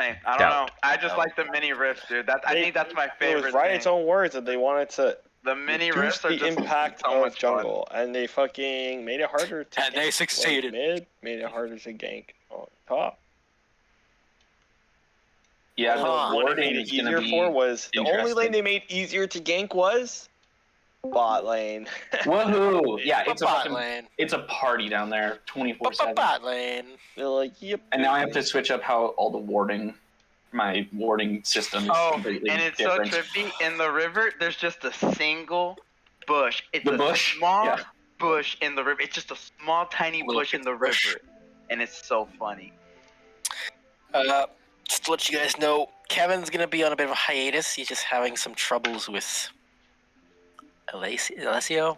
Hey, I don't know. I just like the mini riffs, dude. I think that's my favorite. It was right in its own words that they wanted to the mini reduce riffs are the just impact so of much jungle, and they fucking made it harder to And they succeeded. Mid, made it harder to gank on top. Yeah, The one they made it easier for was the only lane they made easier to gank was bot lane. Woohoo! Yeah, it's a bot fucking, lane. it's a party down there, 24/7. Bot lane. They're like, yep. And now I have to switch up how all the my warding system is completely and it's different. so trippy. In the river, there's just a single bush. It's The a bush? small Yeah. bush in the river. It's just a small, tiny bush in the river, and it's so funny. Just to let you guys know, Kevin's gonna be on a bit of a hiatus. He's just having some troubles with Alessio. Alessio.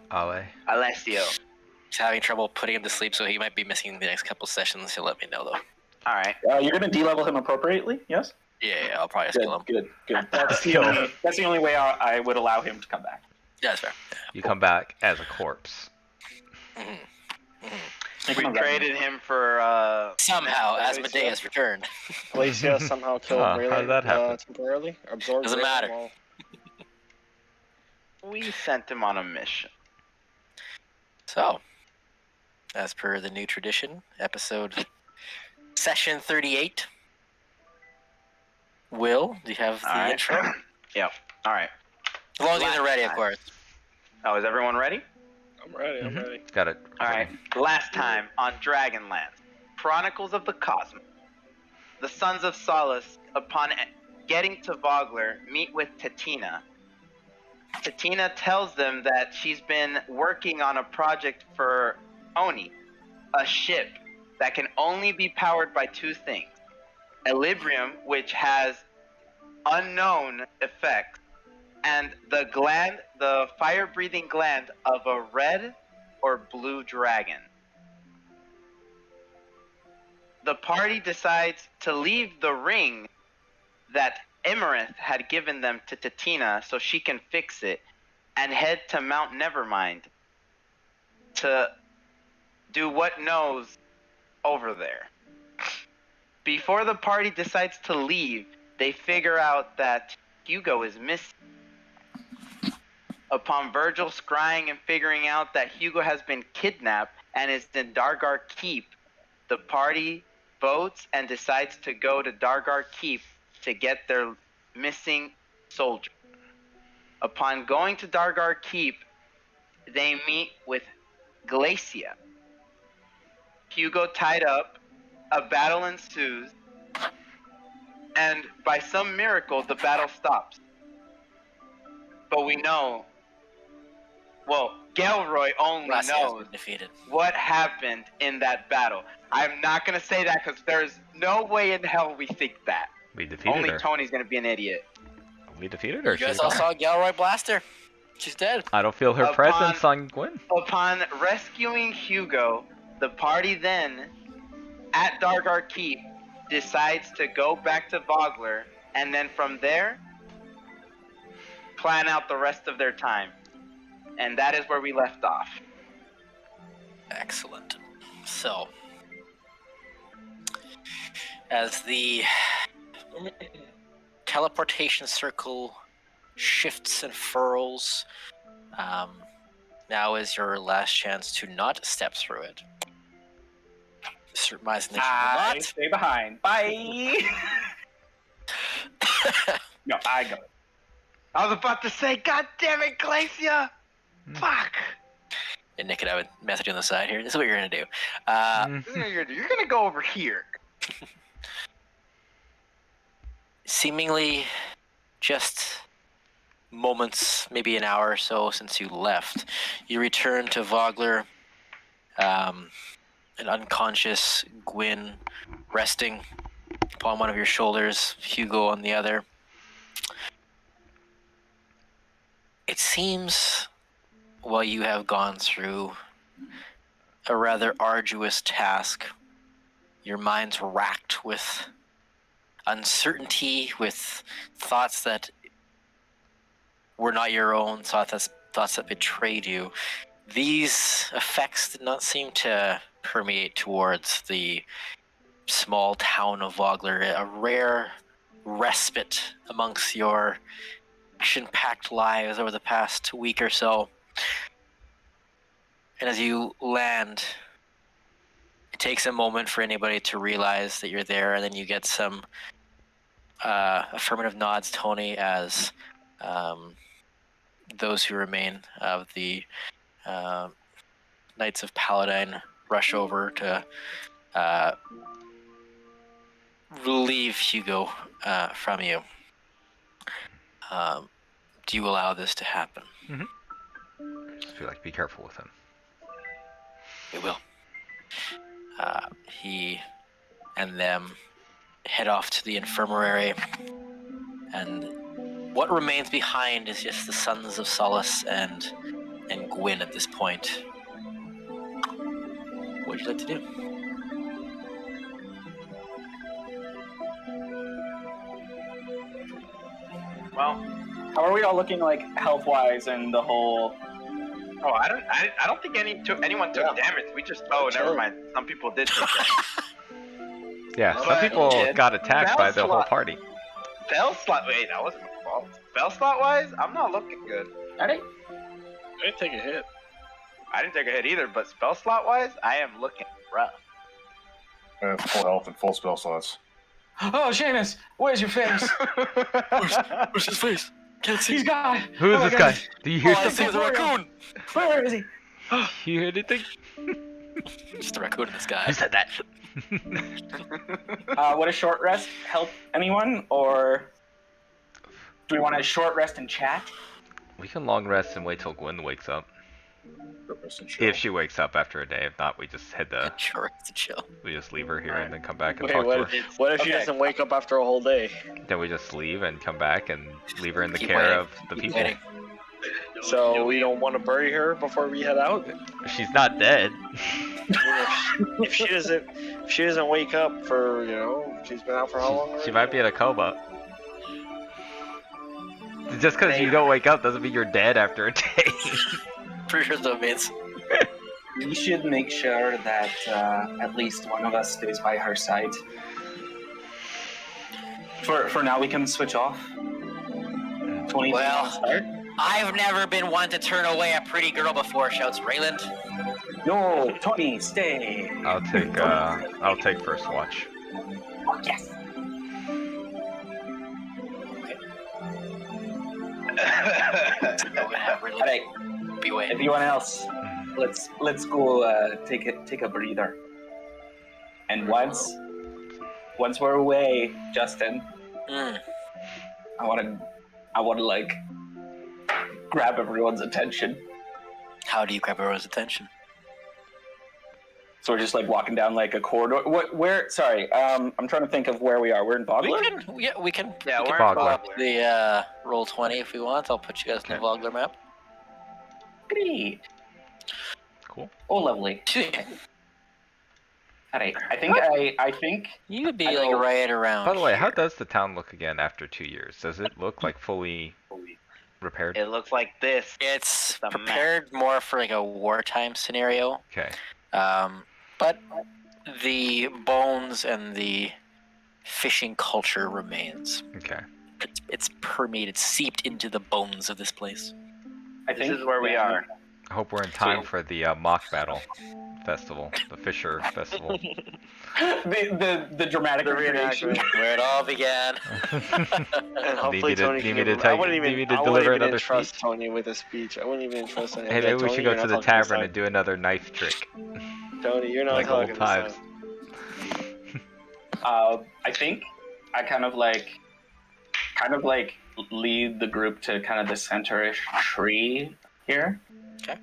He's having trouble putting him to sleep, so he might be missing the next couple sessions. He'll let me know though. All right. You're gonna de-level him appropriately, yes? Yeah, I'll probably just kill him. Good. That's the only way I would allow him to come back. Yeah, that's fair. You come back as a corpse. We traded him for somehow Asmodeus returned. Glacia somehow killed Raylan how did that happen? temporarily. Absorbed Doesn't matter. We sent him on a mission. So, as per the new tradition, session 38. Will, do you have the intro? Yep. All right. As long as you guys are ready, of course. Oh, is everyone ready? I'm ready. I'm ready. Got it. All right. Last time on Dragonlance, Chronicles of the Cosmos, the Sons of Solace, upon getting to Vogler, meet with Tatina. Tatina tells them that she's been working on a project for Oni, a ship that can only be powered by two things: Equilibrium, which has unknown effects, and the fire-breathing gland of a red or blue dragon. The party decides to leave the ring that Emerith had given them to Tatina so she can fix it, and head to Mount Nevermind to do what knows over there. Before the party decides to leave, they figure out that Hugo is missing. Upon Virgil scrying and figuring out that Hugo has been kidnapped and is in Dargar Keep, the party votes and decides to go to Dargar Keep to get their missing soldier. Upon going to Dargar Keep, they meet with Glacia. Hugo tied up, a battle ensues, and by some miracle, the battle stops. But we know, well, Gelroy only knows what happened in that battle. I'm not going to say that because there's no way in hell we think that. We defeated Only her. Tony's going to be an idiot. We defeated her. You guys all saw Gelroy Blaster. She's dead. I don't feel her presence on Gwyn. Upon rescuing Hugo, the party then, at Dargar Keep, decides to go back to Vogler, and then from there, plan out the rest of their time. And that is where we left off. Excellent. So, as the teleportation circle shifts and furls, now is your last chance to not step through it. Surmising that you will not. Stay behind. Bye. No, I go. I was about to say, God damn it, Glacia! Fuck! And Nick and I would message on the side here. This is what you're gonna do. You're gonna go over here. Seemingly just moments, maybe an hour or so since you left, you return to Vogler, an unconscious Gwyn resting upon one of your shoulders, Hugo on the other. It seems, while you have gone through a rather arduous task, your mind's racked with uncertainty, with thoughts that were not your own, thoughts that betrayed you. These effects did not seem to permeate towards the small town of Vogler, a rare respite amongst your action-packed lives over the past week or so. And as you land, it takes a moment for anybody to realize that you're there, and then you get some affirmative nods, Tony, as those who remain of the Knights of Paladine rush over to relieve Hugo from you. Do you allow this to happen? I just feel like be careful with him. We will. He and them head off to the infirmary, and what remains behind is just the Sons of Solace and Gwyn at this point. What would you like to do? Well, how are we all looking like health-wise and the whole? Oh, I don't think anyone took damage. We just never mind. Some people did take damage. Yeah, some people got attacked by the whole party. Spell slot. Wait, that wasn't my fault. Spell slot wise, I'm not looking good. I didn't take a hit. I didn't take a hit either, but spell slot wise, I am looking rough. I have full health and full spell slots. Oh, Seamus, where's your face? Where's his face? Can't see. He's gone. Who is this guy? Do you hear I something? see the raccoon. Where is he? You hear anything? Just a raccoon in the sky. Who said that? Would a short rest help anyone, or do we want a short rest and chat? We can long rest and wait till Gwen wakes up. If she wakes up after a day. If not, we just head to... Sure, it's a chill. We just leave her here and then come back and Wait, talk to her. what if she doesn't wake up after a whole day? Then we just leave and come back and leave her in the Keep care waiting. of the Keep people. waiting. So we don't want to bury her before we head out? She's not dead. if she doesn't wake up for, she's been out for how long? She might be in a coma. Just because you don't wake up doesn't mean you're dead after a day. Pretty sure that means. We should make sure that at least one of us stays by her side. For now, we can switch off. 20 Well, start. I've never been one to turn away a pretty girl before, shouts Rayland. No, Tony, stay. I'll take first watch. Oh, yes. Alright, Be away. everyone else, let's go take a breather. And once we're away, Justin, I wanna like grab everyone's attention. How do you grab everyone's attention? So we're just like walking down like a corridor. Where? Sorry, I'm trying to think of where we are. We're in Bogler. We can Yeah, we we're can in pull up Vogler. the roll 20 if we want. I'll put you guys in the Vogler map. Great. Cool. Oh, lovely. Alright, I think You would be I like know. right around. By the way, how here. does the town look again after 2 years? Does it look like fully repaired? It looks like this. It's the map. prepared more for like a wartime scenario. Okay. But the bones and the fishing culture remains. Okay. It's permeated, seeped into the bones of this place. I This think is where we are. I hope we're in time for the mock battle festival, the Fisher Festival. the dramatic recreation. Where it all began. And hopefully Tony can need me to give tell I you- wouldn't need me even, to I deliver wouldn't even another entrust speech? Tony with a speech. I wouldn't even entrust him. Hey, maybe we Tony, should go you're to not the talking this tavern time. and do another knife trick. Tony, you're not Like talking old this times. time. I think I kind of like lead the group to kind of the center-ish tree here. Okay.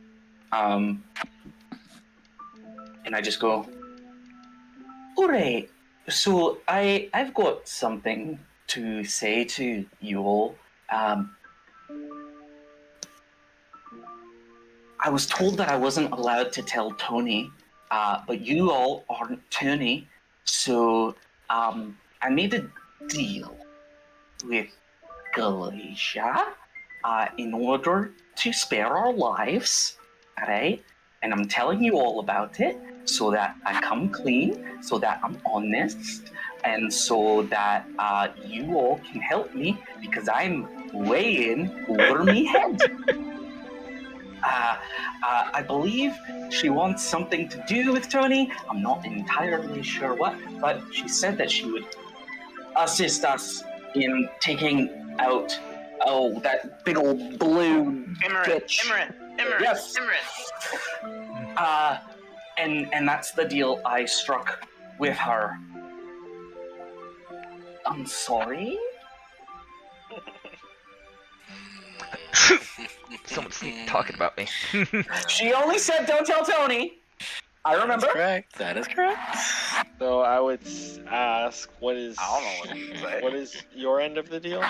And I just go, alright, so I've got something to say to you all. I was told that I wasn't allowed to tell Tony, but you all aren't Tony, so I made a deal with Galatia in order to spare our lives, alright? And I'm telling you all about it. so that I come clean, so that I'm honest, and so that you all can help me because I'm way in over me head. I believe she wants something to do with Tony. I'm not entirely sure what, but she said that she would assist us in taking out that big old blue bitch. Imran. Yes. And that's the deal I struck with her. I'm sorry? Someone's talking about me. She only said don't tell Tony. I remember. That's correct. That is correct. So I would ask, what is I don't know what to say. what is your end of the deal?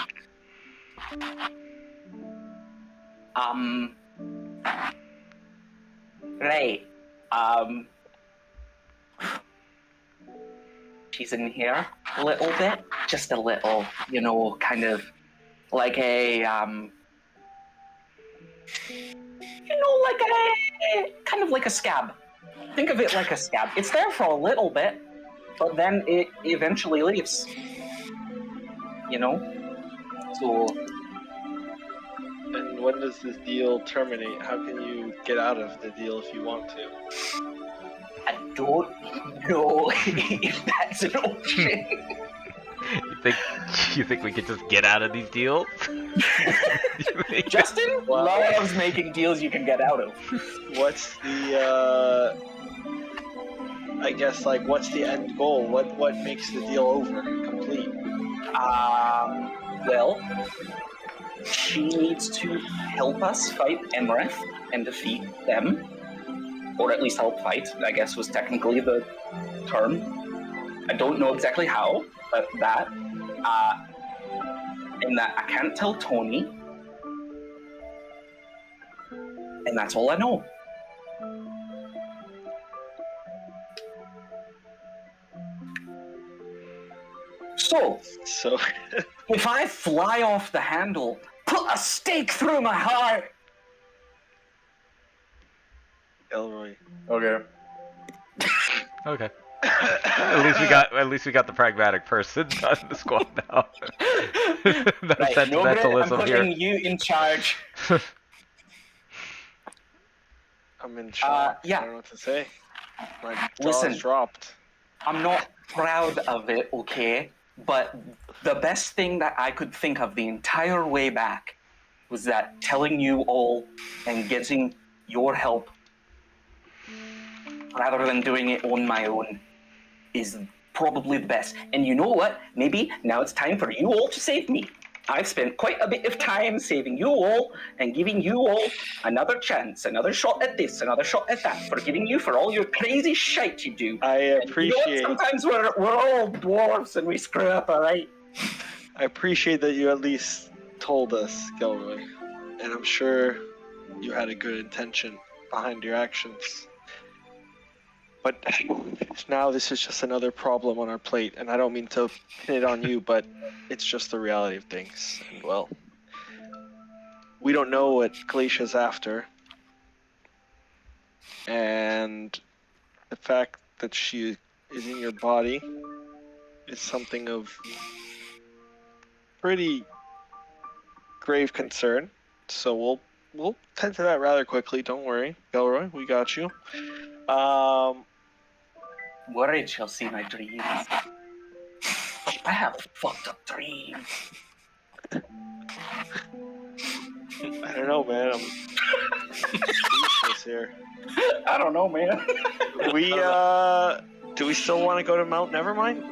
Right. She's in here a little bit, just a little, kind of like a, kind of like a scab. Think of it like a scab. It's there for a little bit, but then it eventually leaves. So. And when does this deal terminate? How can you get out of the deal if you want to? I don't know if that's an option. You think we could just get out of these deals? Justin loves making deals you can get out of. What's the I guess what's the end goal? What makes the deal over, complete? Well, she needs to help us fight Emrith and defeat them. Or at least help fight, I guess was technically the term. I don't know exactly how, but that. And that I can't tell Tony. And that's all I know. So if I fly off the handle, put a stake through my heart. Elroy. Okay. Okay. At least we got the pragmatic person on the squad now. No Right, sentimentalism I'm putting you in charge. I'm in shock. Yeah. I don't know what to say. My Listen. jaw's dropped. I'm not proud of it, okay? But the best thing that I could think of the entire way back was that telling you all and getting your help rather than doing it on my own is probably the best. And you know what? Maybe now it's time for you all to save me. I've spent quite a bit of time saving you all and giving you all another chance, another shot at this, another shot at that, forgiving you for all your crazy shite you do. I appreciate. Sometimes we're all dwarves and we screw up, all right? I appreciate that you at least told us, Gilroy, and I'm sure you had a good intention behind your actions. But now this is just another problem on our plate, and I don't mean to pin it on you, but it's just the reality of things. And well, we don't know what Glacia's after, and the fact that she is in your body is something of pretty grave concern. So we'll tend to that rather quickly. Don't worry, Gilroy, we got you. Worried she'll see my dreams. I have fucked up dreams. I don't know, man. I'm speechless here. I don't know, man. Do we still want to go to Mount Nevermind?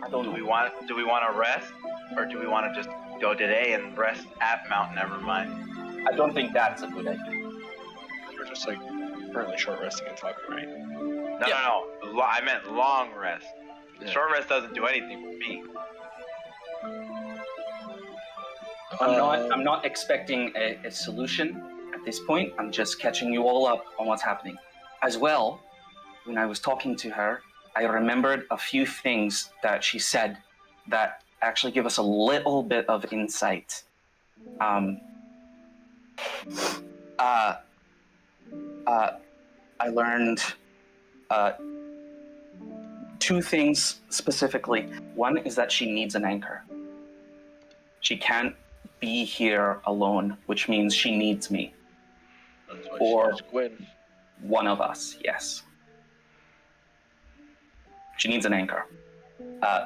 I don't Do know. we want to rest, or do we want to just go today and rest at Mount Nevermind? I don't think that's a good idea. We're just currently short resting and talking, right? No. I meant long rest. Yeah. Short rest doesn't do anything for me. I'm not expecting a solution at this point. I'm just catching you all up on what's happening. As well, when I was talking to her, I remembered a few things that she said that actually give us a little bit of insight. I learned two things specifically. One is that she needs an anchor. She can't be here alone, which means she needs me. That's why Or- she has Gwyn. One of us, yes. She needs an anchor.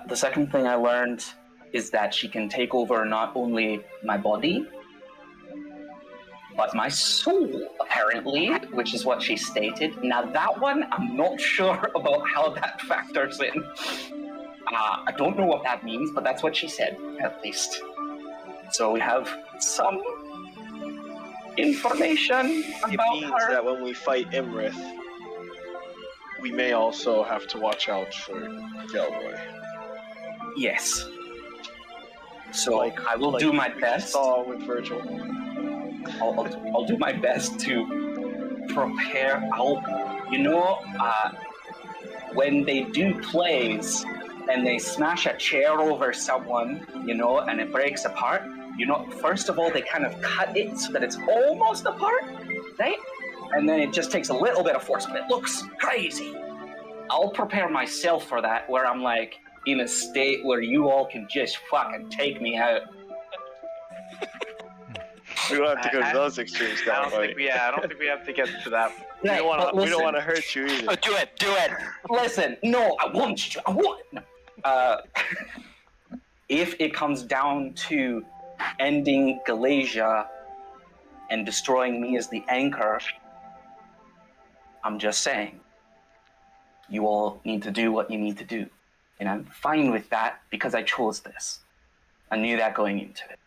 The second thing I learned is that she can take over not only my body, but my soul, apparently, which is what she stated. Now, that one, I'm not sure about how that factors in. I don't know what that means, but that's what she said, at least. So we have some information It about means her. that when we fight Imrith, we may also have to watch out for Delroy. Yes. So I will do my we best. saw with Virgil. I'll do my best to prepare. When they do plays and they smash a chair over someone, and it breaks apart, first of all, they kind of cut it so that it's almost apart, right? And then it just takes a little bit of force, but it looks crazy. I'll prepare myself for that, where I'm like in a state where you all can just fucking take me out. We don't have to go to those extremes, I don't Delroy. think we have to get to that. We Right, don't want but to. We don't listen. want to hurt you either. Oh, do it. Listen, no, I want you. No. If it comes down to ending Galatia and destroying me as the anchor, I'm just saying, you all need to do what you need to do. And I'm fine with that because I chose this. I knew that going into it.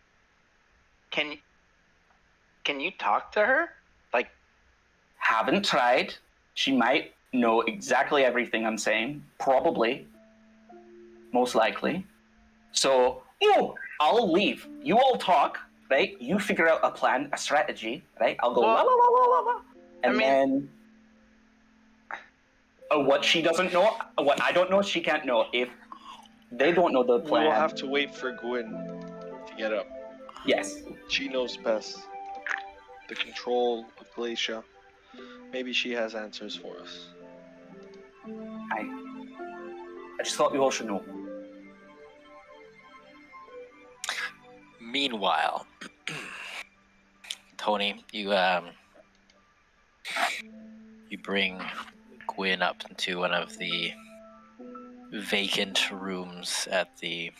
Can you talk to her? Like, Haven't tried. She might know exactly everything I'm saying. Probably. Most likely. So, I'll leave. You all talk, right? You figure out a plan, a strategy, right? I'll go Well, la la la la la la. And I mean- then what she doesn't know, what I don't know, she can't know. If they don't know the We plan, will have to wait for Gwyn to get up. yes. She knows best. The control of Glacia. Maybe she has answers for us. I just thought you all should know. Meanwhile, Tony, you bring Gwyn up into one of the vacant rooms at the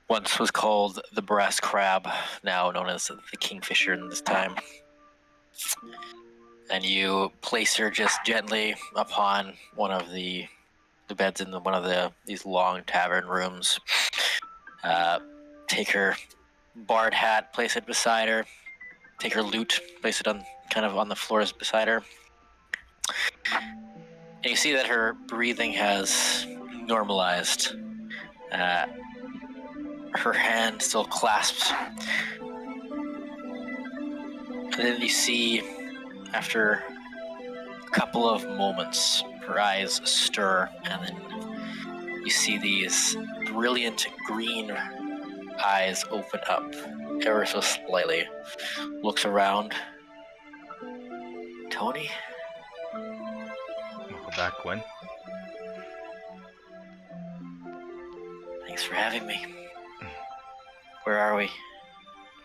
once was called the Brass Crab, now known as the Kingfisher in this time. And you place her just gently upon one of the beds in one of these long tavern rooms. Take her bard hat, place it beside her. Take her lute, place it on the floors beside her. And you see that her breathing has normalized. Her hand still clasped. And then you see, after a couple of moments, her eyes stir, and then you see these brilliant green eyes open up ever so slightly. Looks around. Tony? Welcome back, Gwen. Thanks for having me. Where are we?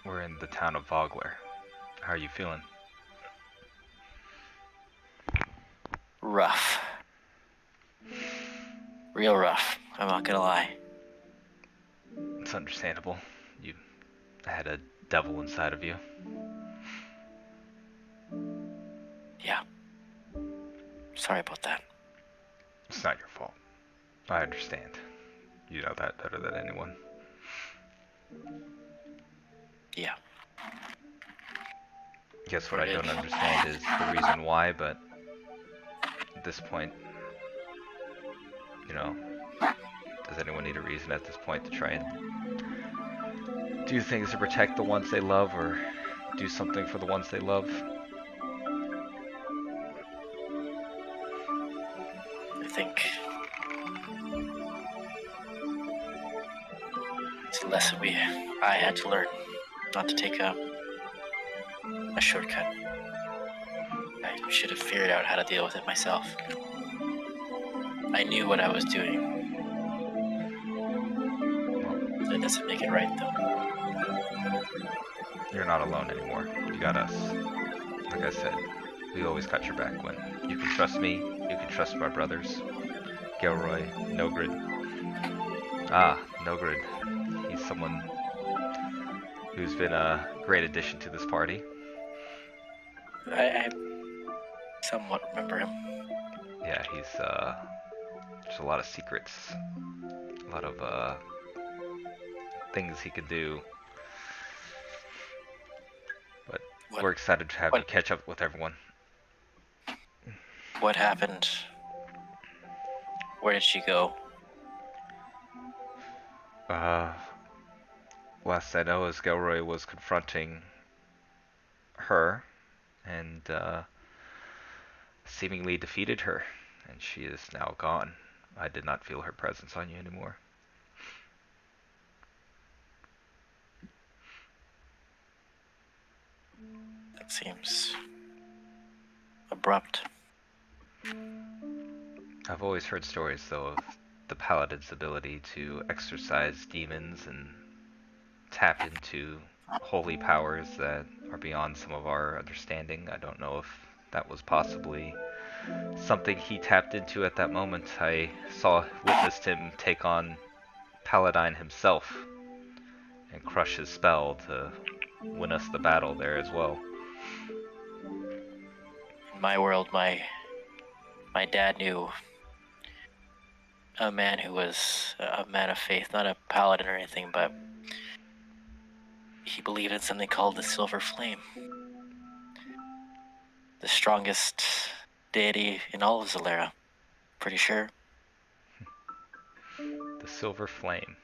We're in the town of Vogler. How are you feeling? Rough. Real rough, I'm not gonna lie. It's understandable. You had a devil inside of you. Yeah. Sorry about that. It's not your fault. I understand. You know that better than anyone. Yeah. Guess what I don't understand is the reason why, but at this point, does anyone need a reason at this point to try and do things to protect the ones they love or do something for the ones they love? I think it's a lesson I had to learn, not to take a shortcut. I should have figured out how to deal with it myself. I knew what I was doing. That doesn't make it right, though. You're not alone anymore. You got us. Like I said, we always got your back when you can trust me, you can trust my brothers. Gilroy, Nogrid. Ah, Nogrid. He's someone who's been a great addition to this party. I somewhat remember him. Yeah, he's there's a lot of secrets. A lot of things he could do. But we're excited to have you catch up with everyone. What happened? Where did she go? Last I know is Gilroy was confronting her and seemingly defeated her, and she is now gone. I did not feel her presence on you anymore. That seems abrupt. I've always heard stories, though, of the paladin's ability to exorcise demons and tap into holy powers that are beyond some of our understanding. I don't know if that was possibly something he tapped into at that moment. I witnessed him take on Paladine himself and crush his spell to win us the battle there as well. In my world, my dad knew a man who was a man of faith, not a paladin or anything, but he believed in something called the Silver Flame. The strongest deity in all of Zalera. Pretty sure. The Silver Flame.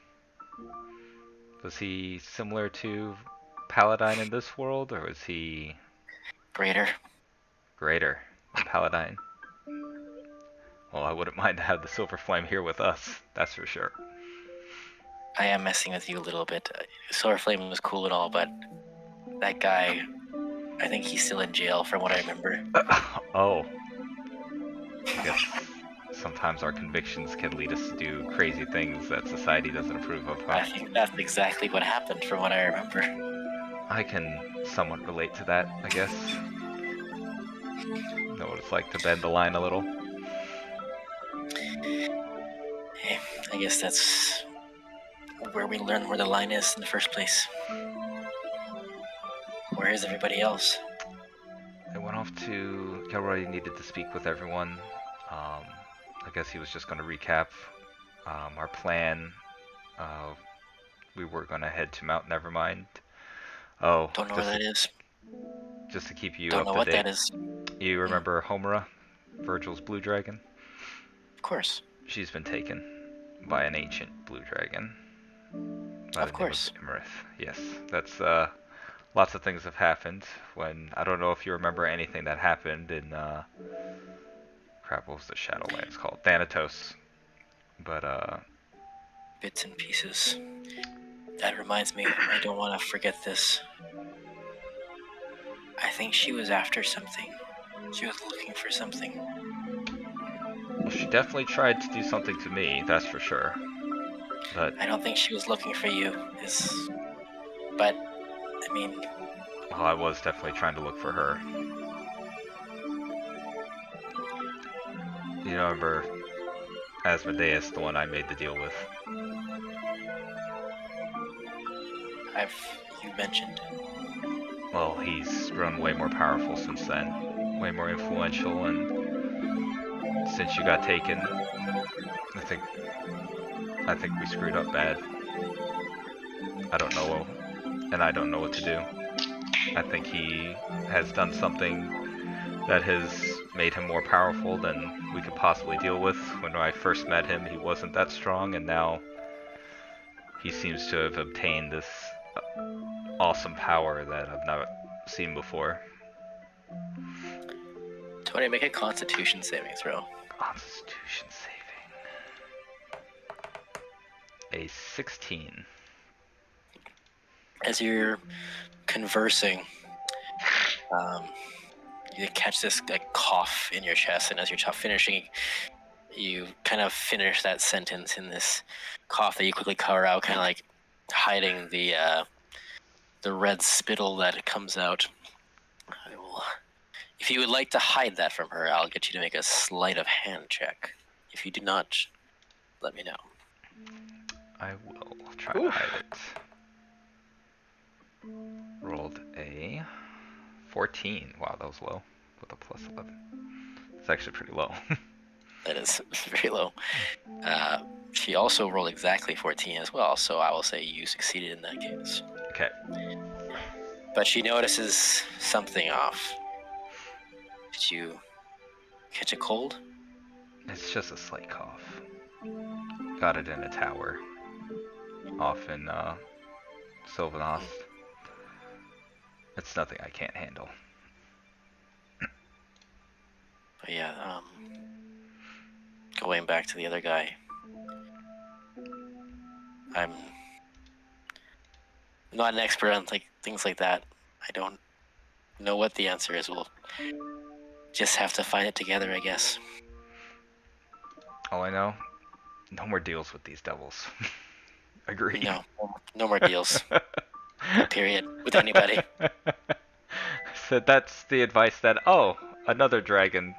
Was he similar to Paladine in this world, or was he Greater than Paladine? Well, I wouldn't mind to have the Silver Flame here with us, that's for sure. I am messing with you a little bit. Silver Flame was cool and all, but that guy, I think he's still in jail from what I remember. Oh. I guess sometimes our convictions can lead us to do crazy things that society doesn't approve of, huh? I think that's exactly what happened from what I remember. I can somewhat relate to that, I guess. Know what it's like to bend the line a little. Hey, I guess that's where we learn where the line is in the first place. Where is everybody else? I went off to Gilroy. Needed to speak with everyone. I guess he was just going to recap our plan. We were going to head to Mount Nevermind. Oh, don't know where that is. Just to keep you don't up know to what date. That is. You remember Homura, Virgil's blue dragon? Of course. She's been taken by an ancient blue dragon. Of course. Yes, that's lots of things have happened. When I don't know if you remember anything that happened in crap, what was the Shadowlands called? Thanatos. But bits and pieces. That reminds me, I don't want to forget this. I think she was after something. She was looking for something. Well, she definitely tried to do something to me, that's for sure. But I don't think she was looking for you. But I mean, well, I was definitely trying to look for her. You remember Asmodeus, the one I made the deal with? You mentioned. Well, he's grown way more powerful since then, way more influential, and since you got taken, I think we screwed up bad. I don't know, and I don't know what to do. I think he has done something that has made him more powerful than we could possibly deal with. When I first met him, he wasn't that strong, and now he seems to have obtained this awesome power that I've not seen before. Tony, make a Constitution saving throw. Constitution saving. A 16. As you're conversing, you catch this like cough in your chest, and as you're finishing, you kind of finish that sentence in this cough that you quickly cover out, kind of like hiding the red spittle that comes out. I will, if you would like to hide that from her, I'll get you to make a sleight of hand check. If you do not, let me know. I will try to hide it. Rolled a 14. Wow, that was low. With a plus 11. It's actually pretty low. That is very low. She also rolled exactly 14 as well, so I will say you succeeded in that case. Okay. But she notices something off. Did you catch a cold? It's just a slight cough. Got it in a tower. Off in Sylvanost. It's nothing I can't handle. But yeah, going back to the other guy. I'm not an expert on things like that. I don't know what the answer is. We'll just have to find it together, I guess. All I know, no more deals with these devils. Agree. No more deals. Period. With anybody. So that's the advice that, another dragon,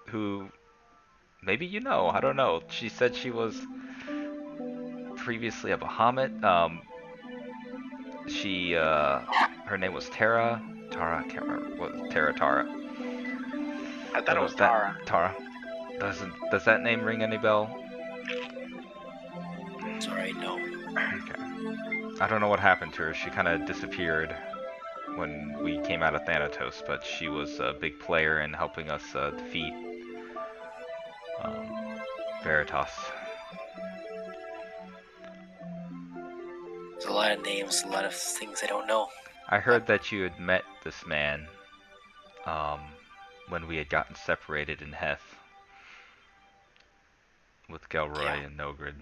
who, maybe you know, I don't know. She said she was previously a Bahamut. Her name was Tara. Tara, I can't remember. What, Tara. I thought it was Tara. Tara. Does that name ring any bell? Sorry, no. Okay. I don't know what happened to her. She kind of disappeared when we came out of Thanatos, but she was a big player in helping us defeat Veritas. There's a lot of names, a lot of things I don't know. I heard that you had met this man when we had gotten separated in Heth with Gelroy and Nogrid.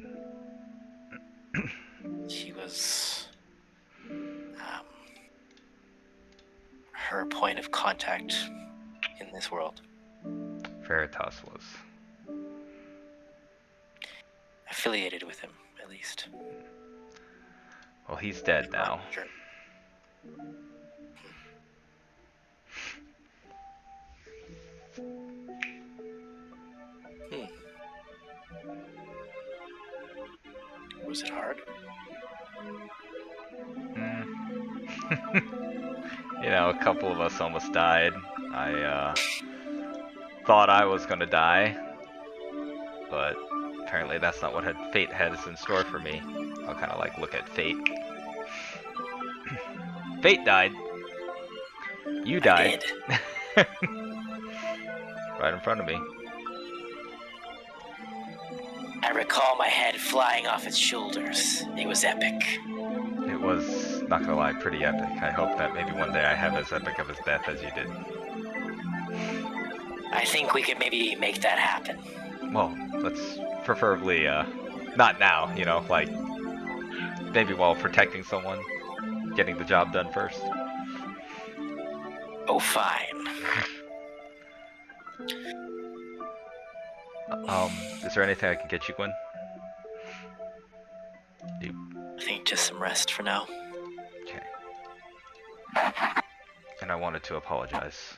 He was her point of contact in this world. Veritas was. Affiliated with him, at least. Well, he's dead now. Sure. Was it hard? You know, a couple of us almost died. I thought I was gonna die, but apparently that's not what fate has in store for me. I'll kind of like look at fate. Fate died. You died. Right in front of me. I recall my head flying off its shoulders. It was epic. It was, not gonna lie, pretty epic. I hope that maybe one day I have as epic of his death as you did. I think we could maybe make that happen. Well, let's preferably, not now, you know, like, maybe while protecting someone, getting the job done first. Oh, fine. Is there anything I can get you, Gwen? I think just some rest for now. Okay. And I wanted to apologize.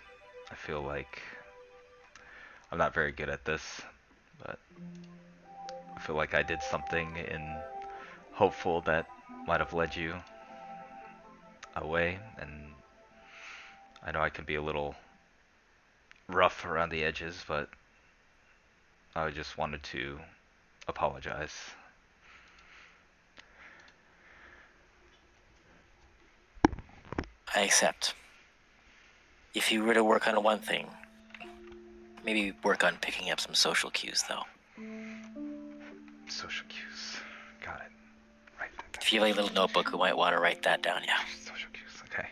I feel like I'm not very good at this, but I feel like I did something hopeful that might have led you away, and I know I can be a little rough around the edges, but I just wanted to apologize. I accept. If you were to work on one thing, maybe work on picking up some social cues, though. Social cues. Got it. Right. If you have a little notebook, you might want to write that down, yeah. Social cues. Okay.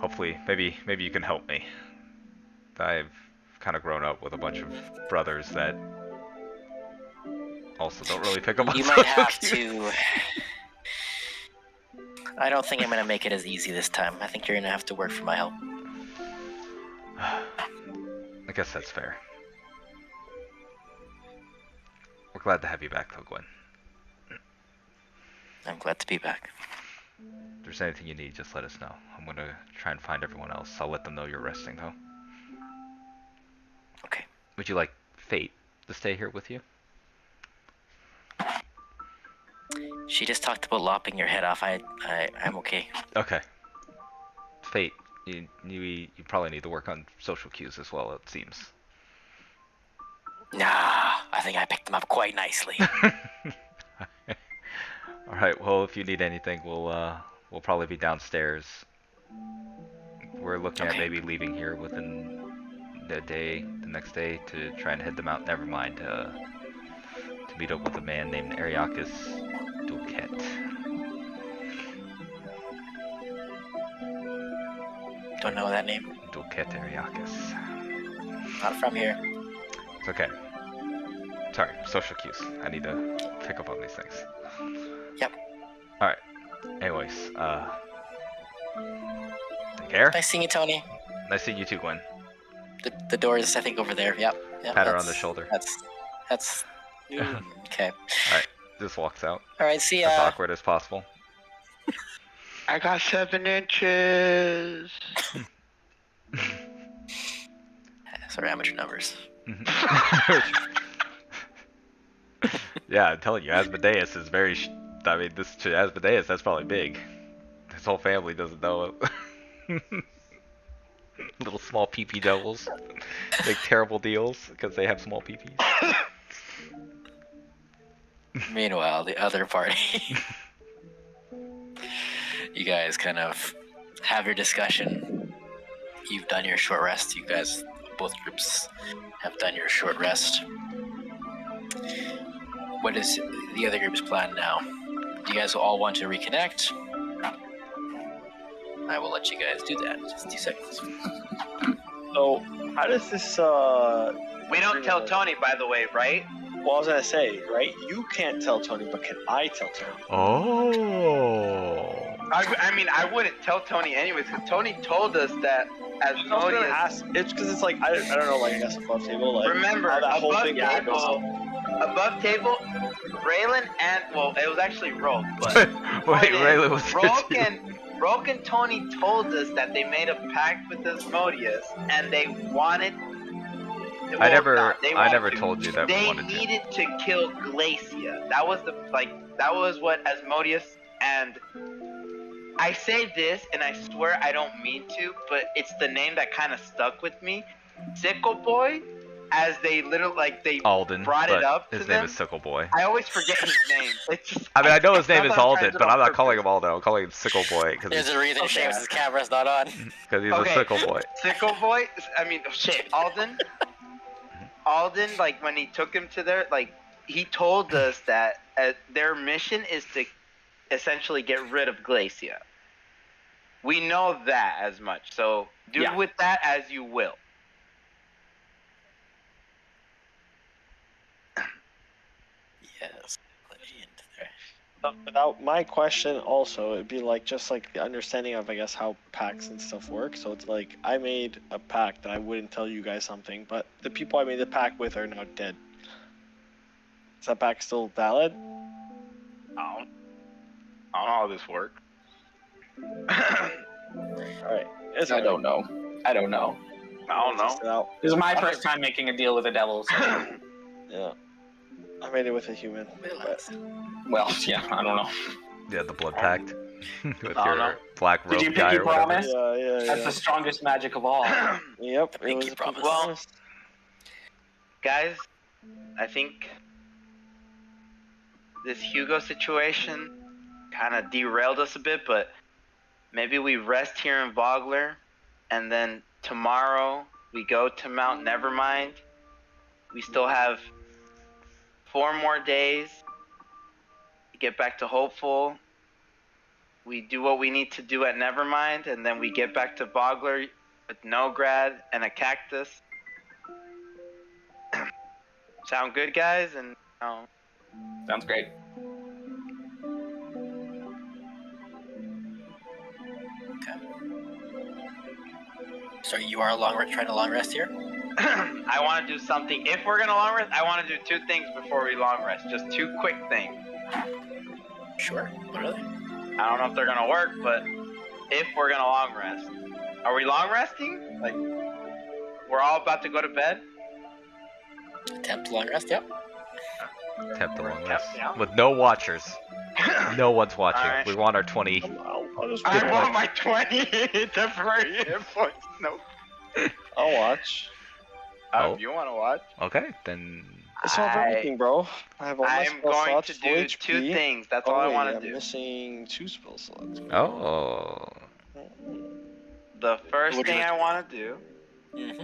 Hopefully, maybe you can help me. I've kind of grown up with a bunch of brothers that also don't really pick up on you social might have cues. to. I don't think I'm gonna make it as easy this time. I think you're gonna have to work for my help. guess that's fair. We're glad to have you back, though, Gwen. I'm glad to be back. If there's anything you need, just let us know. I'm gonna try and find everyone else. I'll let them know you're resting, though. Okay. Would you like Fate to stay here with you? She just talked about lopping your head off. I'm okay. Okay. Fate, you probably need to work on social cues as well, it seems. Nah, I think I picked them up quite nicely. Alright, well, if you need anything, we'll probably be downstairs. We're looking at maybe leaving here within the next day, to try and head them out. Never mind, to meet up with a man named Ariakis Duquette. Don't know that name. Duquette Ariakis. Not from here. It's okay. Sorry, social cues. I need to pick up on these things. Yep. Alright. Anyways, take care. Nice seeing you, Tony. Nice seeing you too, Gwen. The door is, I think, over there. Yep. Pat her on the shoulder. That's okay. Alright, just walks out. Alright, see As ya. awkward as possible. I got 7 inches. Sorry, amateur numbers. Yeah, I'm telling you, Asmodeus is very. I mean, this to Asmodeus, that's probably big. His whole family doesn't know it. Little small PP devils make terrible deals because they have small PPs. Meanwhile, the other party. You guys kind of have your discussion. You've done your short rest. You guys, both groups, have done your short rest. What is the other group's plan now? Do you guys all want to reconnect? I will let you guys do that. Just 2 seconds. So, how does this, We don't tell Tony, by the way, right? Well, I was gonna say, right? You can't tell Tony, but can I tell Tony? Oh. I mean, I wouldn't tell Tony anyways, because Tony told us that I was gonna Asmodeus... ask, it's because it's like, I don't know, like, I guess above table, like, Remember, how that whole above thing table, Raylan and, well, it was actually Rolk, but... Wait, Raylan was Rolk and Tony told us that they made a pact with Asmodeus, and they wanted... I never told you that we They wanted to. needed to kill Glacia. That was that was what Asmodeus and... I say this, and I swear I don't mean to, but it's the name that kind of stuck with me. Sickle Boy, as they Alden, brought it up to his them. name is Sickle Boy. I always forget his name. It's just, I mean, I know his name is sometimes Alden, tries it but on I'm not purpose. calling him Alden. I'm calling him Sickle Boy because There's he's, a reason Seamus' camera's not on. he's Okay. a Sickle Boy. Sickle Boy. I mean, shit, Alden. Alden, like when he took him to there, like he told us that their mission is to essentially get rid of Glacia. We know that as much, so do with that as you will. Yes. Without my question, also, it'd be like just like the understanding of, I guess, how pacts and stuff work. So it's like I made a pact that I wouldn't tell you guys something, but the people I made the pact with are now dead. Is that pact still valid? I don't know how this works. All right. I don't know. I don't know. Test it out. This is my first time making a deal with a devil. So. Yeah. I made it with a human. But... Well, yeah, I don't know. Yeah, the blood pact with I don't your know. black robe Did you guy pinky or whatever. promise? Yeah. That's the strongest magic of all. Yep. Pinky it was promise. Well, guys, I think this Hugo situation kind of derailed us a bit, but maybe we rest here in Vogler, and then tomorrow we go to Mount Nevermind. We still have 4 more days to get back to Hopeful. We do what we need to do at Nevermind, and then we get back to Vogler with Nograd and a cactus. Sound good, guys? And Sounds great. So you are trying to long rest here? I want to do something. If we're gonna long rest, I want to do 2 things before we long rest. Just 2 quick things. Sure. What are they? I don't know if they're gonna work, but if we're gonna long rest, are we long resting? Like, we're all about to go to bed? Attempt long rest. Yep. Attempt the long rest. Yeah. With no watchers. No one's watching. Alright. We want our 20. I'll just I want my 20 temporary hit points. No. I'll watch. Oh. If you want to watch. Okay, then. I solve everything, bro. I have all my I'm spell going slots, to full do HP. 2 things. That's all I wait, want I'm to do. missing 2 spell slots. Oh. The first What do you thing like I want to do, Mm-hmm.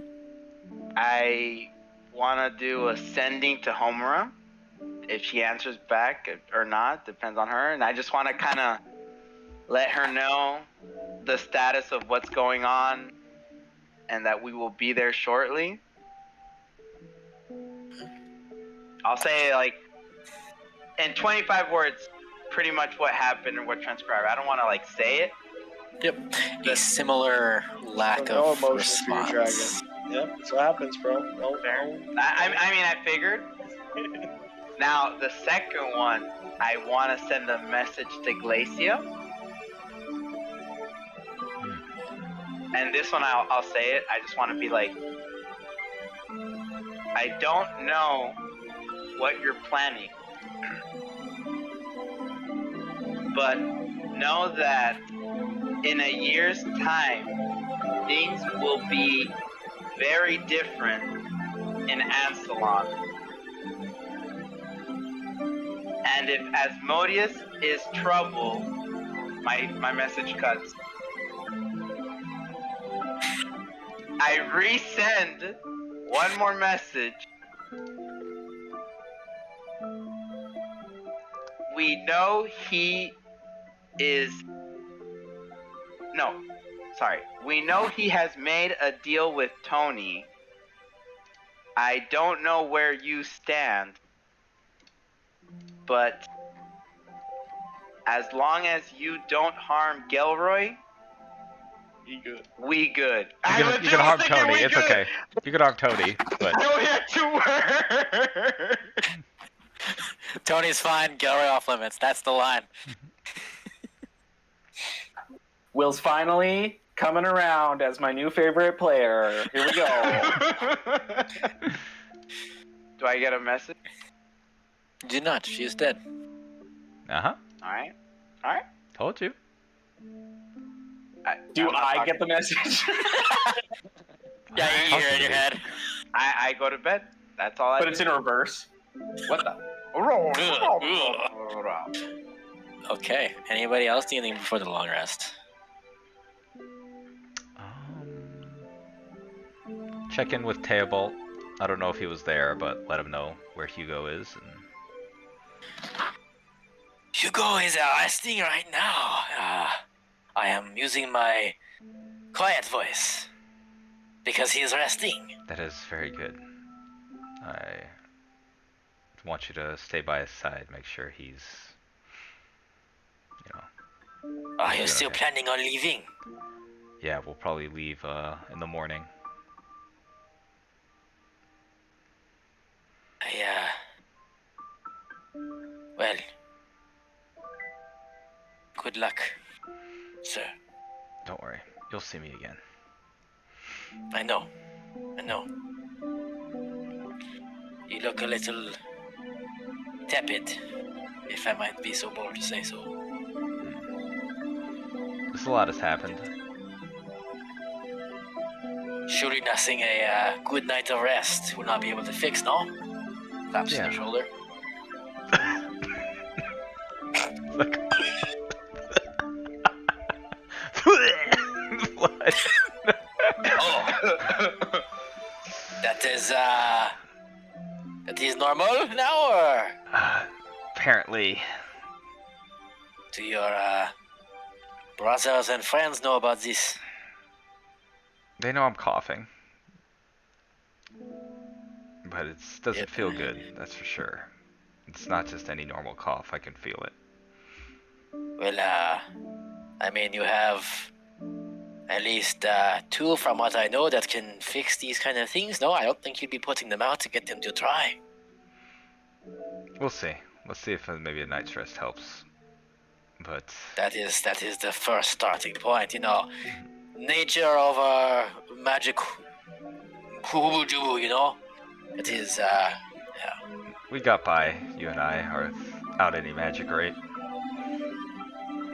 I want to do ascending to Homura. If she answers back or not, depends on her. And I just want to kind of let her know the status of what's going on and that we will be there shortly. I'll say, like, in 25 words, pretty much what happened and what transpired. I don't want to, like, say it. Yep. A similar lack So no of emotion for your response. Yep, that's what happens, bro. No, Fair. no. I mean, I figured. Now, the second one, I want to send a message to Glacia. And this one, I'll say it. I just want to be like, I don't know what you're planning, but know that in a year's time, things will be very different in Ansalon. And if Asmodeus is trouble, my message cuts. I resend one more message. We know he is... No, sorry. We know he has made a deal with Tony. I don't know where you stand, but as long as you don't harm Gilroy, we good. You can harm Tony. It's okay. You can harm Tony, but I only had 2 words. Tony's fine. Gilroy off limits. That's the line. Will's finally coming around as my new favorite player. Here we go. Do I get a message? Do not. She is dead. uh-huh. Alright. Told you. Do I get the message? Yeah, you hear it in your head. I go to bed. That's all I But do. it's in reverse. What the? Okay. Anybody else do anything before the long rest? Check in with Teobald. I don't know if he was there, but let him know where Hugo is. And... Hugo is resting right now. I am using my quiet voice because he is resting. That is very good. I want you to stay by his side, make sure he's, Are you doing still okay. planning on leaving? Yeah, we'll probably leave in the morning. Well, good luck, sir. Don't worry, you'll see me again. I know. You look a little tepid, if I might be so bold to say so. Just a lot has happened. Surely nothing a good night of rest will not be able to fix, no? Claps on Yeah. the shoulder. What? Oh. That is normal now, or Apparently. do your brothers and friends know about this? They know I'm coughing. But it doesn't Yep. feel good, that's for sure. It's not just any normal cough, I can feel it. Well, I mean, you have at least 2 from what I know that can fix these kind of things. No, I don't think you'd be putting them out to get them to try. We'll see. Let's see if maybe a night's rest helps. But That is the first starting point, you know. Nature over magic hoodoo, you know. It is we got by, you and I, are without any magic, right?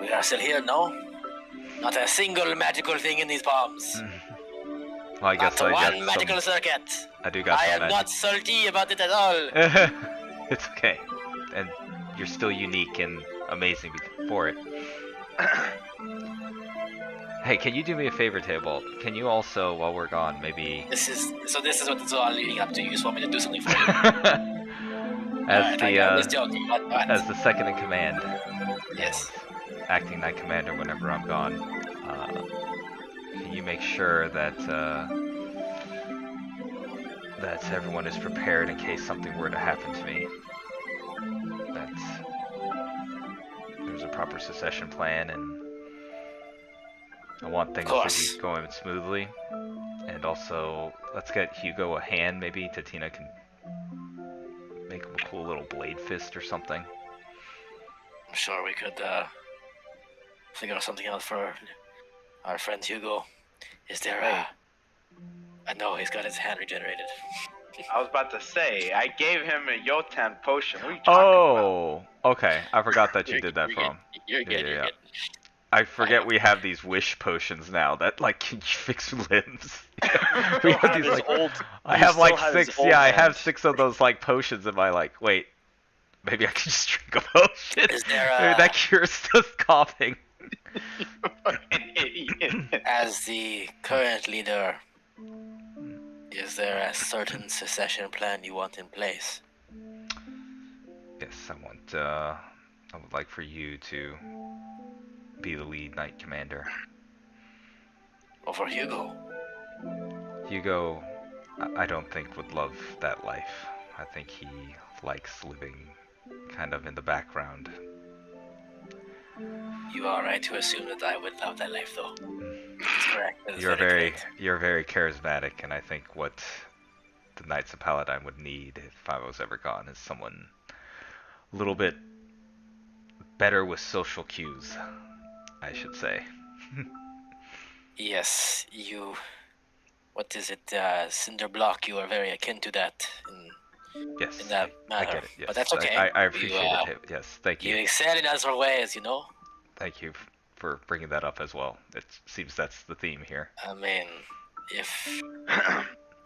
we are still here, no? Not a single magical thing in these palms. Well, I guess Not I one got magical some. circuit. I do got I some am magic. not salty about it at all. It's okay, and you're still unique and amazing for it. Hey, can you do me a favor, Table? Can you also, while we're gone, maybe This is what it's all leading up to. You just want me to do something for you. as Alright, I was joking. What? as the second in command, Yes. acting knight commander whenever I'm gone, can you make sure that that everyone is prepared in case something were to happen to me? That there's a proper succession plan, and I want things to be going smoothly. And also, let's get Hugo a hand, maybe. Tatina can make him a cool little blade fist or something. I'm sure we could figure something out for our friend Hugo. Is there I know he's got his hand regenerated. I was about to say, I gave him a Yotan potion. What are you talking about? Okay. I forgot that you did that for him. You're good, Yeah, you're yeah. good. I forget we have these wish potions now that like can fix limbs. We have these like I have like 6. Yeah, I have 6 of those like potions in my like. Wait, maybe I can just drink a potion. Is there Maybe that cures this coughing. Fucking idiot. As the current leader, is there a certain secession plan you want in place? Yes, I would like for you to be the lead knight commander. Over Hugo? Hugo, I don't think would love that life. I think he likes living kind of in the background. You are right to assume that I would love that life, though. That's correct. That is correct. You're very charismatic, and I think what the Knights of Paladine would need if I was ever gone is someone a little bit better with social cues, I should say. Yes, you. What is it? Cinder block. You are very akin to that Yes, in that I manner. get it. Yes, But that's okay. I appreciate it. Yes, thank You you. excel in other ways, you know. Thank you for bringing that up as well. It seems that's the theme here. I mean, if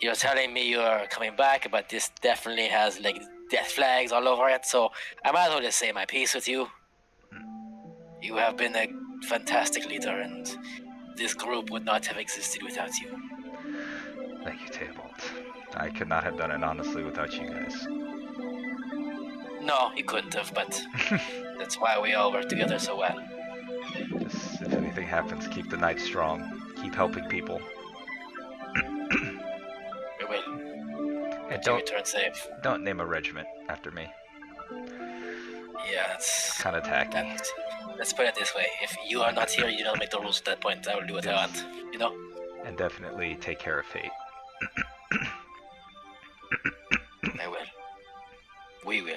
you're telling me you're coming back, but this definitely has like death flags all over it, so I might as well just say my piece with you. You have been a fantastic leader, and this group would not have existed without you. Thank you, Theobald. I could not have done it honestly without you guys. No, you couldn't have, but that's why we all work together so well. Just, if anything happens, keep the knights strong. Keep helping people. We will. And To return safe. don't name a regiment after me. Yeah, that's Kind of tacky. Let's put it this way: if you are not here, you don't make the rules at that point. I will do what I want. You know. And definitely take care of fate. I will. We will.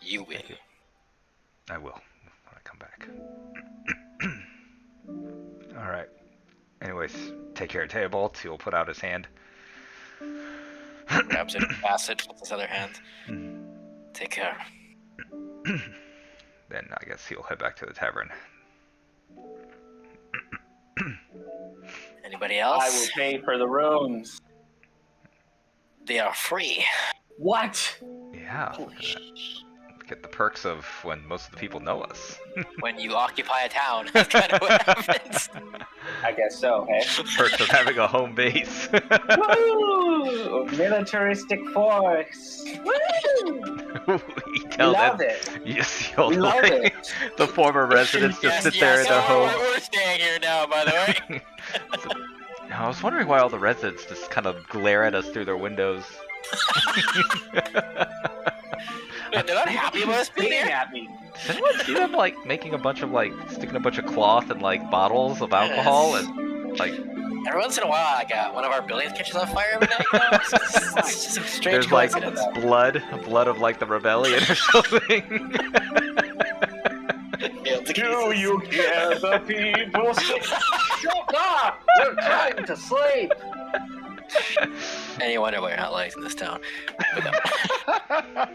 You will. Thank you. I will when I come back. Alright. Anyways, take care of Theobald. He'll put out his hand. Grabs it, pass it with his other hand. Take care. Then I guess he'll head back to the tavern. Anybody else? I will pay for the rooms. They are free. What? Yeah. Look at that. Get the perks of when most of the people know us. When you occupy a town, that's kind of what happens. I guess so, hey? Perks of having a home base. Woo! Militaristic force. Woo! You tell Love them, it. you see all We the, love like, it. the former residents just Yes, sit there in yes, their oh, home. We're staying here now, by the way. I was wondering why all the residents just kind of glare at us through their windows. They're not happy about us being Spitting here. at me. Did anyone see them like making a bunch of like sticking a bunch of cloth and like bottles of alcohol Yes. and like Every once in a while, like one of our buildings catches on fire every night. You know? It's just a strange there's like coincidence. blood of like the rebellion or something. Do you hear the people say, shut up! We're trying to sleep! And you wonder why you're not liked in this town. But no.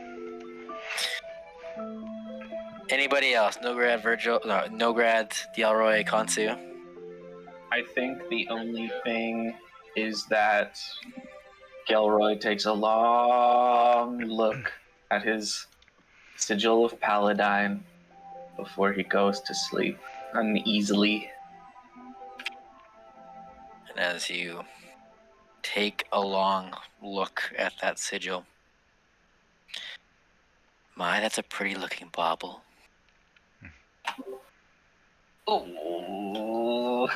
Anybody else? Nograd, Virgil, no, Nograd, Dialroy, Konsu. I think the only thing is that Gilroy takes a long look at his sigil of Paladine before he goes to sleep uneasily. And as you take a long look at that sigil, my, that's a pretty looking bauble. Oh,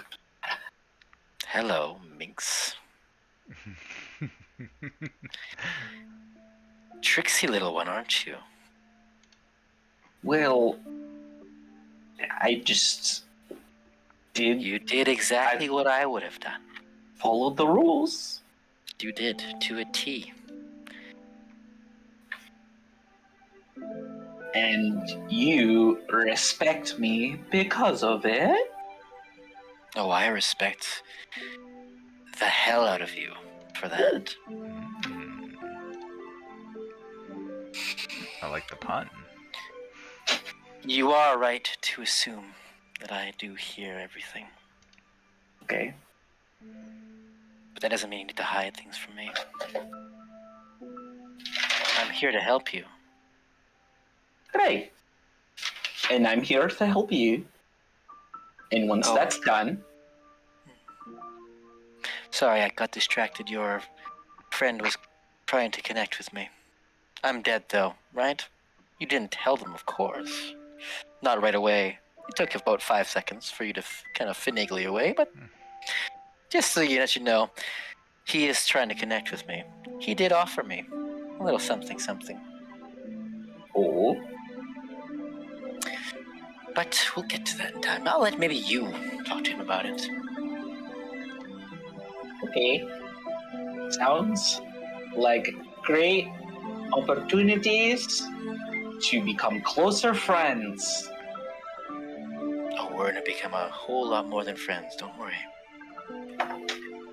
Hello, minx. Tricksy little one, aren't you? well, I just did You did exactly what I would have done. follow the rules. You did, to a T. And you respect me because of it? Oh, I respect the hell out of you for that. I like the pun. You are right to assume that I do hear everything. Okay. But that doesn't mean you need to hide things from me. I'm here to help you. Great. And I'm here to help you. And once Oh. that's done, Sorry, I got distracted. Your friend was trying to connect with me. I'm dead, though, right? You didn't tell them, of course. Not right away. It took about 5 seconds for you to kind of finagle your way, but just so you let you know, he is trying to connect with me. He did offer me a little something, something. oh, But we'll get to that in time. I'll let maybe you talk to him about it. okay. Sounds like great opportunities to become closer friends. Oh, we're gonna become a whole lot more than friends, don't worry.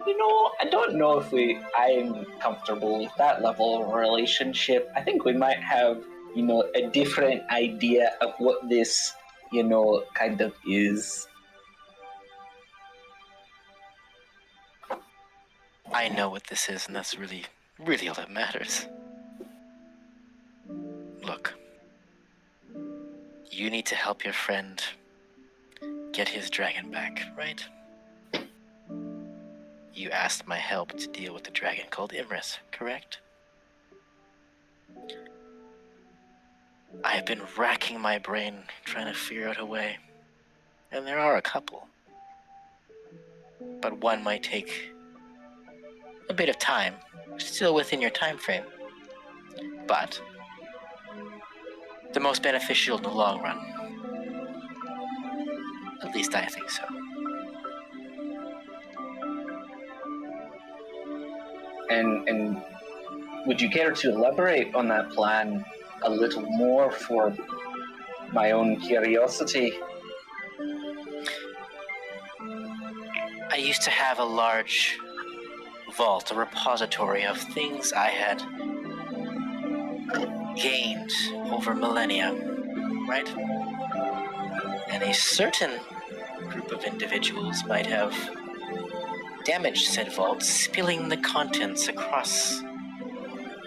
You know, I don't know if I'm comfortable with that level of relationship. I think we might have, a different idea of what this, kind of is. I know what this is, and that's really, really all that matters. Look, you need to help your friend get his dragon back, right? You asked my help to deal with the dragon called Imris, correct? I have been racking my brain trying to figure out a way, and there are a couple. But one might take a bit of time, still within your time frame. But the most beneficial in the long run. At least I think so. And would you care to elaborate on that plan a little more for my own curiosity? I used to have a large vault, a repository of things I had gained over millennia, right? And a certain group of individuals might have damaged said vault, spilling the contents across,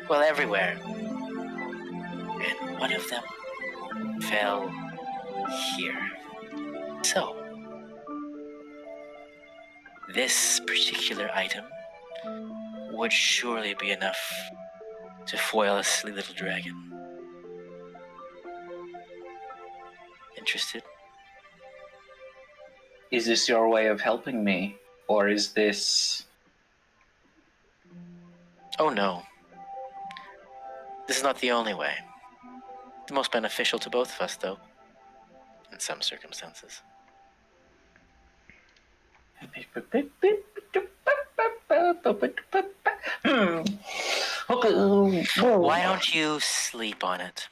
well, everywhere. And one of them fell here. So, this particular item would surely be enough to foil a silly little dragon. Interested? Is this your way of helping me? Or is this... Oh no. This is not the only way. the most beneficial to both of us, though, in some circumstances. Why don't you sleep on it?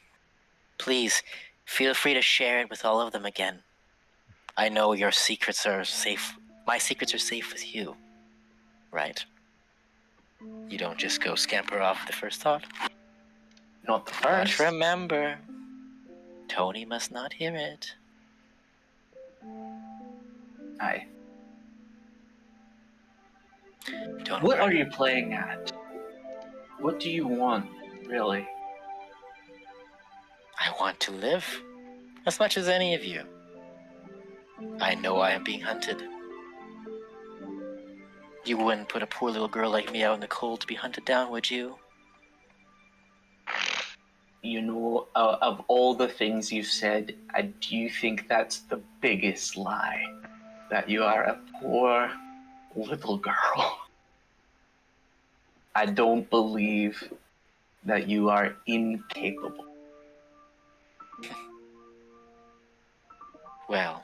Please, feel free to share it with all of them again. I know your secrets are safe. My secrets are safe with you, right? You don't just go scamper off the first thought. Not the But first. remember, Tony must not hear it. Aye. Don't What are worry. you playing at? What do you want, really? I want to live as much as any of you. I know I am being hunted. You wouldn't put a poor little girl like me out in the cold to be hunted down, would you? You know, of all the things you said, I do think that's the biggest lie. That you are a poor little girl. I don't believe that you are incapable. Well,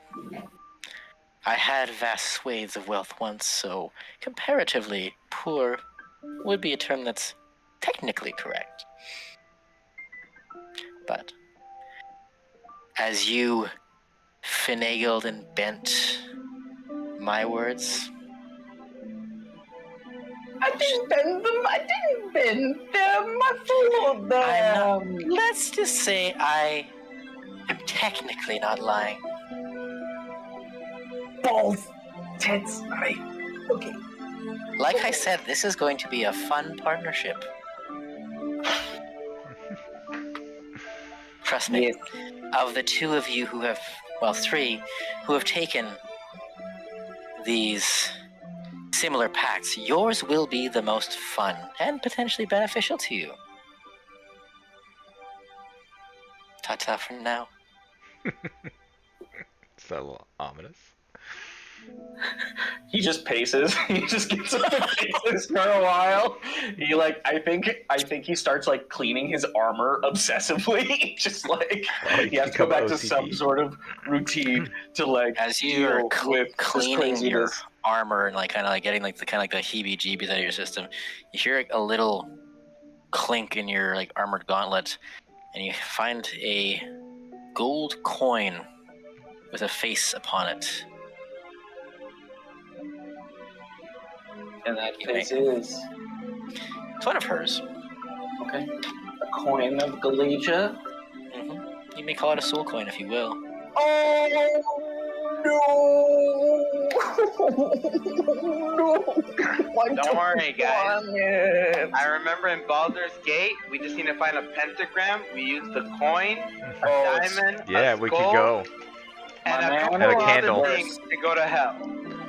I had vast swathes of wealth once, so comparatively poor would be a term that's technically correct. But as you finagled and bent my words, I didn't bend them. I didn't bend them. I followed them. let's just say I am technically not lying. Balls, tits. Right. Okay. Like I said, this is going to be a fun partnership. Trust me. Yes. Of the two of you who have, well, three, who have taken these similar pacts, yours will be the most fun and potentially beneficial to you. Ta-ta for now. It's a little ominous. He just paces. He just gets up and paces for a while. He I think he starts cleaning his armor obsessively. Just he has to go back to some sort of routine to As deal you're with this cleaning your craziness. armor and getting the heebie-jeebies out of your system, you hear a little clink in your armored gauntlet, and you find a gold coin with a face upon it. And that face is It's one of hers. okay. A coin of Galatia. You may call it a soul coin if you will. Oh no! Don't worry, guys. I remember in Baldur's Gate, we just need to find a pentagram. We use the coin, a diamond, Yeah, a we could skull, go. and My a man, couple and a other candle. things to go to hell.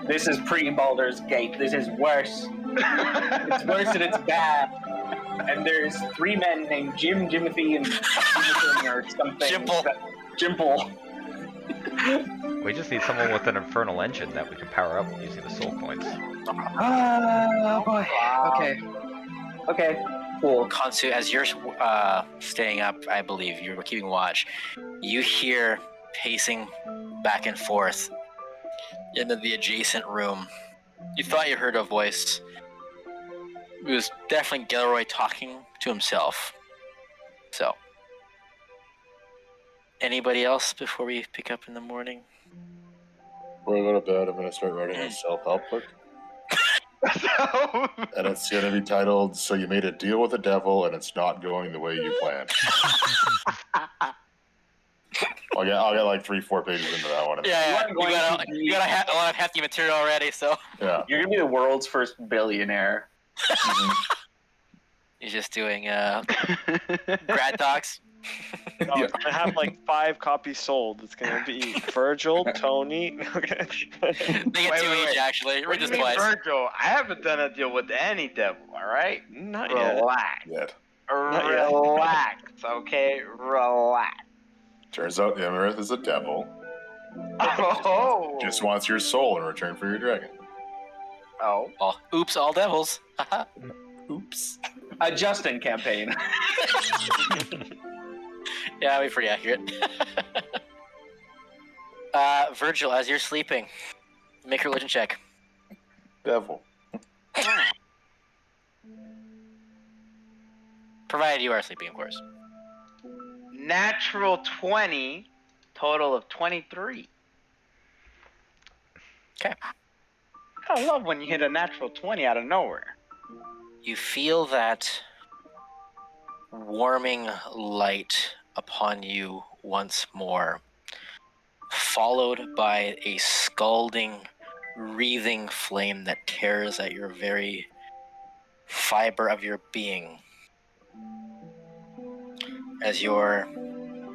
This is pre-Baldur's Gate. This is worse. It's worse and it's bad. And there's three men named Jim, Jimothy, and Jimothy or something. Jimple. We just need someone with an infernal engine that we can power up using the soul coins. Oh boy. Okay. Okay. Cool. Konsu, as you're staying up, I believe you're keeping watch, you hear pacing back and forth into the adjacent room. You thought you heard a voice. It was definitely Gilroy talking to himself. So, anybody else before we pick up in the morning? Before I go to bed, I'm going to start writing a self-help book. And it's going to be titled, So You Made a Deal with the Devil and It's Not Going the Way You Planned. I'll get 3-4 pages into that one. Yeah, you got a lot of hefty material already, so. Yeah. You're gonna be the world's first billionaire. You're just doing grad docs. No, I'm gonna have 5 copies sold. It's gonna be Virgil, Tony. Okay. They get two each, actually. Read this twice. Virgil, I haven't done a deal with any devil, alright? Not yet. Relax. Yet. yet. Relax, okay? Relax. Turns out Emerith is a devil. Oh. Just wants your soul in return for your dragon. Oh. Oh, oops, all devils. Oops. A Justin campaign. Yeah, that'd be pretty accurate. Virgil, as you're sleeping, make a religion check. Devil. Provided you are sleeping, of course. Natural 20, total of 23. Okay. I love when you hit a natural 20 out of nowhere. You feel that warming light upon you once more, followed by a scalding, wreathing flame that tears at your very fiber of your being. As your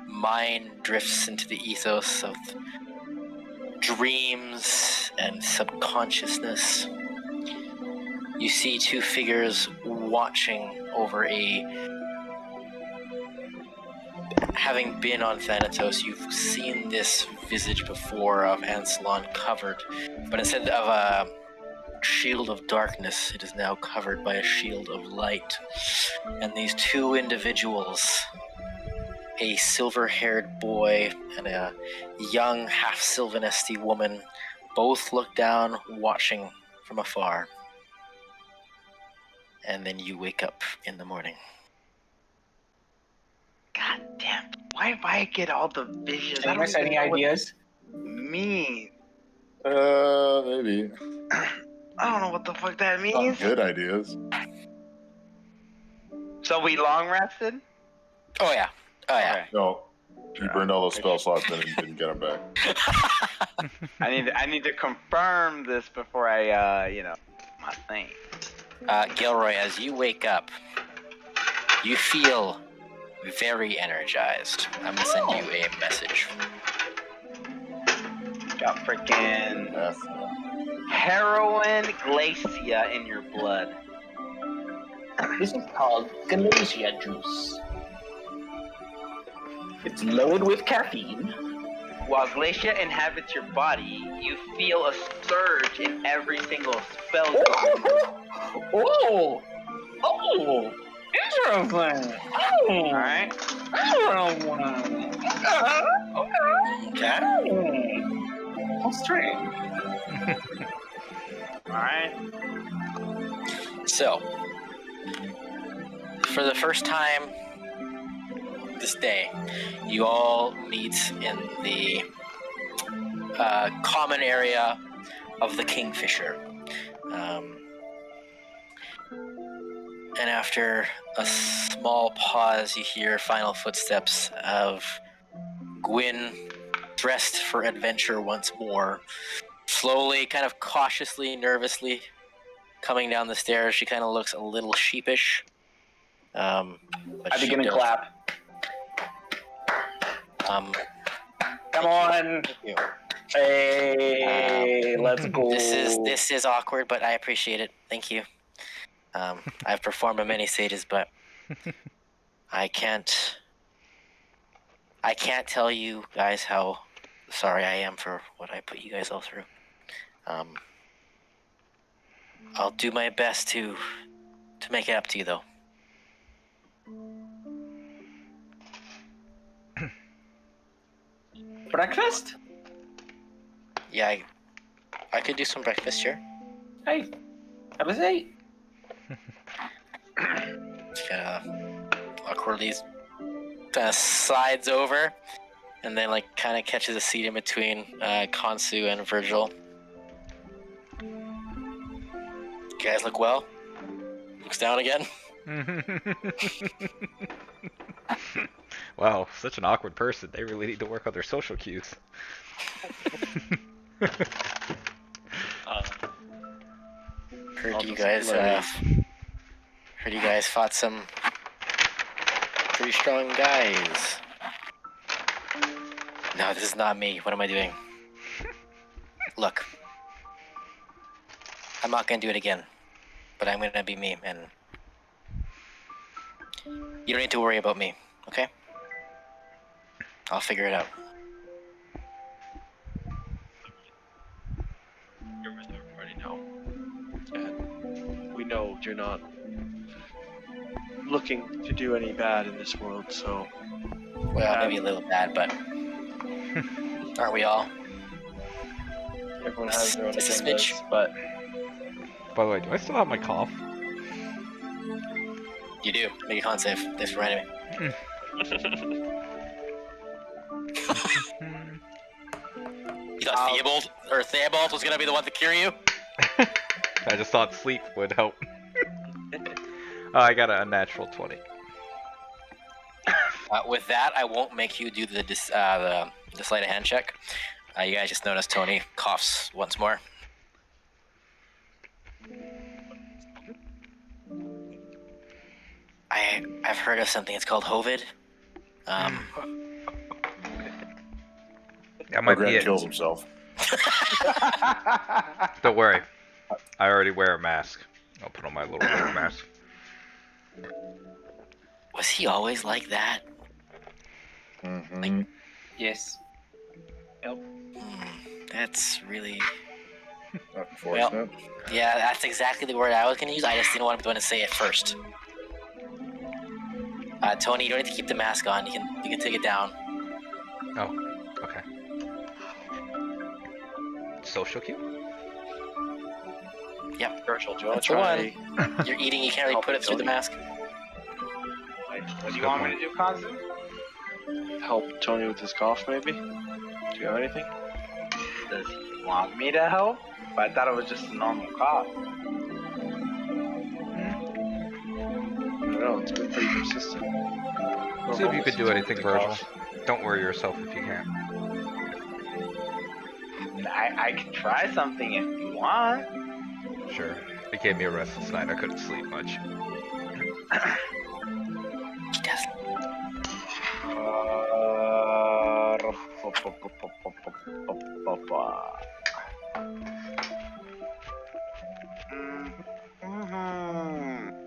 mind drifts into the ethos of dreams and subconsciousness, you see two figures watching over having been on Thanatos, you've seen this visage before of Ancelon covered, but instead of a shield of darkness, it is now covered by a shield of light. And these two individuals, a silver-haired boy and a young half-Sylvanesty woman, both look down, watching from afar. And then you wake up in the morning. God damn, why do I get all the visions? I don't Amos, even any know what ideas? that means. Maybe. I don't know what the fuck that Not means. good ideas. So we long rested? Oh yeah. Okay. No. You burned all those spell slots and didn't get them back. I need to confirm this before I my thing. Gilroy, as you wake up, you feel very energized. I'm gonna send you a message. Got freaking Math. heroin glacia in your blood. This is called Galacia juice. It's loaded with caffeine. While glacia inhabits your body, you feel a surge in every single spell. Oh! Interesting! All right. Okay. How strange. All right. So, for the first time this day, you all meet in the common area of the Kingfisher. And after a small pause, you hear final footsteps of Gwyn, dressed for adventure once more, slowly, kind of cautiously, nervously coming down the stairs. She kind of looks a little sheepish. But I begin to does- clap. Come on. you. Hey, let's go. This is awkward, but I appreciate it. Thank you. I've performed on many stages, but I can't tell you guys how sorry I am for what I put you guys all through. I'll do my best to make it up to you, though. Breakfast? Yeah, I could do some breakfast, sure. Hey, have a seat. Just awkwardly kind of slides over, and then kind of catches a seat in between Khonsu and Virgil. You guys look well. Looks down again. Wow, such an awkward person. They really need to work on their social cues. Heard you guys fought some pretty strong guys. No, this is not me. What am I doing? Look, I'm not gonna do it again, but I'm gonna be me, and you don't need to worry about me, okay? I'll figure it out. You're with everybody now. And we know you're not looking to do any bad in this world, so Well, maybe a little bad, but aren't we all? everyone has their own Just a agendas. smidge. But By the way, do I still have my cough? You do. Make a con save. Thanks for reminding me. You thought Theobald or Theobald was gonna be the one to cure you? I just thought sleep would help. I got a natural 20. With that, I won't make you do the sleight of hand check. You guys just noticed Tony coughs once more. I've heard of something. It's called Hovid. That might be Grant it. kills himself. Don't worry. I already wear a mask. I'll put on my little wear mask. Was he always like that? Mm-hmm. Yes. That's really... Unfortunate. Yeah, that's exactly the word I was gonna use. I just didn't want to say it first. Tony, you don't need to keep the mask on. You can take it down. Oh, okay. Social cue? Yep. Virgil, do you want That's to the try? You're eating. You can't really put it through the mask. What do you want me to do, Kanzu? Help Tony with his cough, maybe? Do you have anything? Does he want me to help? But I thought it was just a normal cough. I don't know, it's been pretty consistent. See if you could do anything, Virgil. Don't worry yourself if you can't. I can try something if you want. Sure. It gave me a restless night. I couldn't sleep much. He does.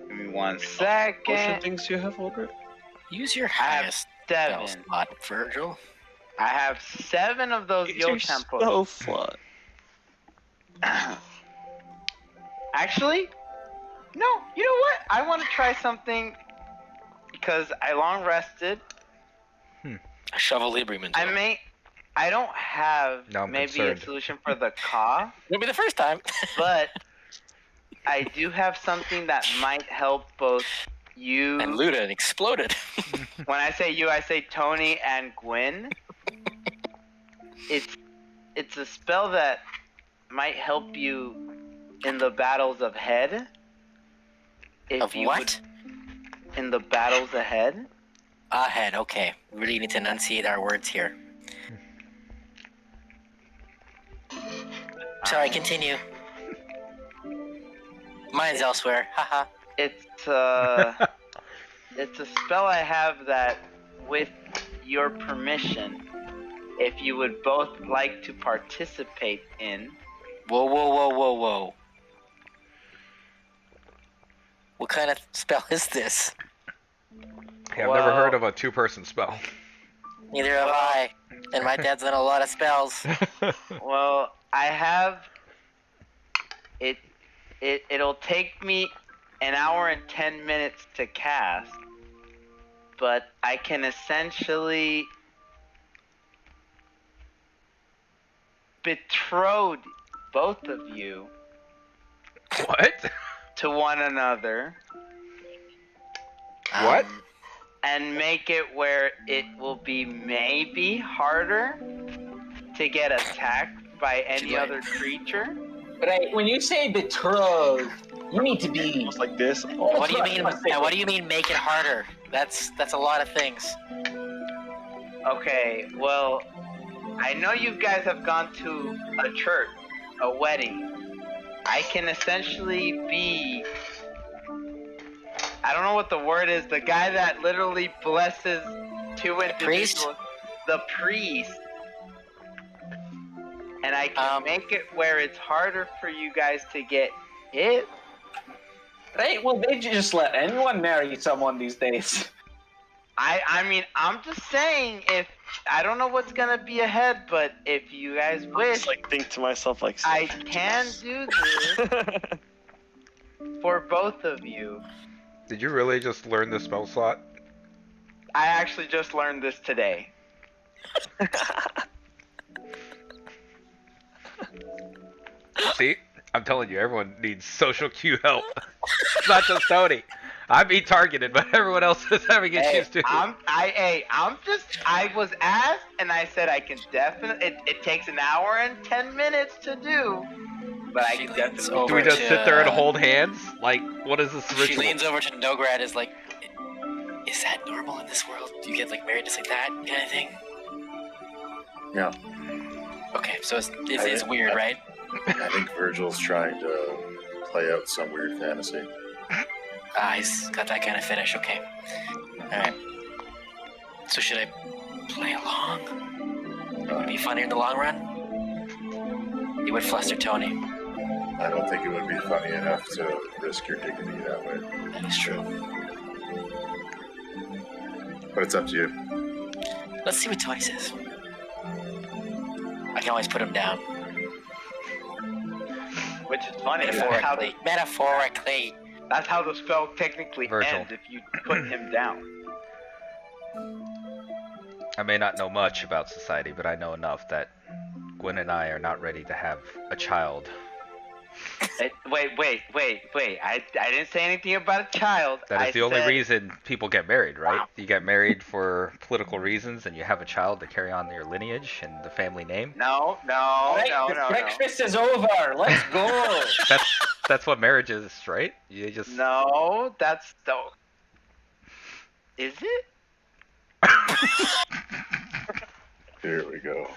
Give me 1 What second. things do you have, Wilbert? Use your I have highest spell 7. slot, Virgil. I have 7 of those Yo You're tempos. so flat. Actually, no. You know what? I want to try something because I long rested. A shovel Librim into it. I don't have Now I'm maybe concerned. a solution for the cough, It'll be the first time. but I do have something that might help both you. And Luda exploded. When I say you, I say Tony and Gwyn. It's a spell that might help you in the battles ahead. Of what? In the battles ahead. Ahead, okay. We really need to enunciate our words here. Sorry, continue. Mine's elsewhere. Haha. It's it's a spell I have that, with your permission, if you would both like to participate in. Whoa, whoa, whoa, whoa, whoa. What kind of spell is this? Hey, I've never heard of a two-person spell. Neither have I. And my dad's done a lot of spells. Well, I have it. It'll take me an hour and 10 minutes to cast, but I can essentially betroth both of you What? to one another. What? And make it where it will be maybe harder to get attacked by any other creature. But when you say betrothed, you need to be. Almost like this. What do you mean? What do you mean? Make it harder? That's a lot of things. Okay, well, I know you guys have gone to a church, a wedding. I can essentially be, I don't know what the word is, the guy that literally blesses two individuals. The priest. And I can make it where it's harder for you guys to get hit. Right? Well, they just let anyone marry someone these days. I mean, I'm just saying, if I don't know what's gonna be ahead, but if you guys wish, Just like think to myself like I can do this for both of you. Did you really just learn the spell slot? I actually just learned this today. See? I'm telling you, everyone needs social cue help. It's not just Tony. I'm being targeted, but everyone else is having issues too. I was asked, and I said I can definitely. It takes an hour and 10 minutes to do, but I She can leans definitely. over Do we just to, sit there and hold hands? Like, what is this She ritual? leans over to Nograd, is like, is that normal in this world? Do you get like married just like that kind of thing? Yeah. Okay, so it's weird, right? I think Virgil's trying to play out some weird fantasy. He's got that kind of finish. Okay. All right. So should I play along? Would it be funny in the long run? It would fluster Tony. I don't think it would be funny enough to risk your dignity that way. That is true. But it's up to you. Let's see what Tony says. I can always put him down. Which is funny. That's how, Metaphorically. that's how the spell technically Virgil. ends if you put him down. I may not know much about society, but I know enough that Gwen and I are not ready to have a child. Wait. I didn't say anything about a child. That is the only said- reason people get married, right? Wow. You get married for political reasons and you have a child to carry on your lineage and the family name. No. Breakfast is over. Let's go. That's what marriage is, right? You just No, that's so. Is it? Here we go.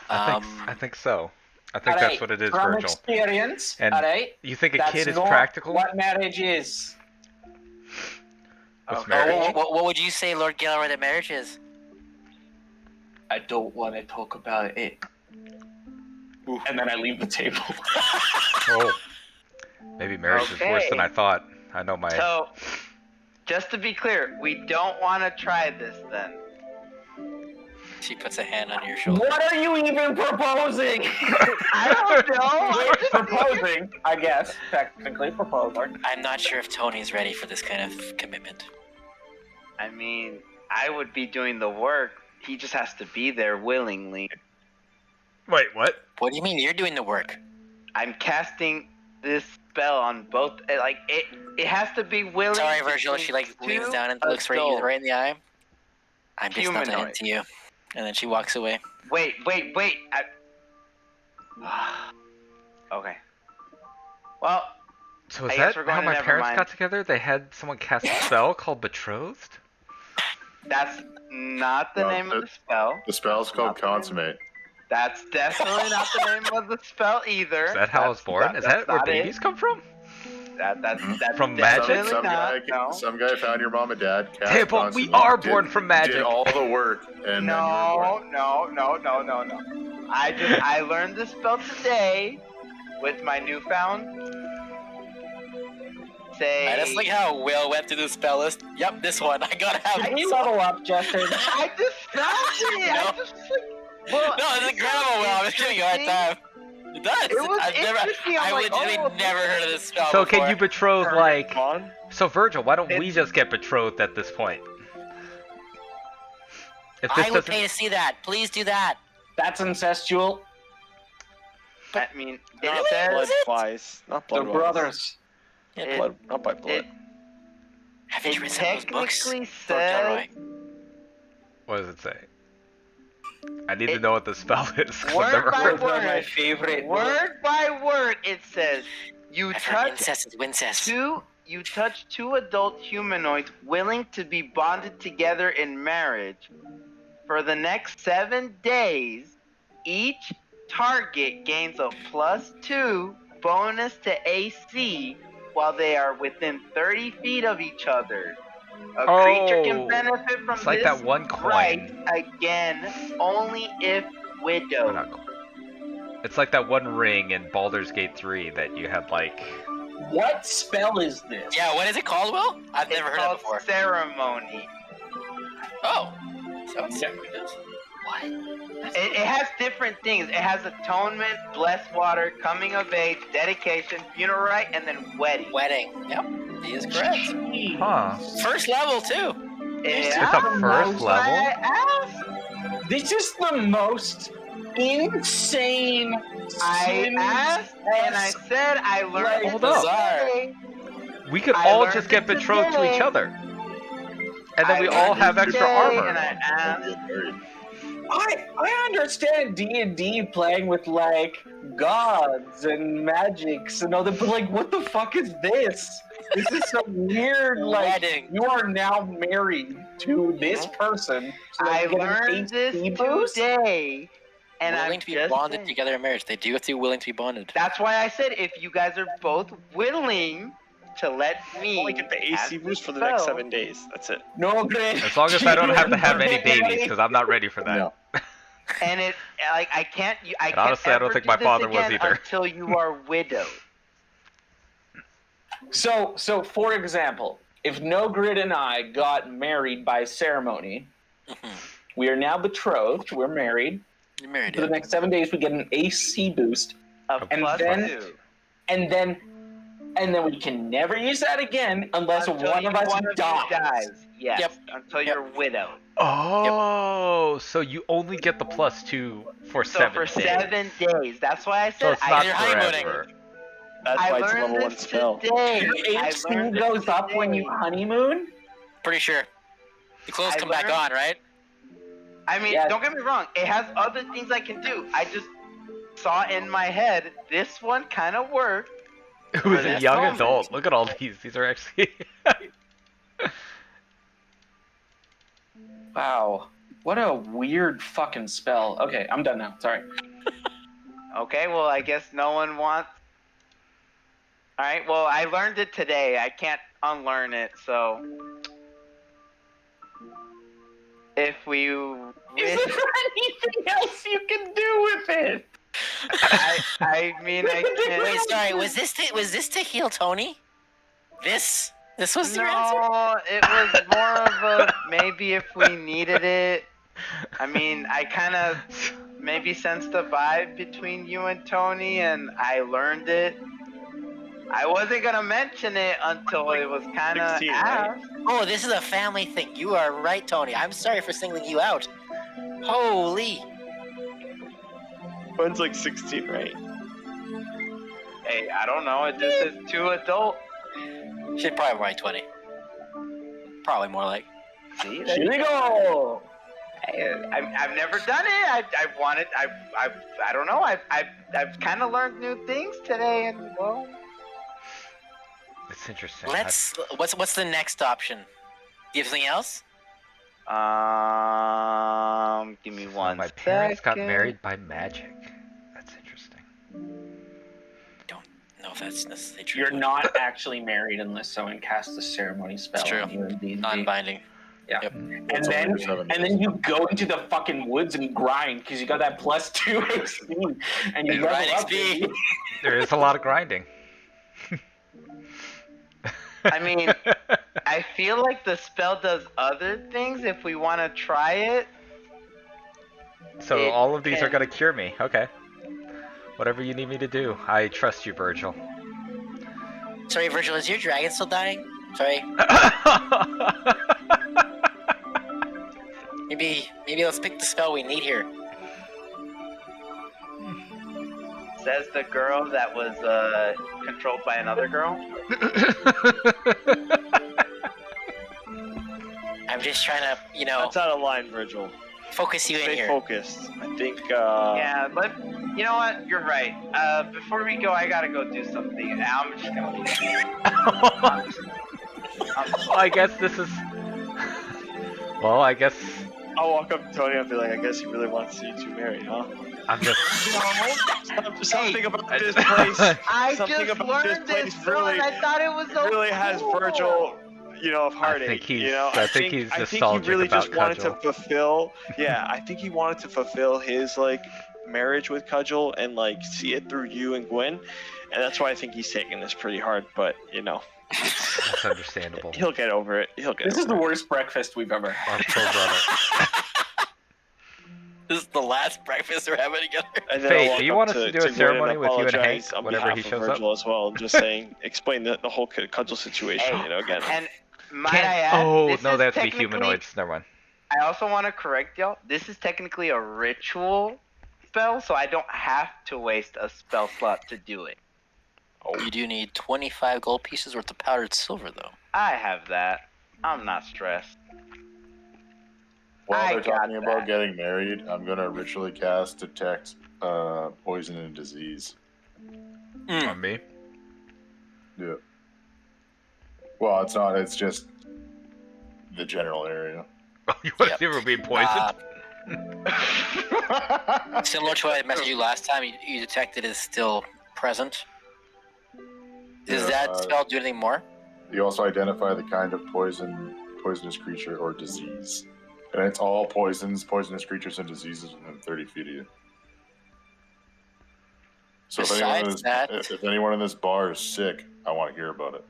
I think so. I think All that's right, what it is, from Virgil. experience, And all right? You think a That's kid is not practical? what marriage is. What's Okay. marriage? What would you say, Lord Gilroy, that marriage is? I don't want to talk about it. And then I leave the table. Oh, maybe marriage is worse than I thought. I know my. So, just to be clear, we don't want to try this then. She puts a hand on your shoulder. What are you even proposing? I don't know. Wait, proposing, I guess. Technically proposing. I'm not sure if Tony's ready for this kind of commitment. I mean, I would be doing the work. He just has to be there willingly. Wait, what? What do you mean you're doing the work? I'm casting this spell on both. Like it has to be willing. Sorry, Virgil. She like between leans two down and looks you adults. right in the eye. I'm just not that Humanoid. into you. And then she walks away. Wait. Okay. Well, So is I guess that we're going how to my parents Nevermind. got together? They had someone cast a spell called Betrothed? that's not the No, name of the spell. The spell's called Not the name. Consummate. That's definitely not the name of the spell either. Is that how I was That's born? not- Is that's that where not it. babies come from? That's From magic? definitely Some not. some guy found your mom and dad. Cast Hey, but we Consummate, are born from magic. Did all the work, and then you were born. No. I learned the spell today with my newfound. Say. I just like how Will went through the spell list. Yep, this one. I gotta have Can this you one. level up, Justin? I just found it. I No. just well, No, it's incredible, Will. I'm just giving you a hard time. It does. It was I've never, interesting. I'm I like, legitimately oh, never heard of this spell So before. can you betroth like? On? So Virgil, why don't we It's- just get betrothed at this point? If I this would doesn't, pay to see that. Please do that. That's incestual. I mean, it Not says blood-wise. Not They're blood-wise. brothers. it, Blood, not by blood. Haven't you it read some of those books, technically Lord says Gilroy? what does it say? I need to know what the spell is. 'Cause I've word never by heard. Those are my word. favorite. Word by word, it says you I've heard touch incest is wincest. you touch two adult humanoids willing to be bonded together in marriage. For the next 7 days, each target gains a +2 bonus to AC while they are within 30 feet of each other. A creature Oh, can benefit from It's like this that one coin. right again only if Or widowed. not coin. It's like that one ring in Baldur's Gate 3 that you had like. What spell is this? Yeah, what is it called, Will? I've It's never heard of called it before. ceremony. Oh. So it's What? It has different things. It has atonement, blessed water, coming of age, dedication, funeral rite, and then wedding. Wedding. Yep. He is correct. Huh. First level too. It's Yeah. a first level? I asked. This is the most insane. I asked, and I said I learned Hold it up. today. We could I all learned just get it betrothed to today. each other. And then we I all learned have it extra today, armor. And I asked. Get married. I understand D&D playing with like gods and magics and all that, but like, what the fuck is this? This is some weird like Wedding. you are now married to this person. So that I you get an learned this HP boost? today, and willing I'm to be just bonded saying. together in marriage. They do have to be willing to be bonded. That's why I said if you guys are both willing to let me Only get the AC have boost for the spell, next 7 days. That's it. No, great. As long as I don't have to have any babies, because I'm not ready for that. No. and it like I can't And honestly, I don't think my father was either. until you are widowed. So for example, if No Grid and I got married by ceremony, we are now betrothed. We're married. You're married. For the next 7 days, we get an AC boost, A And plus then- 2. and then we can never use that again unless Until one of us you dies. Yes. Yep. Until you're widowed. Oh, so you only get the +2 for So 7 for days. 7 days. That's why I So said it's not You're honeymooning. forever. That's I why it's a learned level 1 this spell. today. Your I AC learned goes this up when you today. honeymoon? Pretty sure. The clothes I come back learned- on, right? I mean, Yes. don't get me wrong. It has other things I can do. I just saw in my head this one kind of worked. Who's a this young moment. adult? Look at all these. These are actually. Wow. What a weird fucking spell. Okay, I'm done now. Sorry. Okay, well, I guess no one wants. All right, well, I learned it today. I can't unlearn it, so if we Is there anything else you can do with it? I mean, I Wait, can't. sorry. Was this to heal Tony? This was your answer. No, it was more of a maybe if we needed it. I mean, I kind of maybe sensed a vibe between you and Tony, and I learned it. I wasn't gonna mention it until it was kind of 16, right? asked. Oh, this is a family thing. You are right, Tony. I'm sorry for singling you out. Holy. One's like 16, right? Hey, I don't know. It just says 2 adult. She's probably more like 20. Probably more like. See, Here we go. I've never done it. I wanted. I don't know. I've kind of learned new things today, and well. It's interesting. What's the next option? Do you have something else? Give me So one. my parents got second. married by magic. That's interesting. No, if that's necessarily true. You're not actually married unless someone casts a ceremony spell It's true. on you in D&D. Non-binding. And It's then, only 7 and then you go into the fucking woods and grind because you got that +2 XP and you And level grind up. XP. baby. There is a lot of grinding. I mean, I feel like the spell does other things if we want to try it. So It all of these are can- gonna cure me. Okay. Whatever you need me to do. I trust you, Virgil. Sorry, Virgil, is your dragon still dying? Sorry. Maybe let's pick the spell we need here. Says the girl that was controlled by another girl. I'm just trying to, That's out of line, Virgil. focus you in Stay here. focused. I think. Yeah, but you know what? You're right. Before we go, I gotta go do something. I'm just gonna leave. Well, I guess this is. Well, I guess I'll walk up to Tony and be like, I guess he really wants you two married, huh? I'm just. Something about I this just- place. I Something just about this learned this, place bro, really- and I thought it was so really has cool. Virgil, of heartache. think he's- you know, I think he's I think he nostalgic really about just wanted Cudgel. to fulfill. Yeah, I think he wanted to fulfill his marriage with Cudgel and see it through you and Gwen, and that's why I think he's taking this pretty hard. But That's understandable. he'll get over it. He'll get. This is over the worst breakfast we've ever had. Our poor brother. This is the last breakfast we're having together. And then Faith, I'll do you walk want up us to do a Gwen and ceremony with you and apologize Hank on whenever behalf he of shows Virgil up? as well, and just saying, explain the whole cudgel situation, Hey, again. And might I add, Oh, this no, is they have to be technically- humanoids. Never mind. I also want to correct y'all. This is technically a ritual spell, so I don't have to waste a spell slot to do it. You do need 25 gold pieces worth of powdered silver, though. I have that. I'm not stressed. While I they're got talking about that. getting married, I'm gonna ritually cast detect poison and disease. On me? Yeah. Well, it's not. It's just the general area. Oh, you want to Yep. see if we're being poisoned? Similar to what I messaged you last time, you detected is still present. Does Yeah, that spell do anything more? You also identify the kind of poisonous creature or disease, and it's all poisonous creatures and diseases within 30 feet of you. So Besides that- if anyone in this bar is sick, I want to hear about it.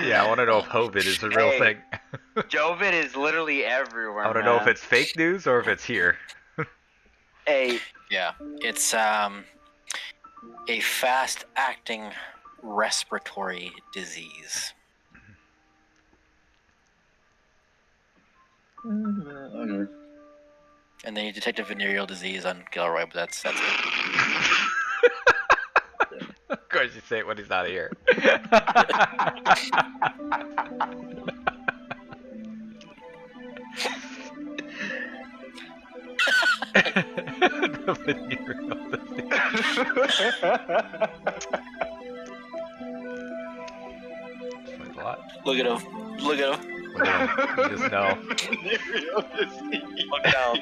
Yeah, I want to know if Hovid is a real Hey. thing. Jovid is literally everywhere. I want to know if it's fake news or if it's here. Hey, Yeah, it's a fast-acting respiratory disease. Okay. And then you detect a venereal disease on Gilroy, but that's it. Of course, you say it when he's not here. The venereal disease. Explains a lot. Look at him. Look at him. Look at him. You just know. Look down.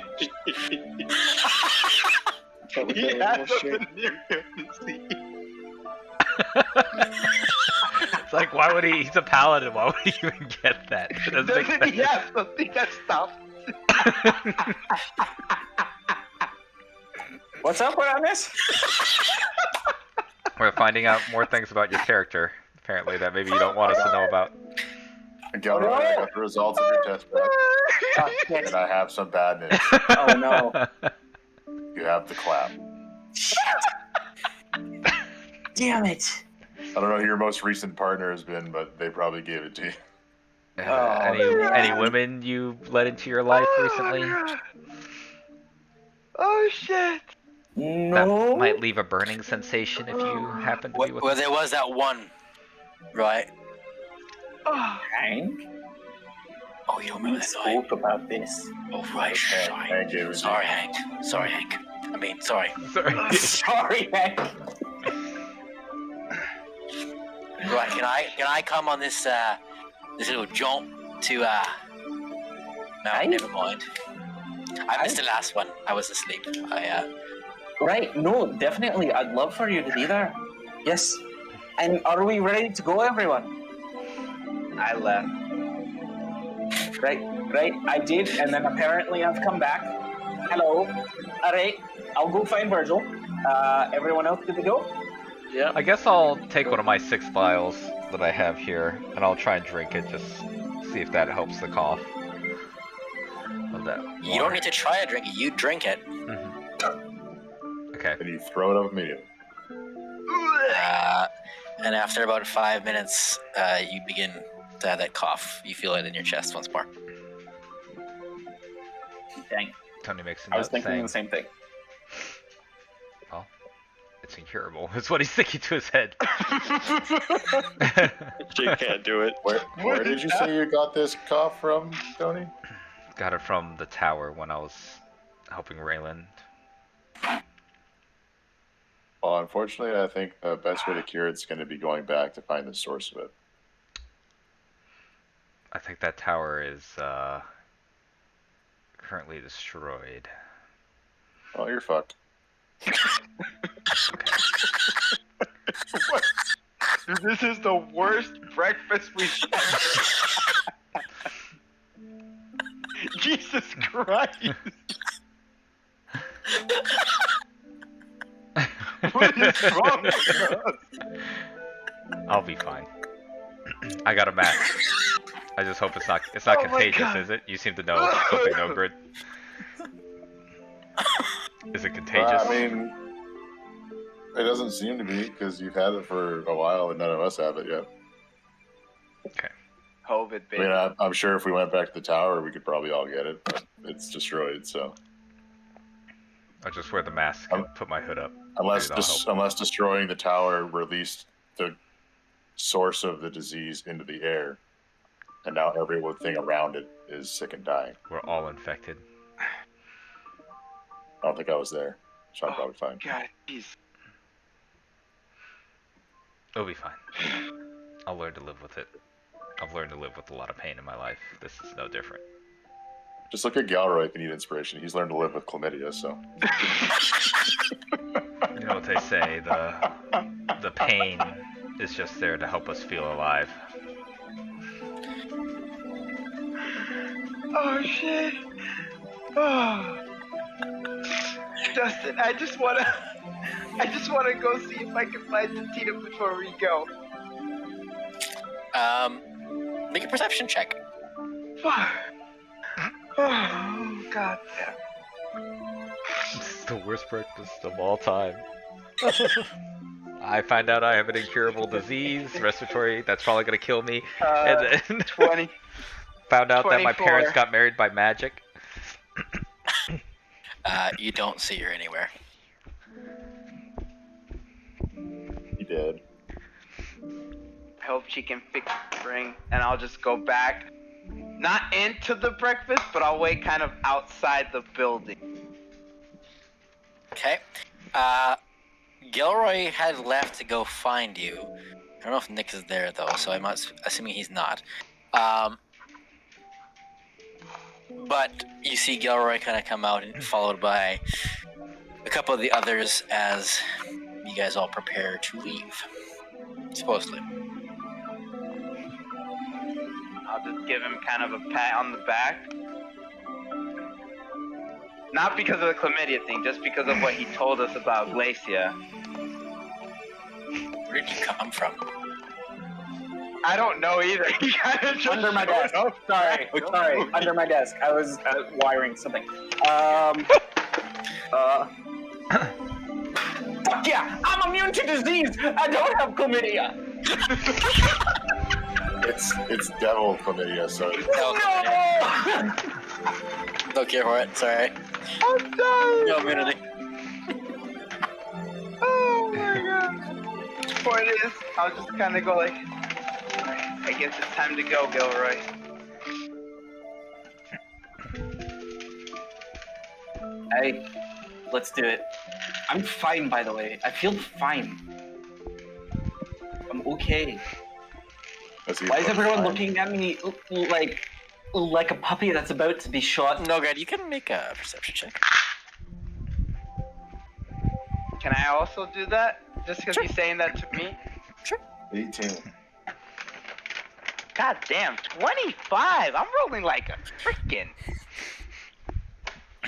he has a venereal disease. It's like, why would he? He's a paladin. Why would he even get that? It doesn't make Doesn't he sense. have something that stops? What's up on this? We're finding out more things about your character, apparently, that maybe you don't want us to know about. Gilroy, I got the results of your test back, Oh, shit. and I have some bad news. Oh no. You have the clap. Damn it. I don't know who your most recent partner has been, but they probably gave it to you. Any women you let into your life recently? Oh shit! That No. might leave a burning sensation if you happen to be with Well, there was that one, right? Oh, Hank, Oh, you don't remember we that guy? spoke about this. Oh, right. Sorry. Thank you. Sorry, Hank. Sorry, Hank. I mean, sorry. Sorry. Sorry, Hank. Right, can I come on this this little jaunt to no, Aye. never mind. I missed the last one. I was asleep. Right, no, definitely. I'd love for you to be there. Yes. And are we ready to go, everyone? I left. Right, I did, and then apparently I've come back. Hello. Alright, I'll go find Virgil. Everyone else good to go? Yep. I guess I'll take one of my 6 vials that I have here, and I'll try and drink it, just see if that helps the cough. Of that You don't need to try to drink it. You drink it. Okay. And you throw it up immediately. And after about 5 minutes, you begin to have that cough. You feel it in your chest once more. Dang. Tony makes a I was note thinking saying, the same thing. well, it's incurable. That's what he's thinking to his head. Jake can't do it. Where did you say you got this cough from, Tony? Got it from the tower when I was helping Rayland. Well, unfortunately, I think the best way to cure it's going to be going back to find the source of it. I think that tower is currently destroyed. Oh, you're fucked. What? This is the worst breakfast we've ever. Jesus Christ! What is wrong with us? I'll be fine. I got a match. I just hope it's not Oh my contagious, God. is it? You seem to know something, no Grid. Is it contagious? I mean, it doesn't seem to be because you've had it for a while and none of us have it yet. COVID, I baby. mean, I'm sure if we went back to the tower, we could probably all get it, but it's destroyed. So I'll just wear the mask and put my hood up. unless Maybe that'll help. destroying the tower released the source of the disease into the air, and now everything around it is sick and dying. We're all infected. I don't think I was there, so I'm probably fine. God, jeez. It'll be fine. I'll learn to live with it. I've learned to live with a lot of pain in my life. This is no different. Just look at Galroy if you need inspiration. He's learned to live with chlamydia, so. You know what they say, the pain is just there to help us feel alive. Oh shit. Oh. Justin, I just wanna go see if I can find the Tina before we go. Make a perception check. Fuck. Oh god damn. This is the worst breakfast of all time. I find out I have an incurable disease, respiratory, that's probably gonna kill me. And then 20. found out that my 24. parents got married by magic. You don't see her anywhere. He did. I hope she can fix the ring, and I'll just go back. Not into the breakfast, but I'll wait kind of outside the building. Okay. Gilroy had left to go find you. I don't know if Nick is there though, so I'm assuming he's not. But you see Gilroy kind of come out and followed by a couple of the others as you guys all prepare to leave. Supposedly. I'll just give him kind of a pat on the back. Not because of the chlamydia thing, just because of what he told us about Glacia. Where did you come from? I don't know either. He kind of just Under my desk. showed up. Sorry, under my desk. I was wiring something. Fuck yeah! I'm immune to disease! I don't have chlamydia! It's devil chlamydia, so. No! Don't care for it, sorry. I'm dying. No immunity. Oh my god. Point is, I'll just kind of go like, I guess it's time to go, Gilroy. Hey, let's do it. I'm fine, by the way. I feel fine. I'm okay. Why is everyone looking at me like a puppy that's about to be shot? No, God, you can make a perception check. Can I also do that? Just because he's saying that to me? 18. God damn, 25! I'm rolling like a freaking.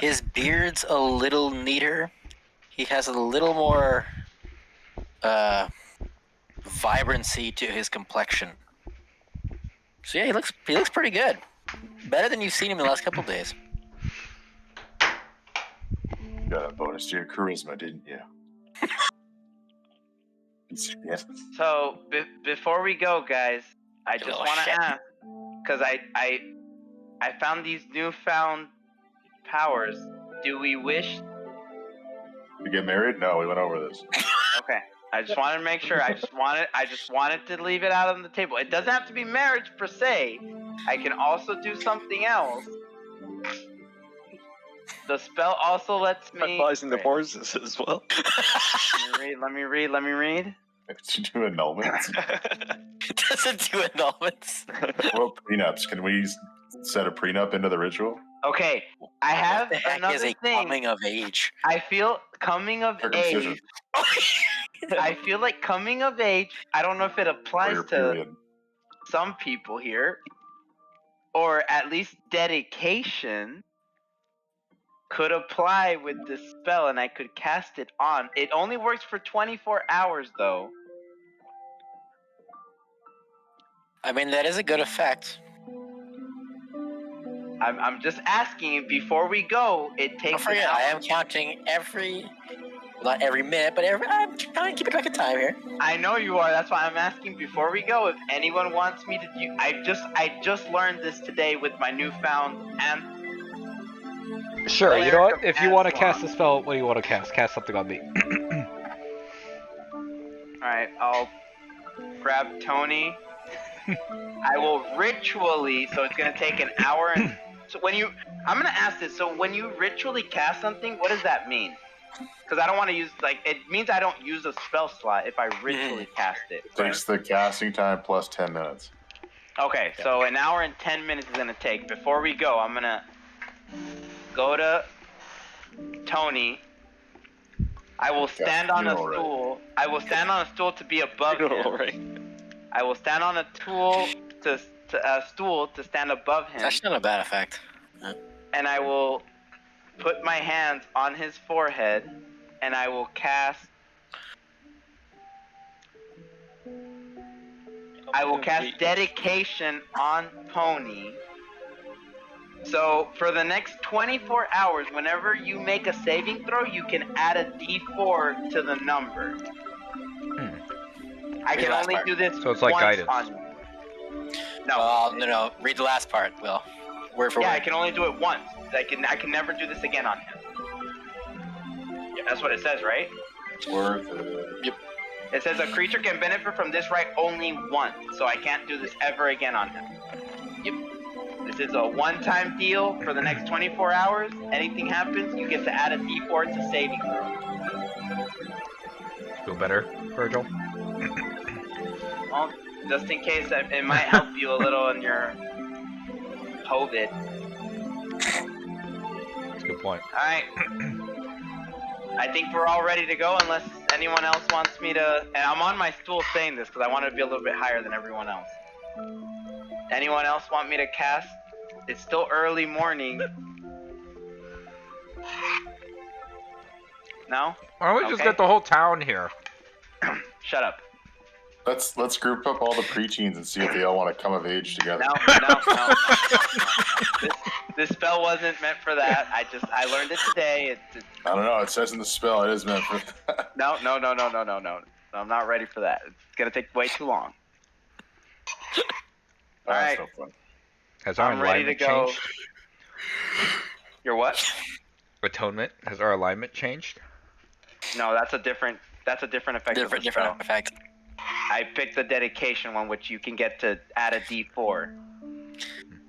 His beard's a little neater. He has a little more vibrancy to his complexion. So yeah, he looks pretty good. Better than you've seen him in the last couple days. Got a bonus to your charisma, didn't you? Yes. So, before we go, guys, I You just little want to shit. ask, because I found these newfound powers. Do we wish? To get married? No, we went over this. Okay. I just wanted to make sure. I just wanted to leave it out on the table. It doesn't have to be marriage per se. I can also do something else. The spell also lets me. Applies in divorces as well. Let me read. To do annulments? It doesn't do annulments. Well, prenups. Can we set a prenup into the ritual? Okay, I have What the heck another is a thing. coming of age? I feel coming of Circumcision. age. I feel like coming of age. I don't know if it Or applies your to period. some people here, or at least dedication could apply with this spell, and I could cast it on. It only works for 24 hours, though. I mean, that is a good effect. I'm just asking before we go. It Don't takes an forget, I hour. am counting not every minute, but I'm trying to keep track of time here. I know you are. That's why I'm asking before we go if anyone wants me to do. I just learned this today with my newfound and. Sure, you know Cleric what? of If you want to cast a Aslan. spell, what do you want to cast? Cast something on me. Alright, I'll grab Tony. I will ritually, so it's gonna take an hour and so I'm gonna ask this, so when you ritually cast something, what does that mean? Because I don't want to use, it means I don't use a spell slot if I ritually cast it. Takes the casting time plus 10 minutes. Okay, so an hour and 10 minutes is gonna take. Before we go, I'm gonna go to Tony. I will stand on a funeral stool. I will stand on a stool to be above him. Right. I will stand on a stool to stand above him, That's not a bad effect. and I will put my hands on his forehead, and I will cast. I will cast dedication on Pony. So for the next 24 hours, whenever you make a saving throw, you can add a D4 to the number. I Read can the last only part. do this So it's like once guidance. on you. No. No. Read the last part, Will. Word for Yeah, I word. can only do it once. I can never do this again on him. Yeah, that's what it says, right? Worth it. It says a creature can benefit from this right only once, so I can't do this ever again on him. Yep. This is a one-time deal for the next 24 hours. Anything happens, you get to add a D4 to saving throw. Feel better, Virgil? Well, just in case, it might help you a little in your COVID. That's a good point. Alright. I think we're all ready to go unless anyone else wants me to... And I'm on my stool saying this because I want to be a little bit higher than everyone else. Anyone else want me to cast? It's still early morning. No? Why don't we just Okay. get the whole town here? Shut up. Let's group up all the preteens and see if they all want to come of age together. No. This spell wasn't meant for that. I learned it today. I don't know. It says in the spell it is meant for that. No. I'm not ready for that. It's gonna take way too long. All right. That's no fun. Has our I'm ready to alignment go. changed? You're what? Atonement? Has our alignment changed? No, that's a different effect. of the Different spell. effect. I picked the dedication one, which you can get to add a D4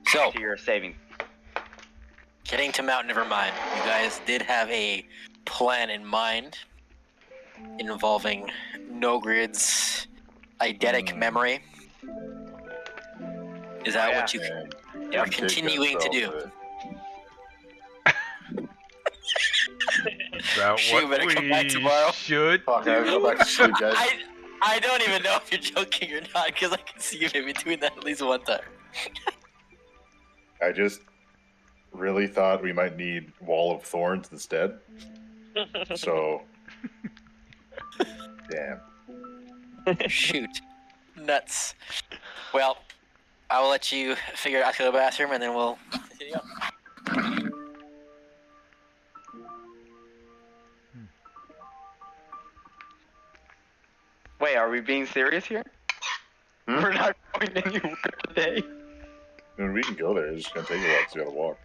So, to your saving. getting to Mount Nevermind, you guys did have a plan in mind involving Nogrid's eidetic memory. Is that what you are continuing to do? Is that She better come back tomorrow. should Fuck, I gotta go back to sleep, guys. I don't even know if you're joking or not, because I can see you maybe doing that at least one time. I just really thought we might need Wall of Thorns instead. So, damn. Shoot. Nuts. Well, I will let you figure it out to the bathroom, and then we'll continue on. Wait, are we being serious here? Hmm? We're not going anywhere today. I mean, we can go there. It's just gonna take a while because we gotta walk.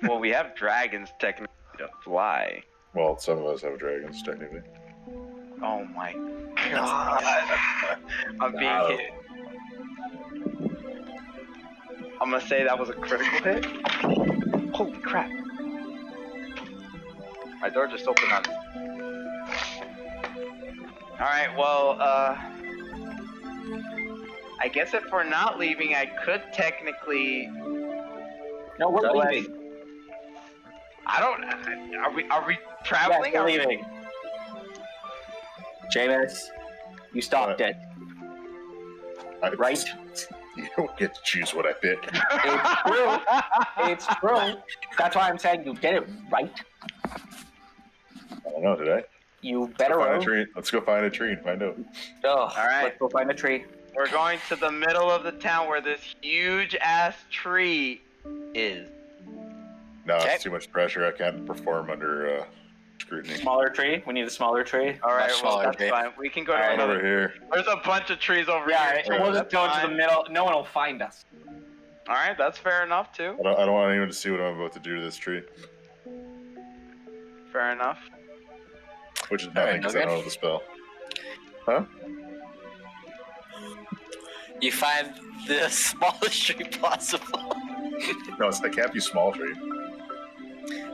Well, we have dragons technically to fly. Well, some of us have dragons, technically. Oh my god. I'm being No. hit. I'm gonna say that was a critical hit. Holy crap. My door just opened on me. Alright, well, I guess if we're not leaving, I could technically... No, we're Go ahead. leaving. I don't... Are we traveling? Yes, Are we're we- leaving. Jameis, you stopped it, right? You don't get to choose what I pick. It's true. It's true. That's why I'm saying you did it right. I don't know, did I? You better Find a roll. tree. Let's go find a tree and find out. Oh, right. let's go find a tree. We're going to the middle of the town where this huge ass tree is. No, Okay. it's too much pressure. I can't perform under scrutiny. Smaller tree. We need a smaller tree. All right, Much well smaller that's tree. fine. We can go to Right over another. here. There's a bunch of trees over Yeah, here. we'll That's just go to the fine. middle. No one will find us. All right, that's fair enough too. I don't want anyone to see what I'm about to do to this tree, Fair enough. which is All right, nothing because I okay. know the spell. Huh? You find the smallest tree possible. No, it can't be small tree.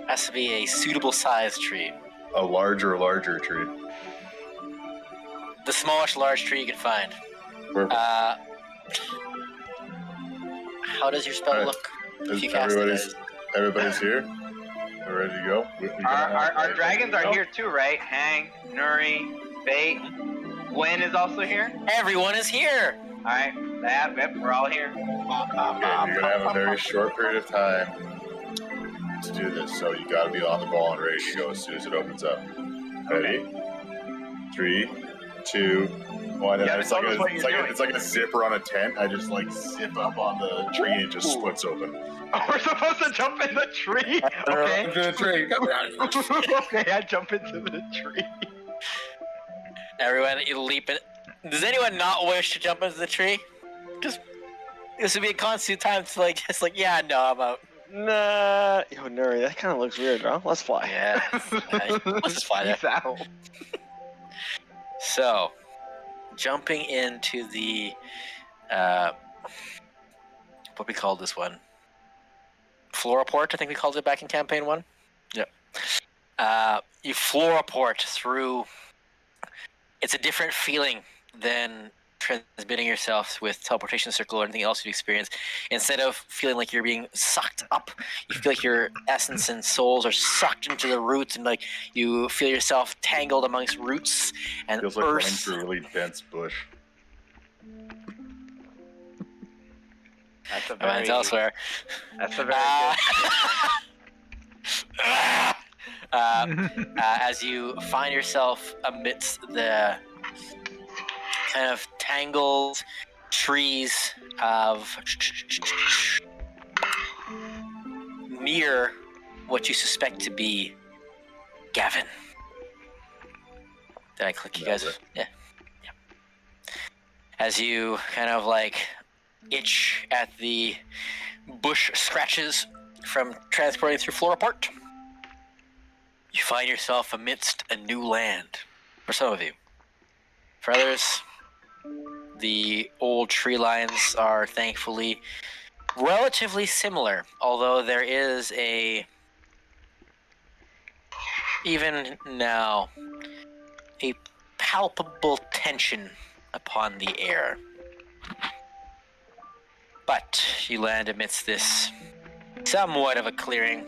Has to be a suitable sized tree. A larger tree. The smallest large tree you can find. Where, How does your spell Alright. look? If is you cast it, everybody's here? We're ready to go? Our dragons are here too, right? Hank, Nuri, Bait, Gwen is also here. everyone is here. All right, yep, we're all here. Okay, you're gonna have a very short period of time to do this, so you gotta be on the ball and ready to go as soon as it opens up. Ready? 3, 2, 1. And Yeah, it's like, tell us what you're doing. it's like a zipper on a tent. I just like zip up on the tree and it just splits open. Oh, we're supposed to jump in the tree. Okay. Into the tree. Come on. Okay, I jump into the tree. Everyone, you leap in. Does anyone not wish to jump into the tree? Just this would be a constant time to yeah, no, I'm out. Nah. Yo, Nuri, that kind of looks weird, bro. Let's fly. Yeah, let's just fly there. Peace out. So, jumping into the what we called this one, Floroport. I think we called it back in campaign 1. Yep. You Floroport through. It's a different feeling than transmitting yourself with teleportation circle or anything else you've experienced. Instead of feeling like you're being sucked up, you feel like your essence and souls are sucked into the roots, and like you feel yourself tangled amongst roots and Feels like running earth. through a really dense bush. That's a Mine's very. elsewhere. That's a very As you find yourself amidst the kind of tangled trees of near what you suspect to be Gavin. Did I click you guys? Yeah. As you kind of like itch at the bush scratches from transporting through Floroport, you find yourself amidst a new land. For some of you. For others, the old tree lines are thankfully relatively similar, although there is even now, a palpable tension upon the air. But you land amidst this somewhat of a clearing.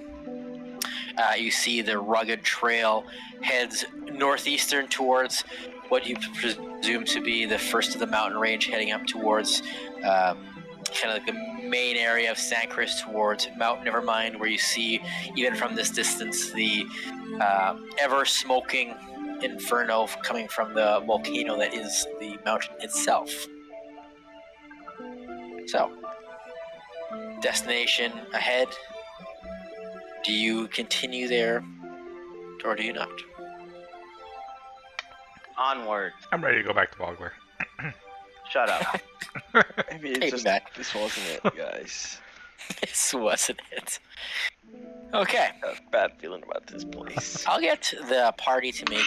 You see the rugged trail heads northeastern towards what you presume to be the first of the mountain range, heading up towards kind of like the main area of Sancris towards Mount Nevermind, where you see, even from this distance, the ever-smoking inferno coming from the volcano that is the mountain itself. So, destination ahead. Do you continue there, or do you not? onward. I'm ready to go back to Bogler. Shut up. Maybe it's Hey, just Matt. this wasn't it, guys. This wasn't it. Okay, I have a bad feeling about this place. I'll get the party to make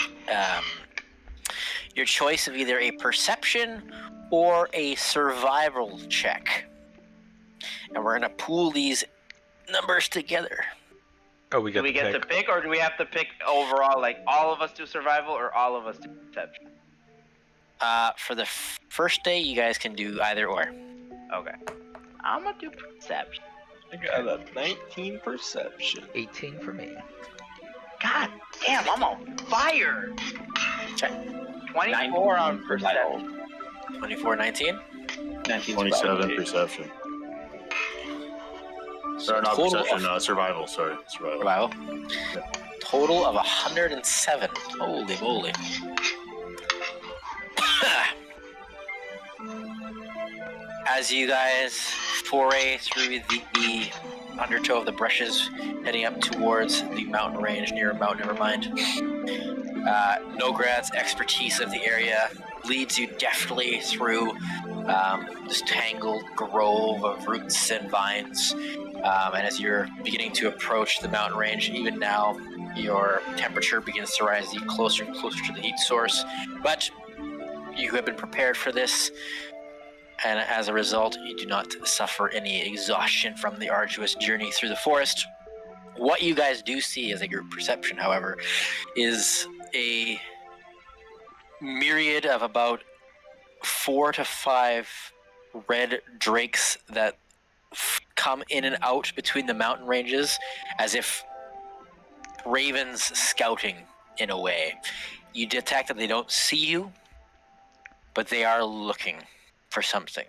your choice of either a perception or a survival check. And we're going to pool these numbers together. Oh, we Do get we to get pick. to pick, or do we have to pick overall, like all of us do survival, or all of us do perception? For the first day, you guys can do either or. Okay. I'm gonna do perception. I got a 19 perception. 18 for me. God damn, I'm on fire. Okay. 24 on perception. 24, 19. 27 perception. Sorry, not Total perception, of- survival. Sorry, survival. Wow. Total of 107. Holy moly. As you guys foray through the undertow of the brushes, heading up towards the mountain range near Mount Nevermind. Nograd's expertise of the area leads you deftly through this tangled grove of roots and vines. And as you're beginning to approach the mountain range, even now, your temperature begins to rise even closer and closer to the heat source. But you have been prepared for this, and as a result, you do not suffer any exhaustion from the arduous journey through the forest. What you guys do see as a group perception, however, is a myriad of about 4 to 5 red drakes that come in and out between the mountain ranges as if ravens scouting in a way. You detect that they don't see you, but they are looking for something.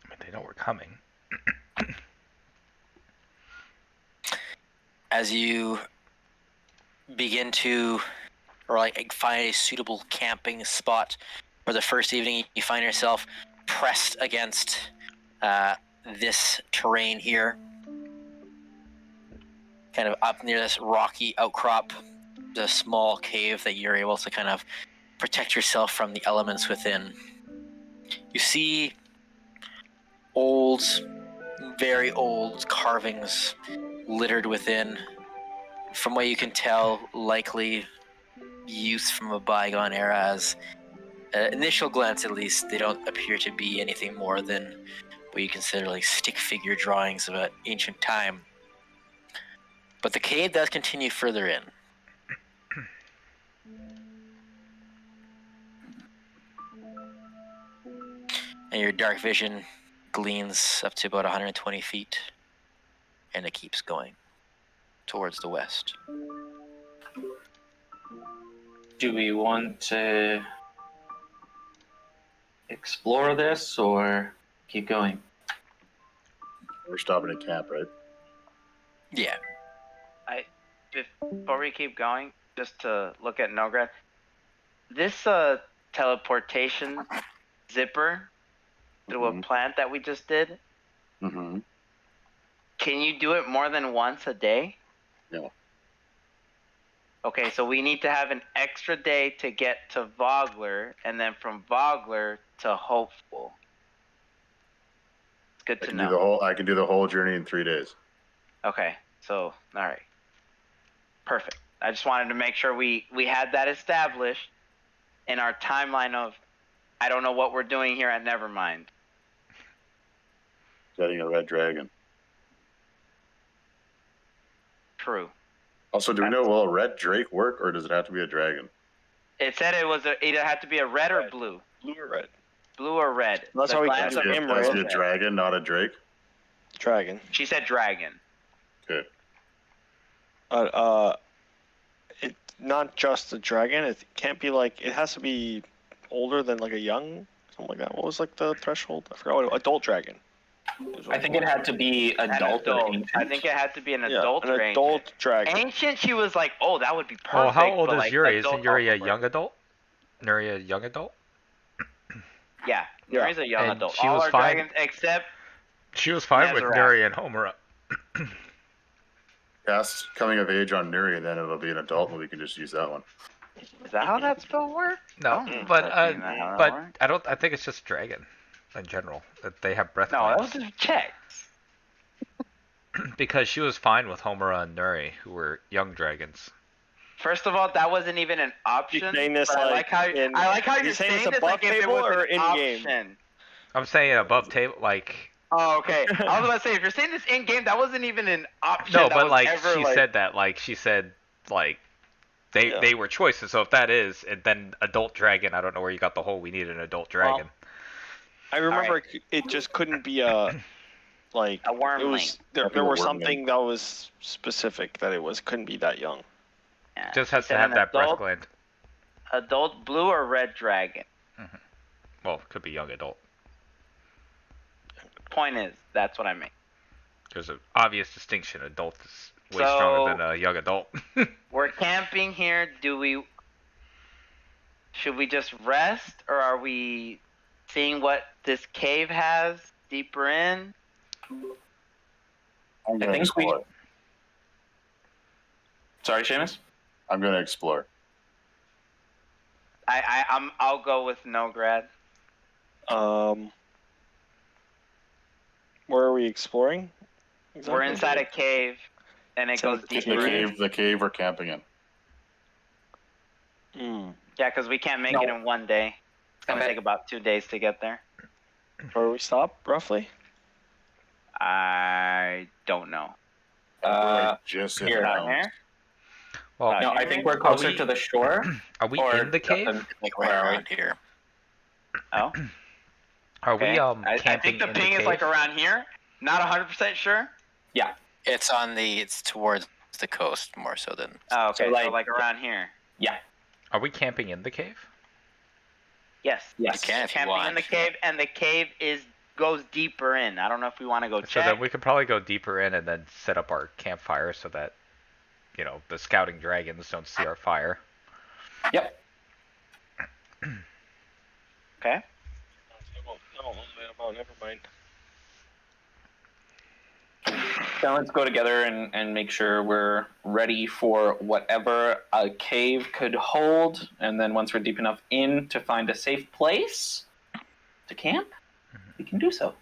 I mean, they know we're coming. As you begin to find a suitable camping spot for the first evening, you find yourself pressed against this terrain here, kind of up near this rocky outcrop, the small cave that you're able to kind of protect yourself from the elements within. You see old, very old carvings littered within. From what you can tell, likely use from a bygone era. As initial glance, at least, they don't appear to be anything more than what you consider like stick figure drawings of an ancient time. But the cave does continue further in. And your dark vision gleans up to about 120 feet, and it keeps going towards the west. Do we want to explore this or keep going? We're stopping at camp, right? Yeah. Before we keep going, just to look at Nograd, this teleportation zipper through a plant that we just did, Mm-hmm. can you do it more than once a day? No. Okay, so we need to have an extra day to get to Vogler, and then from Vogler to Hopeful. It's good to know. I can do the whole journey in 3 days. Okay, so all right, perfect. I just wanted to make sure we had that established in our timeline of, I don't know what we're doing here at Nevermind. Getting a red dragon. True. Also, do we know, will a red drake work, or does it have to be a dragon? It said it was either had to be a red or blue. Blue or red? Blue or red. That's The how we glass can of do it. Has to be Red. a dragon, not a drake? Dragon. She said dragon. Okay. It not just a dragon. It can't be like, it has to be older than like a young, something like that. What was like the threshold? I forgot what adult dragon. I think it had to be adult or ancient. I think it had to be an adult an or ancient. adult dragon. Ancient, she was like, oh, that would be perfect. Oh, how old but, is like, Yuri? adult Isn't Yuri a also young adult? Yuri a young adult? Yeah, Yuri's a young And adult. she All was our fine. dragons except She was fine with Nazareth. Nuri and Homura. Cast coming of age on Nuri, and then it'll be an adult, and we can just use that one. is that how that spell works? No, Oh, but that's not how that but works. I think it's just dragon in general that they have breath No, that claims. was just checks. Because she was fine with Homura and Nuri, who were young dragons. First of all, that wasn't even an option. You're saying this but I like like how in- I like how you're you're saying saying this this like above if it table was or an in-game? option. I'm saying above table, like Oh, okay. I was about to say, if you're saying this in game, that wasn't even an option. no, that but was like ever, she said that, like she said, like they were choices. So if that is, and then adult dragon, I don't know where you got the whole. We need an adult dragon. I remember Alright. it just couldn't be a like A wormling. it was there That'd be a was wormling. something that was specific that it was couldn't be that young. Yeah, Just she has to said have an that breath adult, gland. Adult blue or red dragon. Well, it could be young adult. Point is, that's what I mean. There's an obvious distinction. Adult is way So- stronger than a young adult. We're camping here. Should we just rest, or are we seeing what this cave has deeper in? I'm I gonna think we. explore. Sorry, Seamus. I'm gonna explore. I'll go with no grad. Where are we exploring? We're inside a cave, and it Inside goes the deeper in. The cave we're camping in. Yeah, because we can't make No. it in one day. It's gonna Okay. take about 2 days to get there. Where we stop, roughly? I don't know. Uh, Just here. Down here? Well, no, I think we're closer we- to the shore. are we or in the cave? Justin, Like right where are we? around here. Oh, Are okay. we I camping think the in ping the is like cave? around here. Not 100% sure. It's towards the coast more so than. Oh, okay. So, So like- like around here. Yeah. Are we camping in the cave? Yes. Yes. You can if you Camping in want. the cave, and the cave goes deeper in. I don't know if we want to go So check. then we could probably go deeper in and then set up our campfire so that, the scouting dragons don't see our fire. Yep. Okay. Never mind. Then let's go together and make sure we're ready for whatever a cave could hold. And then once we're deep enough in to find a safe place to camp, we can do so.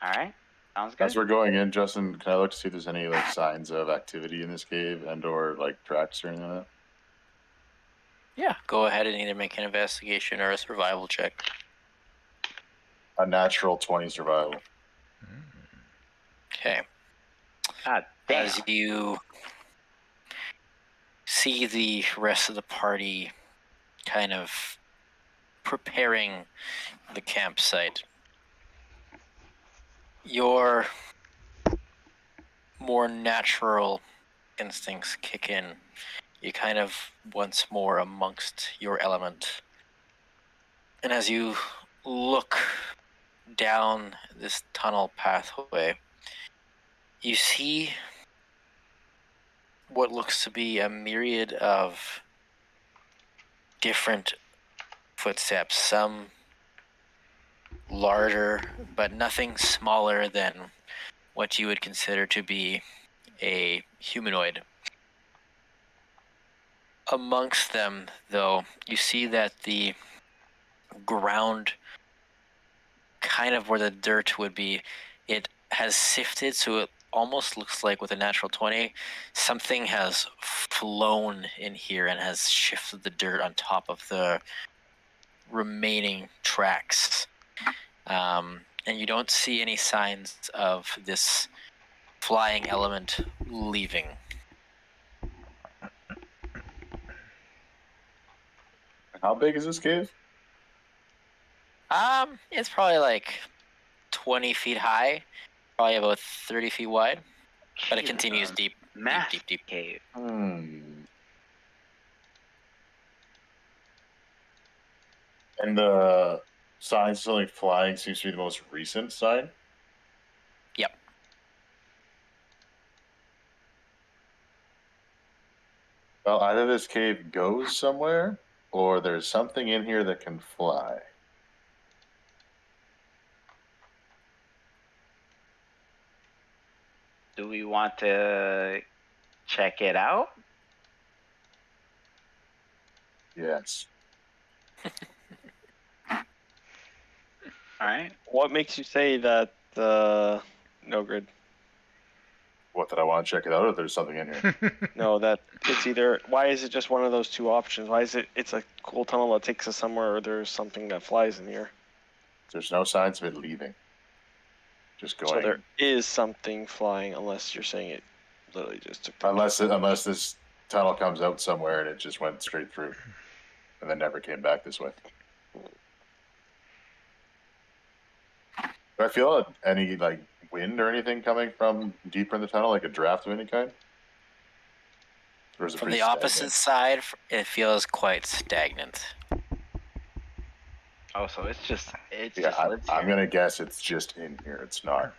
All right. Sounds good. As we're going in, Justin, can I look to see if there's any signs of activity in this cave and/or tracks or anything like that? Yeah, go ahead and either make an investigation or a survival check. A natural 20 survival. Okay. God damn. As you see the rest of the party kind of preparing the campsite, your more natural instincts kick in. You kind of once more amongst your element. And as you look down this tunnel pathway, you see what looks to be a myriad of different footsteps, some larger, but nothing smaller than what you would consider to be a humanoid. Amongst them, though, you see that the ground, kind of where the dirt would be, it has sifted, so it almost looks like with a natural 20, something has flown in here and has shifted the dirt on top of the remaining tracks. And you don't see any signs of this flying element leaving. How big is this cave? It's probably like 20 feet high, probably about 30 feet wide, but it Jesus, continues deep, massive deep. cave. And the sign something flying seems to be the most recent sign. Yep. Well, either this cave goes somewhere, or there's something in here that can fly. Do we want to check it out? Yes. All right. What makes you say that no grid? What, did I want to check it out, or there's something in here? No, that it's either. Why is it just one of those two options? Why is it? It's a cool tunnel that takes us somewhere, or there's something that flies in here. There's no signs of it leaving. Just going. So there is something flying, unless you're saying it literally just took. the- Unless this tunnel comes out somewhere and it just went straight through, and then never came back this way. Do I feel any wind or anything coming from deeper in the tunnel, like a draft of any kind? Or is it From pretty the opposite stagnant? side, it feels quite stagnant. Oh, so it's just Yeah, lives I'm here. gonna guess it's just in here. It's not.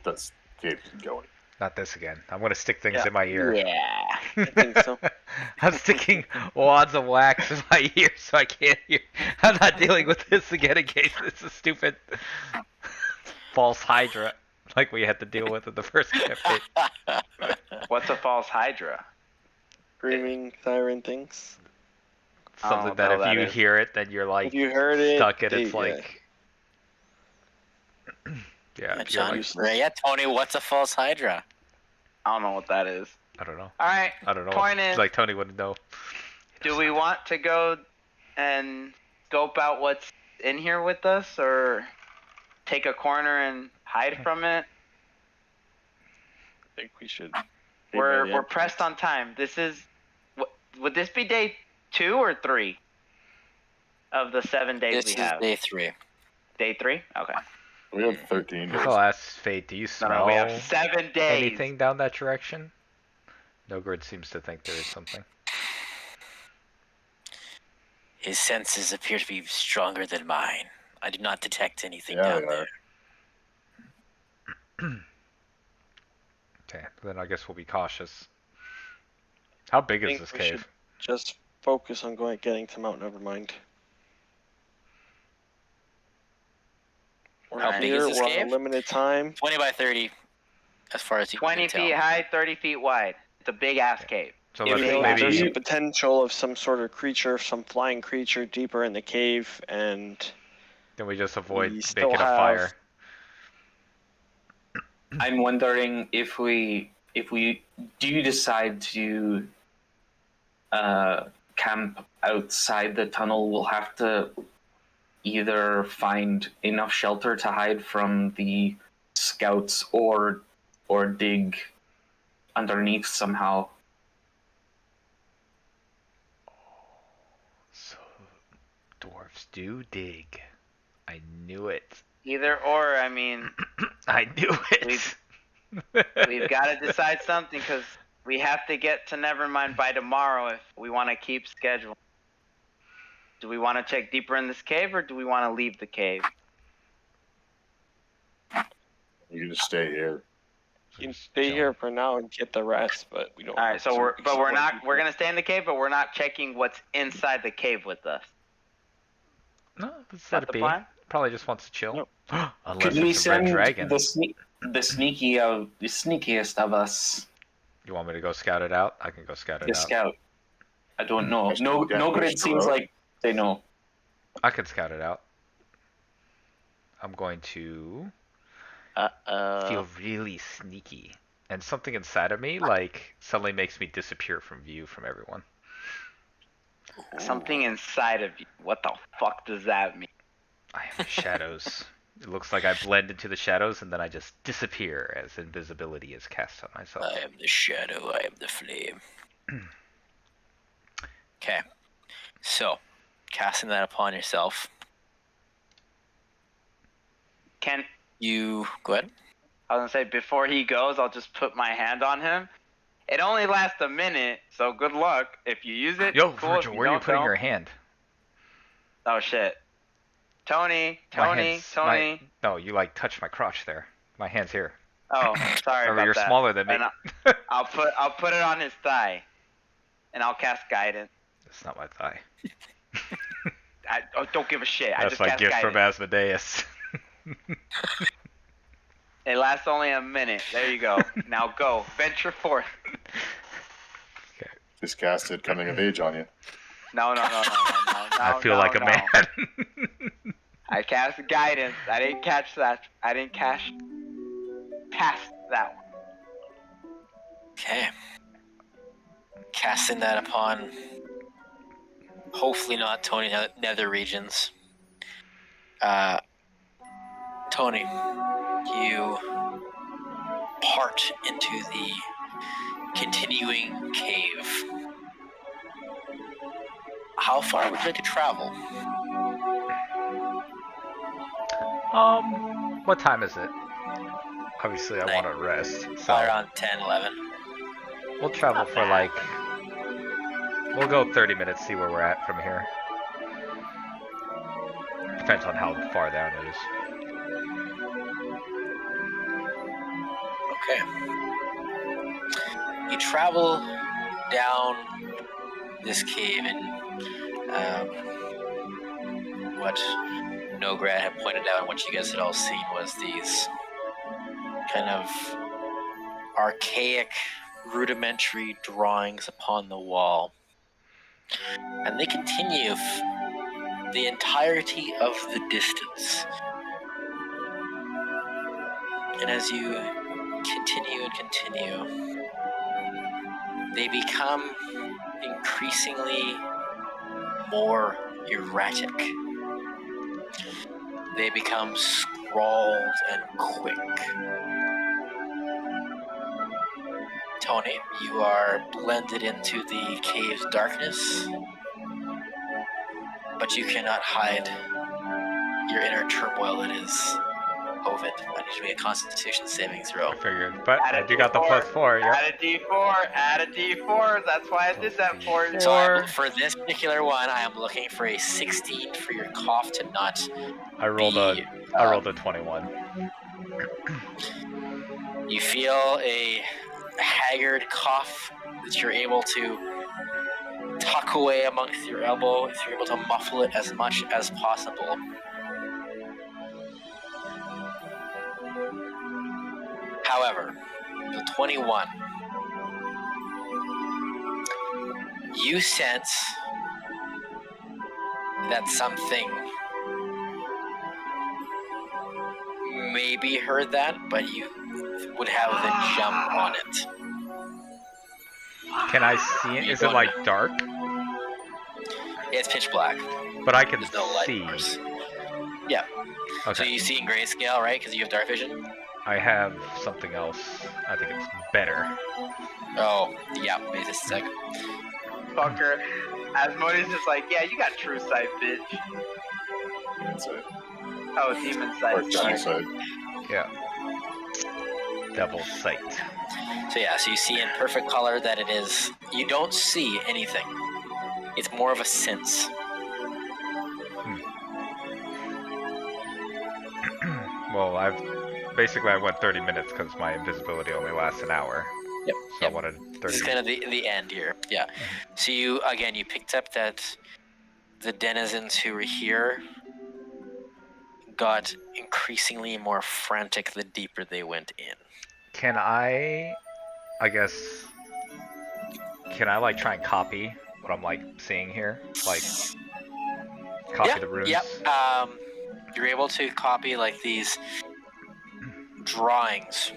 That's cave isn't going. Not this again. I'm gonna stick things Yeah. in my ear. Yeah. I think so. I'm sticking wads of wax in my ear so I can't hear. I'm not dealing with this again in case it's a stupid false Hydra. like we had to deal with in the first campaign. What's a false hydra? Screaming siren things. Something Oh, that no, if that you is- hear it, then you're like If you heard it, stuck and they- it's like yeah, Yeah, you're John, like, yeah, Tony, what's a false hydra? I don't know what that is. I don't know. All right. I don't know. Point is, Like Tony wouldn't know. do we want to go and scope out what's in here with us, or take a corner and hide from it? I think we should. We're pressed on time. This is. Would this be day 2 or 3 of the 7 days This we is have? day 3. Day 3? Okay. We have 13 Here's days. the last fate. Do you No, smell we have 7 days. anything down that direction? Nogard seems to think there is something. His senses appear to be stronger than mine. I do not detect anything Yeah, down they there. are. Okay, then I guess we'll be cautious. How big is think this we cave? should just focus on getting to Mount Nevermind. We're How big here, is this we're cave? on a limited time. 20 by 30, as far as you 20 can tell. feet high, 30 feet wide. It's a big ass cave. So If let's we- There's a maybe potential of some sort of creature, some flying creature deeper in the cave, and then we just avoid we still making a have- fire. I'm wondering if we do decide to camp outside the tunnel, we'll have to either find enough shelter to hide from the scouts or dig underneath somehow. So dwarves do dig. I knew it. Either or, I mean, I knew it. we've got to decide something, because we have to get to Nevermind by tomorrow if we want to keep schedule. Do we want to check deeper in this cave, or do we want to leave the cave? You can just stay here. you can stay here for now and get the rest, but we don't. All right, so we're explore not deeper. we're gonna stay in the cave, but we're not checking what's inside the cave with us. No, let's Is let that it the be. plan? Probably just wants to chill. Nope. Unless Could we it's a red send dragon. the sneakiest of us, You want me to go scout it out? I can go scout it the out. scout? I don't know. Just No, get no pushed grid seems around. like they know. I can scout it out. I'm going to feel really sneaky. And something inside of me, like, suddenly makes me disappear from view from everyone. Something inside of you. What the fuck does that mean? I am shadows. It looks like I blend into the shadows and then I just disappear as invisibility is cast on myself. I am the shadow, I am the flame. Okay, so, casting that upon yourself, Can you... Go ahead. I was gonna say, before he goes, I'll just put my hand on him. It only lasts a minute, so good luck. If you use it, Yo, cool. If Virgil, where are you don't, putting don't. your hand? Oh shit. Tony, My Tony. hand's- No, you like touched my crotch there. My hand's here. Oh, sorry Remember, about you're that. smaller than me. And I'll put it on his thigh, and I'll cast guidance. That's not my thigh. Don't give a shit. I That's just my cast gift guidance. from Asmodeus. It lasts only a minute. There you go. Now go. Venture forth. Just casted coming of age on you. No. I feel like a man. I cast guidance. I didn't catch that. I didn't catch past that one. Okay. Casting that upon, hopefully not Tony Nether regions. Tony, you part into the continuing cave. How far would you like to travel? What time is it? Obviously, I Night. want to rest. Probably So around 10, 11. we'll travel for like. We'll go 30 minutes, see where we're at from here. Depends on how far down it is. Okay. You travel down this cave, and what Nograd had pointed out and what you guys had all seen was these kind of archaic, rudimentary drawings upon the wall. And they continue the entirety of the distance. And as you continue and continue, they become increasingly more erratic. They become scrawled and quick. Tony, you are blended into the cave's darkness, but you cannot hide your inner turmoil that is Ovid. I need to make a Constitution saving throw. I figured, but Add I a do got the D4. +4. Yep. Add a D4. Add a D4. That's why I did that for you. So for this particular one, I am looking for a 16 for your cough to not I rolled be, a 21. You feel a haggard cough that you're able to tuck away amongst your elbow. If you're able to muffle it as much as possible. However, the 21, you sense that something maybe heard that, but you would have the jump on it. Can I see it? Is it like dark? It's pitch black. But I can There's no light see. source. Yeah. So Okay. you see in grayscale, right? Because you have dark vision. I have something else. I think it's better. Oh, yeah. Wait just a sec. Fucker. Asmodeus is like, yeah, you got true sight, bitch. Inside. Oh, demon sight. Or Sorry. side. Yeah. Devil's sight. So yeah, so you see in perfect color that it is. You don't see anything. It's more of a sense. Well, I went 30 minutes because my invisibility only lasts an hour. Yep. So I wanted 30 This is kind of the end here. Yeah. So you picked up that the denizens who were here got increasingly more frantic the deeper they went in. Can I like try and copy what I'm like seeing here? Like copy the runes? Yep. You're able to copy like these drawings.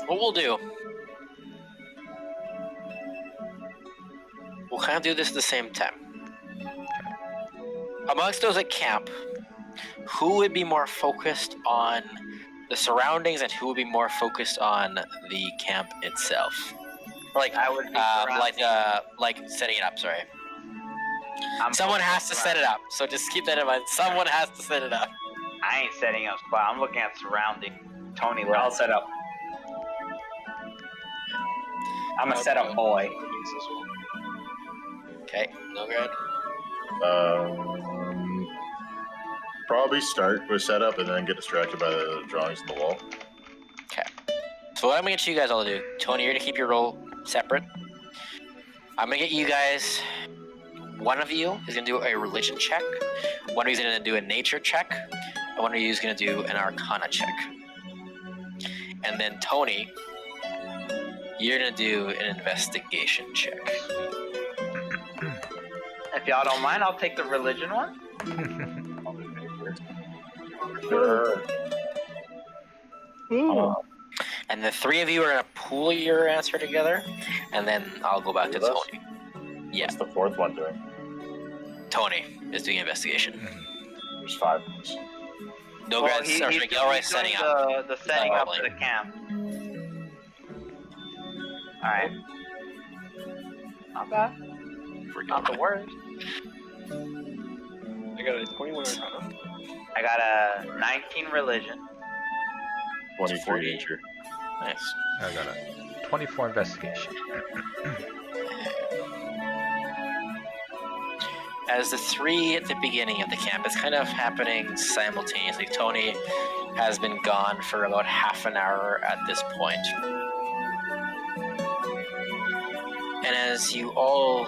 What we'll do, we'll kind of do this at the same time. Amongst those at camp, who would be more focused on the surroundings and who would be more focused on the camp itself? Like, I would be like setting it up. Sorry. I'm Someone has to focused set it up, so just keep that in mind. Someone has to set it up. I ain't setting up spot. I'm looking at surrounding. Tony I'll left. set up. I'm a setup boy. Okay, no good. Probably start with setup and then get distracted by the drawings on the wall. Okay. So what I'm gonna get you guys all to do, Tony, you're gonna keep your role separate. I'm gonna get you guys. One of you is gonna do a religion check. One of you is gonna do a nature check. And one of you is gonna do an arcana check. And then Tony, you're gonna do an investigation check. If y'all don't mind, I'll take the religion one. Sure. And the three of you are gonna pool your answer together, and then I'll go back to With us? Tony. Yeah, What's the fourth one doing? Tony is doing investigation. There's 5. Nograd's he's Gilroy's setting doing up. the setting up rolling. to the camp. Alright. Not bad. Not the worst. I got a 21 arcana. I got a 19 religion. 23 40. nature. Nice. I got a 24 investigation. As the three at the beginning of the camp, it's kind of happening simultaneously. Tony has been gone for about half an hour at this point. And as you all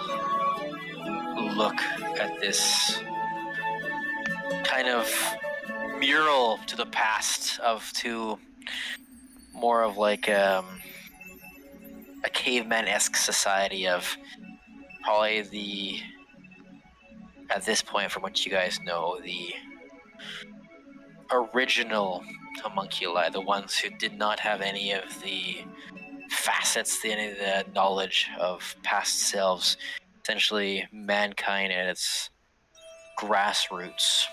look at this kind of mural to the past of two more of like a caveman-esque society of probably at this point, from what you guys know, the original homunculi, the ones who did not have any of the facets, any of the knowledge of past selves, essentially mankind at its grassroots.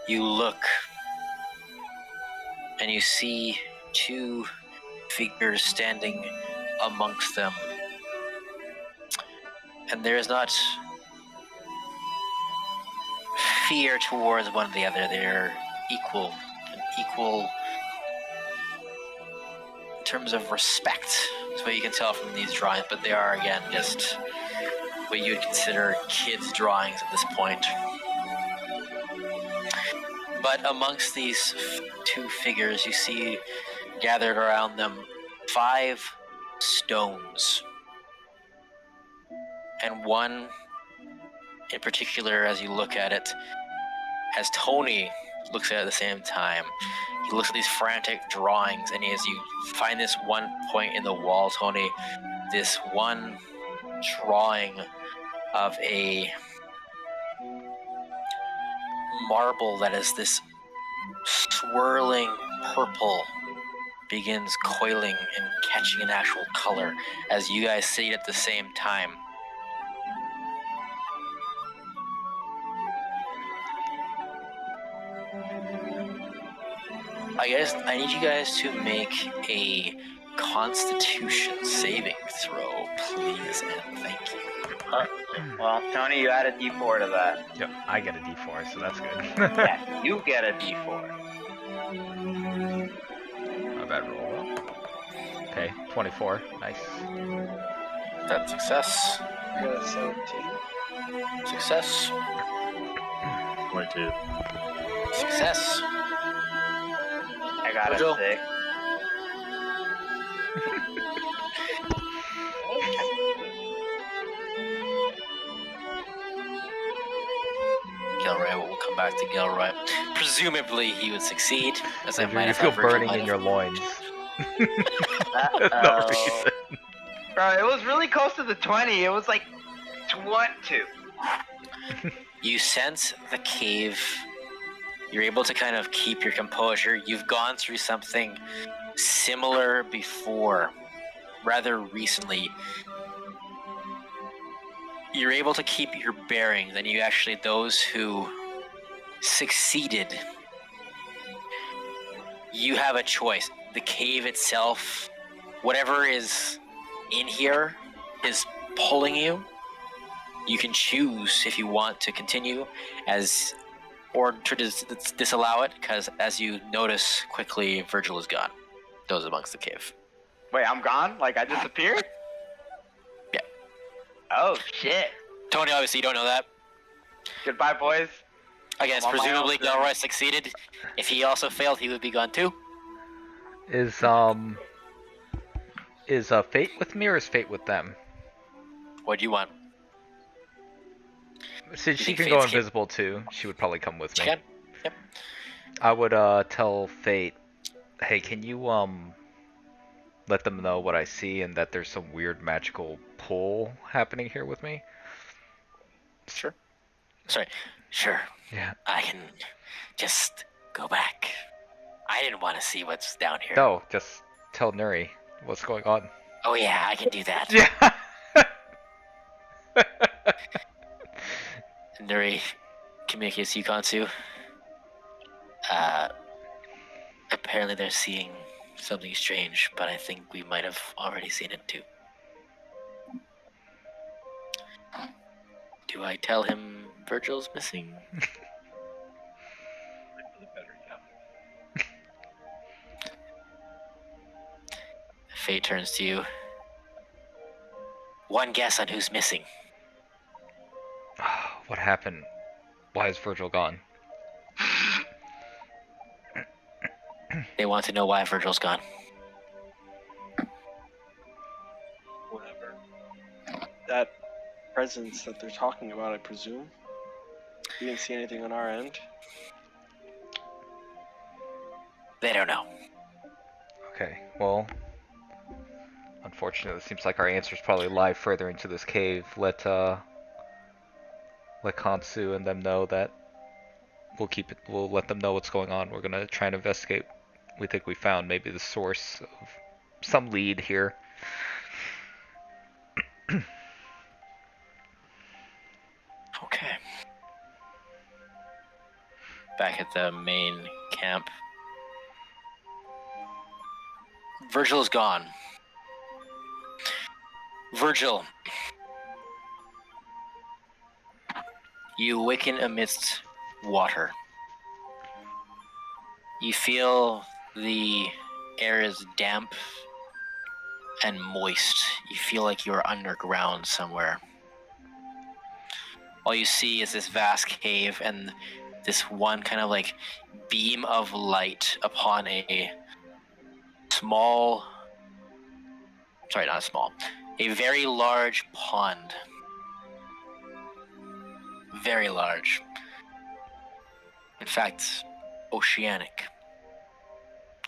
You look and you see two figures standing amongst them, and there is not fear towards one or the other. They're equal in terms of respect. That's what you can tell from these drawings, but they are, again, just what you would consider kids' drawings at this point. But amongst these two figures, you see gathered around them 5 stones. And one in particular, as you look at it, as Tony looks at it at the same time, he looks at these frantic drawings, and as you find this one point in the wall, Tony, this one drawing of a marble that is this swirling purple begins coiling and catching an actual color as you guys see it at the same time. I need you guys to make a Constitution saving throw, please, and thank you. Well, Tony, you add a D4 to that. Yep, I get a D4, so that's good. Yeah, you get a D4. Not bad roll. Okay, 24. Nice. That's success. I got a 17. Success. 22. Success. I got Jojo. a 6. Gilroy, we'll come back to Gilroy. Presumably he would succeed, as I might You have feel had Virgil burning might in have- your loins. Uh-oh. No reason. Bro, it was really close to the 20. It was like 22. You sense the cave. You're able to kind of keep your composure. You've gone through something similar before, rather recently. You're able to keep your bearings, and you actually, those who succeeded, you have a choice. The cave itself, whatever is in here, is pulling you. You can choose if you want to continue or to disallow it, because as you notice quickly, Virgil is gone. Those amongst the cave. Wait, I'm gone? Like, I disappeared? Yeah. Oh, shit. Tony, obviously you don't know that. Goodbye, boys. Again, I'm on my presumably own. Gilroy succeeded. If he also failed, he would be gone too. Is Fate with me or is Fate with them? What do you want? Since You she think can go Fate's invisible too, she would probably come with She me. can? Yep. I would tell Fate, hey, can you let them know what I see and that there's some weird magical pull happening here with me? Sure. Sorry. Sure. Yeah. I can just go back. I didn't want to see what's down here. No, just tell Nuri what's going on. Oh yeah, I can do that. Yeah. Nuri communicates to Yukonsu. Apparently they're seeing something strange, but I think we might have already seen it too. Do I tell him Virgil's missing? Faye turns to you. One guess on who's missing. What happened? Why is Virgil gone? They want to know why Virgil's gone. Whatever. That presence that they're talking about, I presume. You didn't see anything on our end. They don't know. Well, unfortunately, it seems like our answers probably lie further into this cave. Let Kansu and them know that we'll let them know what's going on. We're gonna try and investigate. We think we found maybe the source of some lead here. Okay. Back at the main camp. Virgil is gone. Virgil, you awaken amidst water. You feel the air is damp and moist. You feel like you're underground somewhere. All you see is this vast cave and this one kind of like beam of light upon a very large pond. Very large. In fact, oceanic.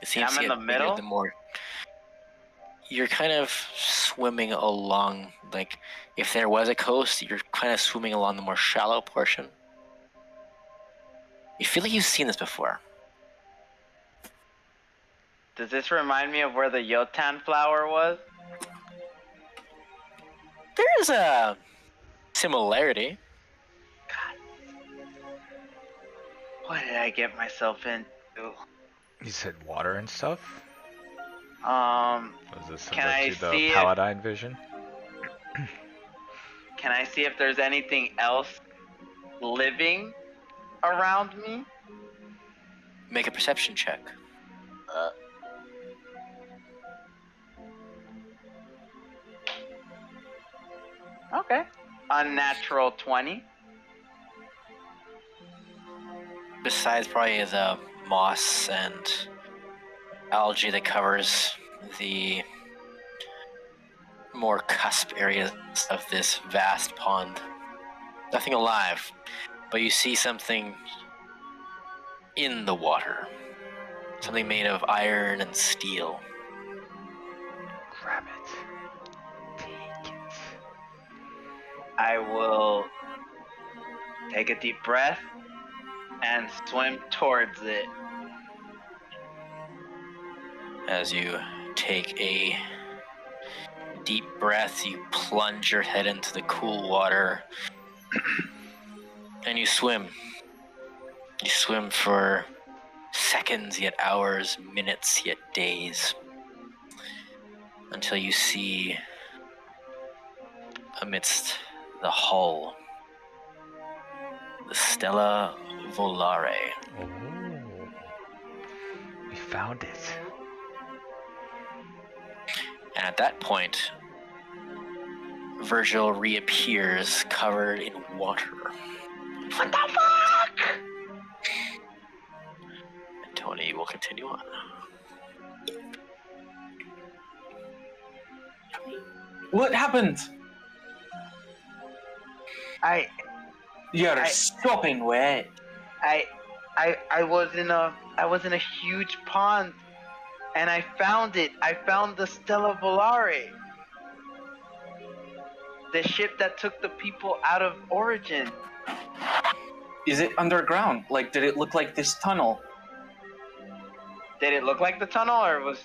It seems I'm to in get the bigger middle? the more. You're kind of swimming along, like if there was a coast, you're kind of swimming along the more shallow portion. You feel like you've seen this before. Does this remind me of where the Yotan flower was? There is a similarity. What did I get myself into? You said water and stuff? Um, Was this Can similar I to the see it? Paladine vision? can I see if there's anything else living around me? Make a perception check. Okay. Unnatural 20. Besides probably the moss and algae that covers the more cusp areas of this vast pond. Nothing alive, but you see something in the water. Something made of iron and steel. Grab it. Take it. I will take a deep breath and swim towards it. As you take a deep breath, you plunge your head into the cool water and you swim. You swim for seconds, yet hours, minutes, yet days, until you see amidst the hull the Stella Volare. Oh. We found it. And at that point, Virgil reappears covered in water. What the fuck? And Tony will continue on. What happened? You're I- sopping wet. I was in a huge pond and I found it. I found the Stella Volare. The ship that took the people out of Origin. Is it underground? Like, did it look like this tunnel? Did it look like the tunnel, or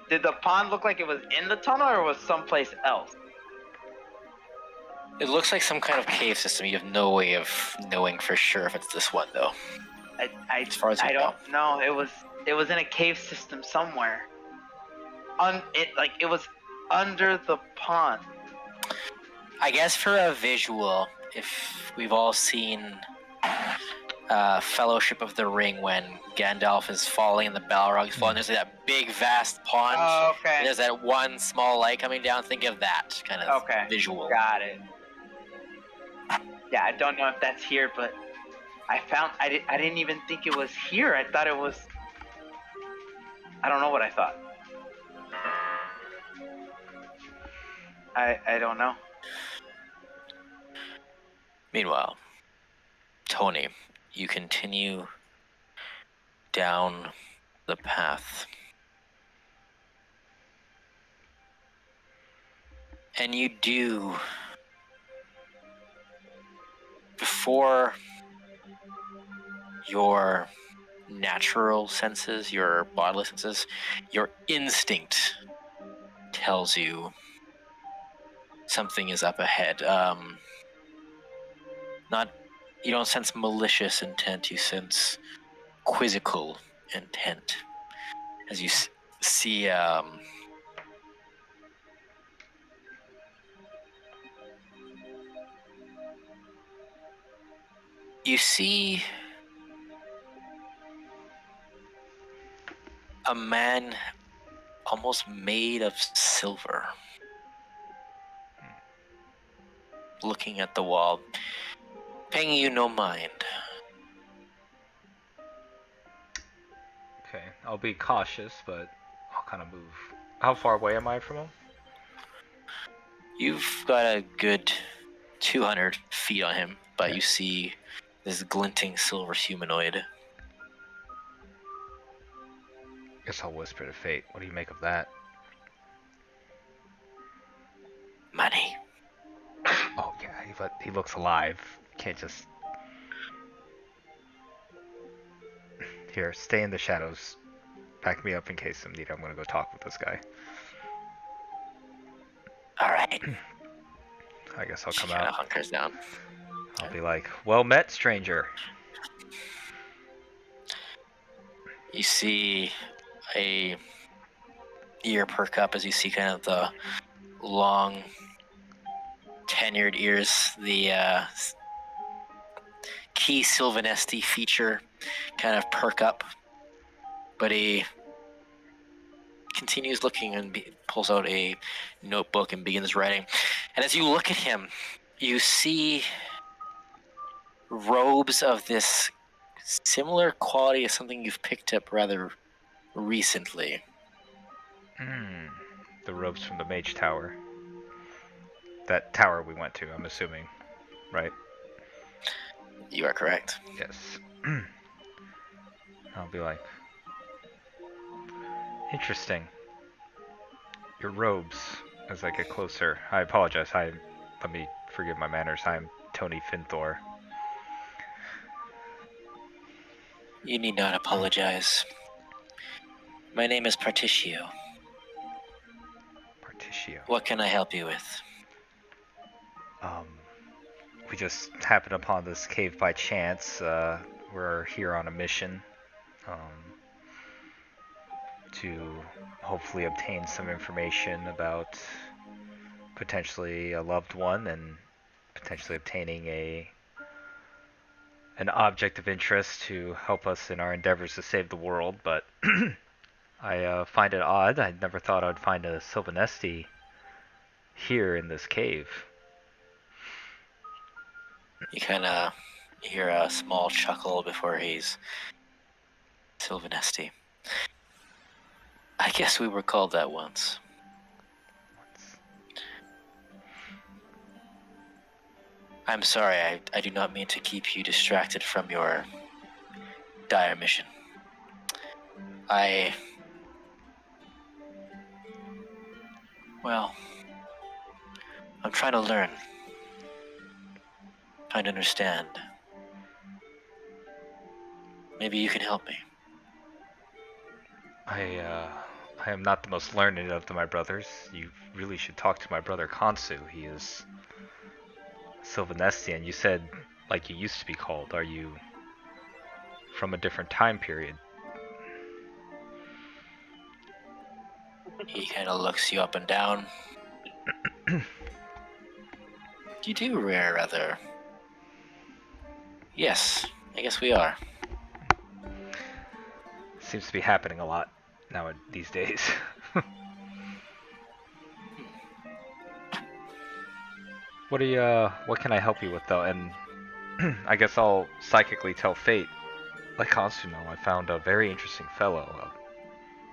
did the pond look like it was in the tunnel, or was someplace else? It looks like some kind of cave system. You have no way of knowing for sure if it's this one, though. As far as you I know. don't know. It was in a cave system somewhere. It was under the pond. I guess for a visual, if we've all seen Fellowship of the Ring when Gandalf is falling and the Balrog is falling, there's like that big vast pond. Oh, okay. And there's that one small light coming down. Think of that kind of visual. Got it. Yeah, I don't know if that's here, but I didn't even think it was here. I thought it was. I don't know what I thought. I don't know. Meanwhile, Tony, you continue down the path. And you do. Before your natural senses, your bodily senses, your instinct tells you something is up ahead. You don't sense malicious intent, you sense quizzical intent. As you see, you see a man almost made of silver looking at the wall, paying you no mind. Okay, I'll be cautious, but I'll kind of move. How far away am I from him? You've got a good 200 feet on him, but Okay. you see this glinting silver humanoid. Guess I'll whisper to Fate. What do you make of that? Money. Oh yeah, he looks alive. Can't just. Here, stay in the shadows. Back me up in case I'm needed. I'm gonna go talk with this guy. All right. I guess I'll She come kind of out. hunkers down. I'll be like, well met, stranger. You see a ear perk up as you see kind of the long tenured ears, the key Sylvanesti feature kind of perk up, but he continues looking and pulls out a notebook and begins writing. And as you look at him, you see robes of this similar quality as something you've picked up rather recently. The robes from the Mage Tower. That tower we went to, I'm assuming, right? You are correct. Yes. I'll be like, interesting. Your robes, as I get closer. I apologize. Let me forgive my manners. I'm Tony Finthor. You need not apologize. My name is Particio. Particio. What can I help you with? We just happened upon this cave by chance. We're here on a mission to hopefully obtain some information about potentially a loved one and potentially obtaining an object of interest to help us in our endeavors to save the world. But I find it odd. I never thought I'd find a Sylvanesti here in this cave. You kind of hear a small chuckle before he's Sylvanesti. I guess we were called that once. I'm sorry, I do not mean to keep you distracted from your dire mission. Well, I'm trying to learn. Trying to understand. Maybe you can help me. I am not the most learned of my brothers. You really should talk to my brother Kansu. He is Sylvanesti, and you said like you used to be called. Are you from a different time period? He kind of looks you up and down. You do rather. Yes, I guess we are. Seems to be happening a lot now these days. What can I help you with though? And I guess I'll psychically tell Fate, like Consumo, I found a very interesting fellow,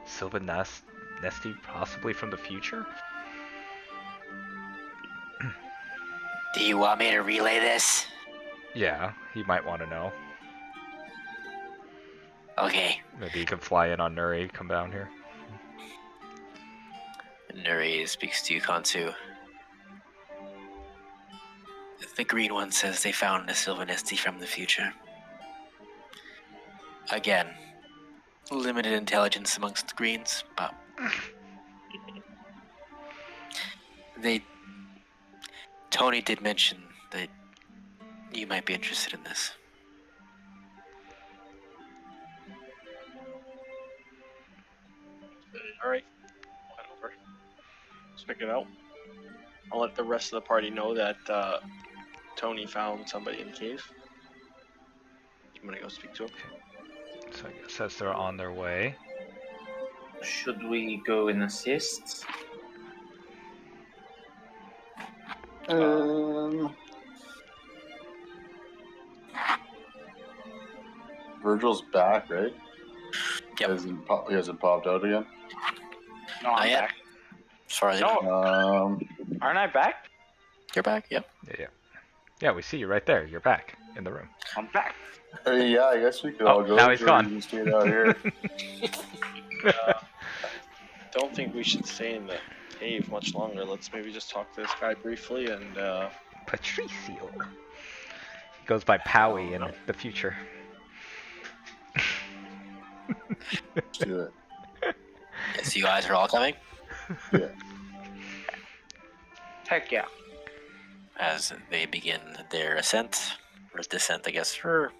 Sylvanesti, possibly from the future. Do you want me to relay this? Yeah, he might want to know. Okay. Maybe he can fly in on Nuri, come down here. Nuri speaks to you, Kansu. the green one says they found a Sylvanisty from the future. Again, limited intelligence amongst the greens, but Tony did mention that you might be interested in this. Alright. Whatever. Let's pick it out. I'll let the rest of the party know that Tony found somebody in the cave. I'm gonna go speak to him. So I guess as they're on their way. Should we go and assist? Virgil's back, right? Yep. He hasn't popped out again. No, I'm yet. back. As far as I No, know. aren't I back? You're back, yep. Yeah, we see you right there. You're back in the room. I'm back. Yeah, I guess we could all go. Now he's or gone. you can stay out here. Don't think we should stay in the cave much longer. Let's maybe just talk to this guy briefly and Patricio. He goes by Powie in the future. Let's do it. So you guys are all coming? Yeah. Heck yeah. As they begin their ascent, or descent, I guess, or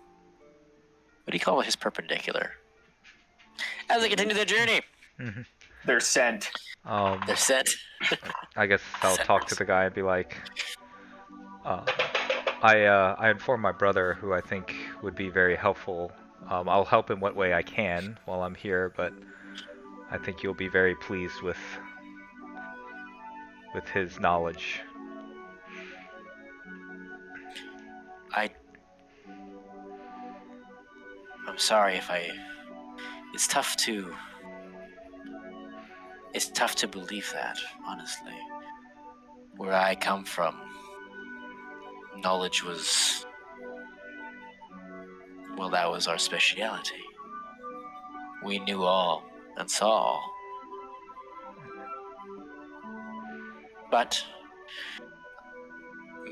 what do you call it? His perpendicular. As they continue their journey, They're sent. they're sent. I guess I'll talk to the guy and be like, I informed my brother, who I think would be very helpful. I'll help in what way I can while I'm here, but I think you'll be very pleased with his knowledge. I'm sorry if it's tough to believe that, honestly. Where I come from, knowledge was, well, that was our speciality. We knew all and saw all. But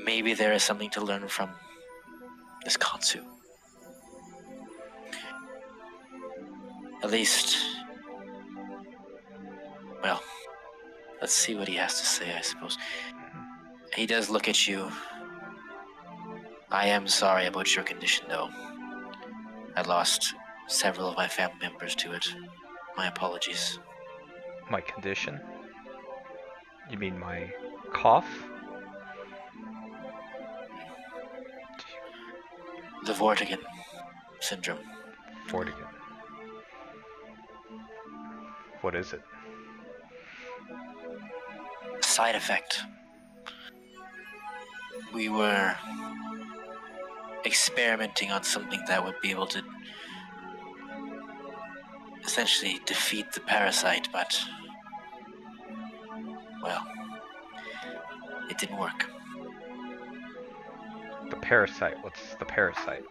maybe there is something to learn from this Kansu. At least, well, let's see what he has to say, I suppose. He does look at you. I am sorry about your condition, though. I lost several of my family members to it. My apologies. My condition? You mean my cough? The Vortigern syndrome. Vortigern. What is it? Side effect. We were experimenting on something that would be able to essentially defeat the parasite, but, well, it didn't work. The parasite. What's the parasite?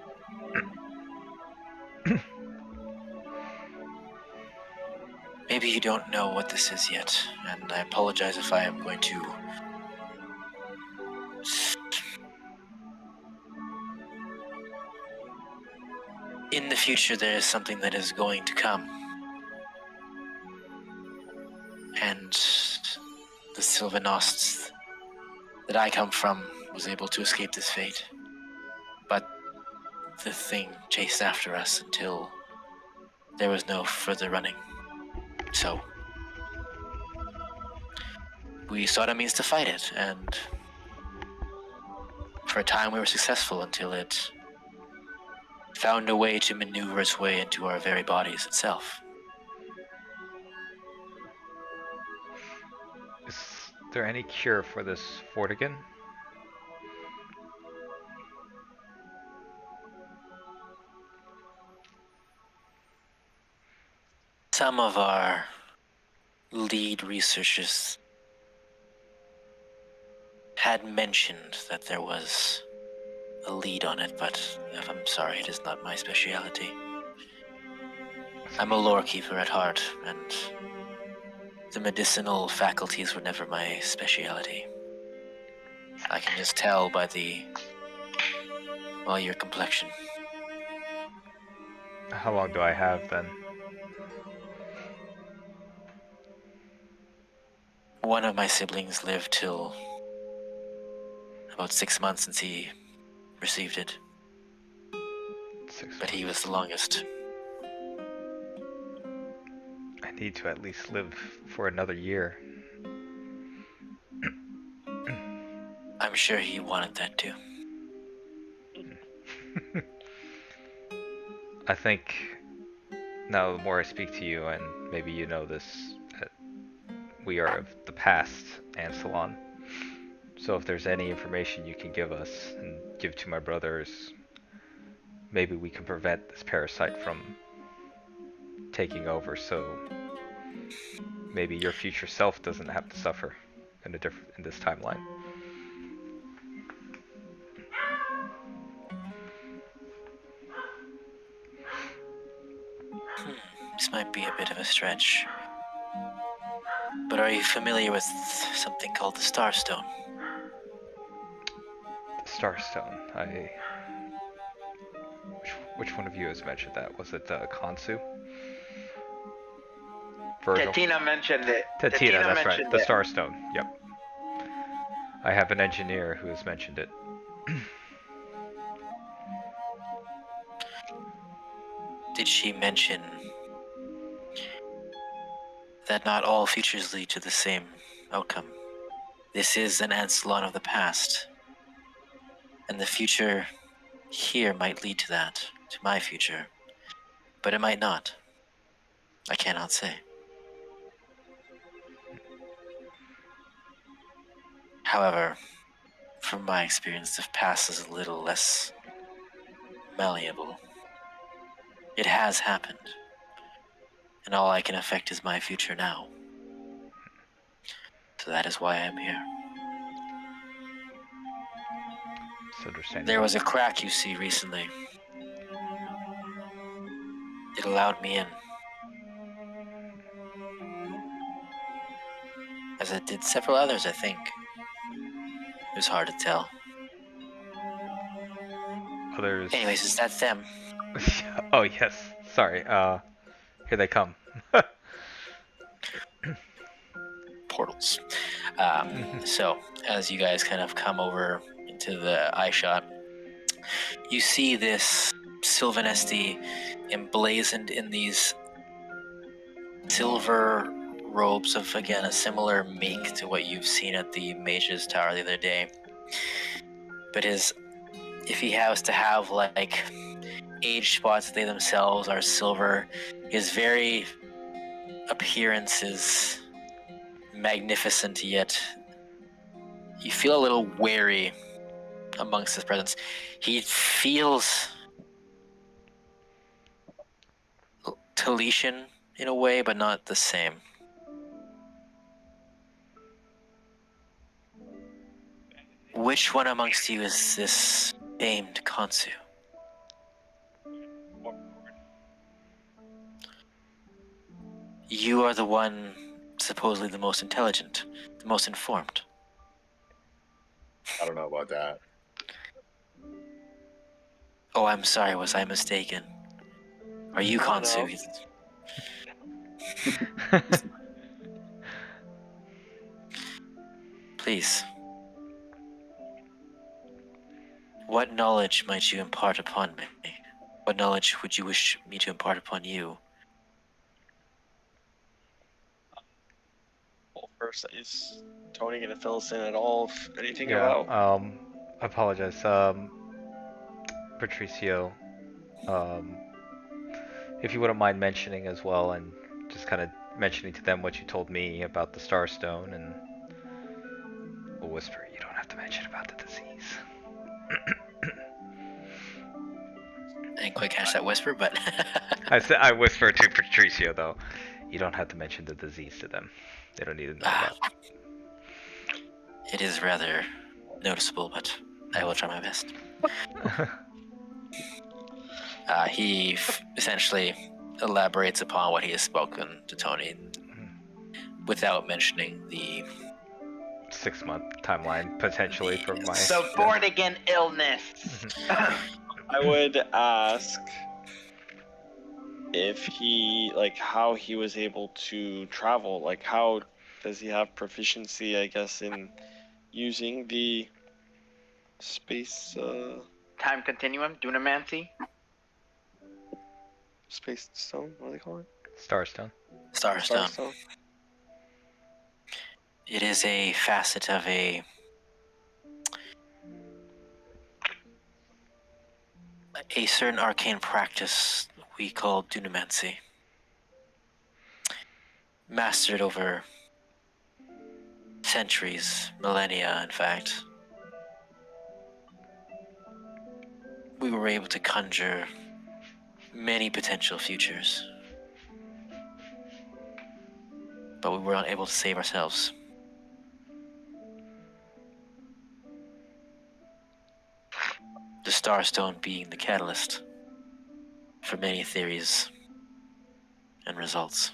Maybe you don't know what this is yet, and I apologize if I am going to in the future there is something that is going to come. And the Sylvanost that I come from was able to escape this fate. But the thing chased after us until there was no further running. So we sought a means to fight it, and for a time we were successful until it found a way to maneuver its way into our very bodies itself. Is there any cure for this Vortigern? Some of our lead researchers had mentioned that there was a lead on it, but I'm sorry, it is not my speciality. I'm a lore keeper at heart, and the medicinal faculties were never my speciality. I can just tell by your complexion. How long do I have then? One of my siblings lived till about 6 months since he received it, 6 but he was months. the longest. I need to at least live for another year. I'm sure he wanted that too. I think now the more I speak to you, and maybe you know this, that we are of the past, Ansalon. So if there's any information you can give us and give to my brothers, maybe we can prevent this parasite from taking over, so maybe your future self doesn't have to suffer in this timeline. This might be a bit of a stretch. But are you familiar with something called the Starstone? The Starstone. Which one of you has mentioned that? Was it Kansu? Virgil? Katina mentioned it. Tatina, that's right. mentioned The it. Starstone. Yep. I have an engineer who has mentioned it. Did she mention that not all futures lead to the same outcome? This is an Ansalon of the past, and the future here might lead to that, to my future, but it might not. I cannot say. However, from my experience, the past is a little less malleable. It has happened, and all I can affect is my future now. So that is why I'm here. It's understandable. There was a crack, you see, recently. It allowed me in. As it did several others, I think. It was hard to tell. Others. Anyways, is that them? Oh yes. Sorry. Here they come. Portals. So, as you guys kind of come over into the eye shot, you see this Sylvanesti emblazoned in these silver robes of, again, a similar make to what you've seen at the Mage's Tower the other day. But if he has to have, like, age spots, they themselves are silver. His very appearance is magnificent, yet you feel a little wary amongst his presence. He feels Talitian in a way, but not the same. Which one amongst you is this famed Kansu? You are the one supposedly the most intelligent, the most informed. I don't know about that. Oh, I'm sorry, was I mistaken? Are you Kansu? Please. What knowledge might you impart upon me? What knowledge would you wish me to impart upon you? Well, first, is Tony gonna fill us in at all if anything Yeah. about? I apologize. Patricio. If you wouldn't mind mentioning as well, and just kind of mentioning to them what you told me about the Starstone, and we'll whisper. You don't have to mention about the disease. I didn't quite catch that whisper, but I whisper to Patricio though. You don't have to mention the disease to them. They don't need to know that. It is rather noticeable, but I will try my best. He essentially elaborates upon what he has spoken to Tony without mentioning the 6-month timeline potentially from my. The born again illness. I would ask if he, like, how he was able to travel. Like, how does he have proficiency, I guess, in using the space, Time continuum, Dunamancy. space stone? What do they call it? Starstone. Starstone. Starstone. It is a facet of a certain arcane practice we call Dunamancy. Mastered over centuries, millennia, in fact. We were able to conjure many potential futures. But we were unable to save ourselves. The Starstone being the catalyst for many theories and results.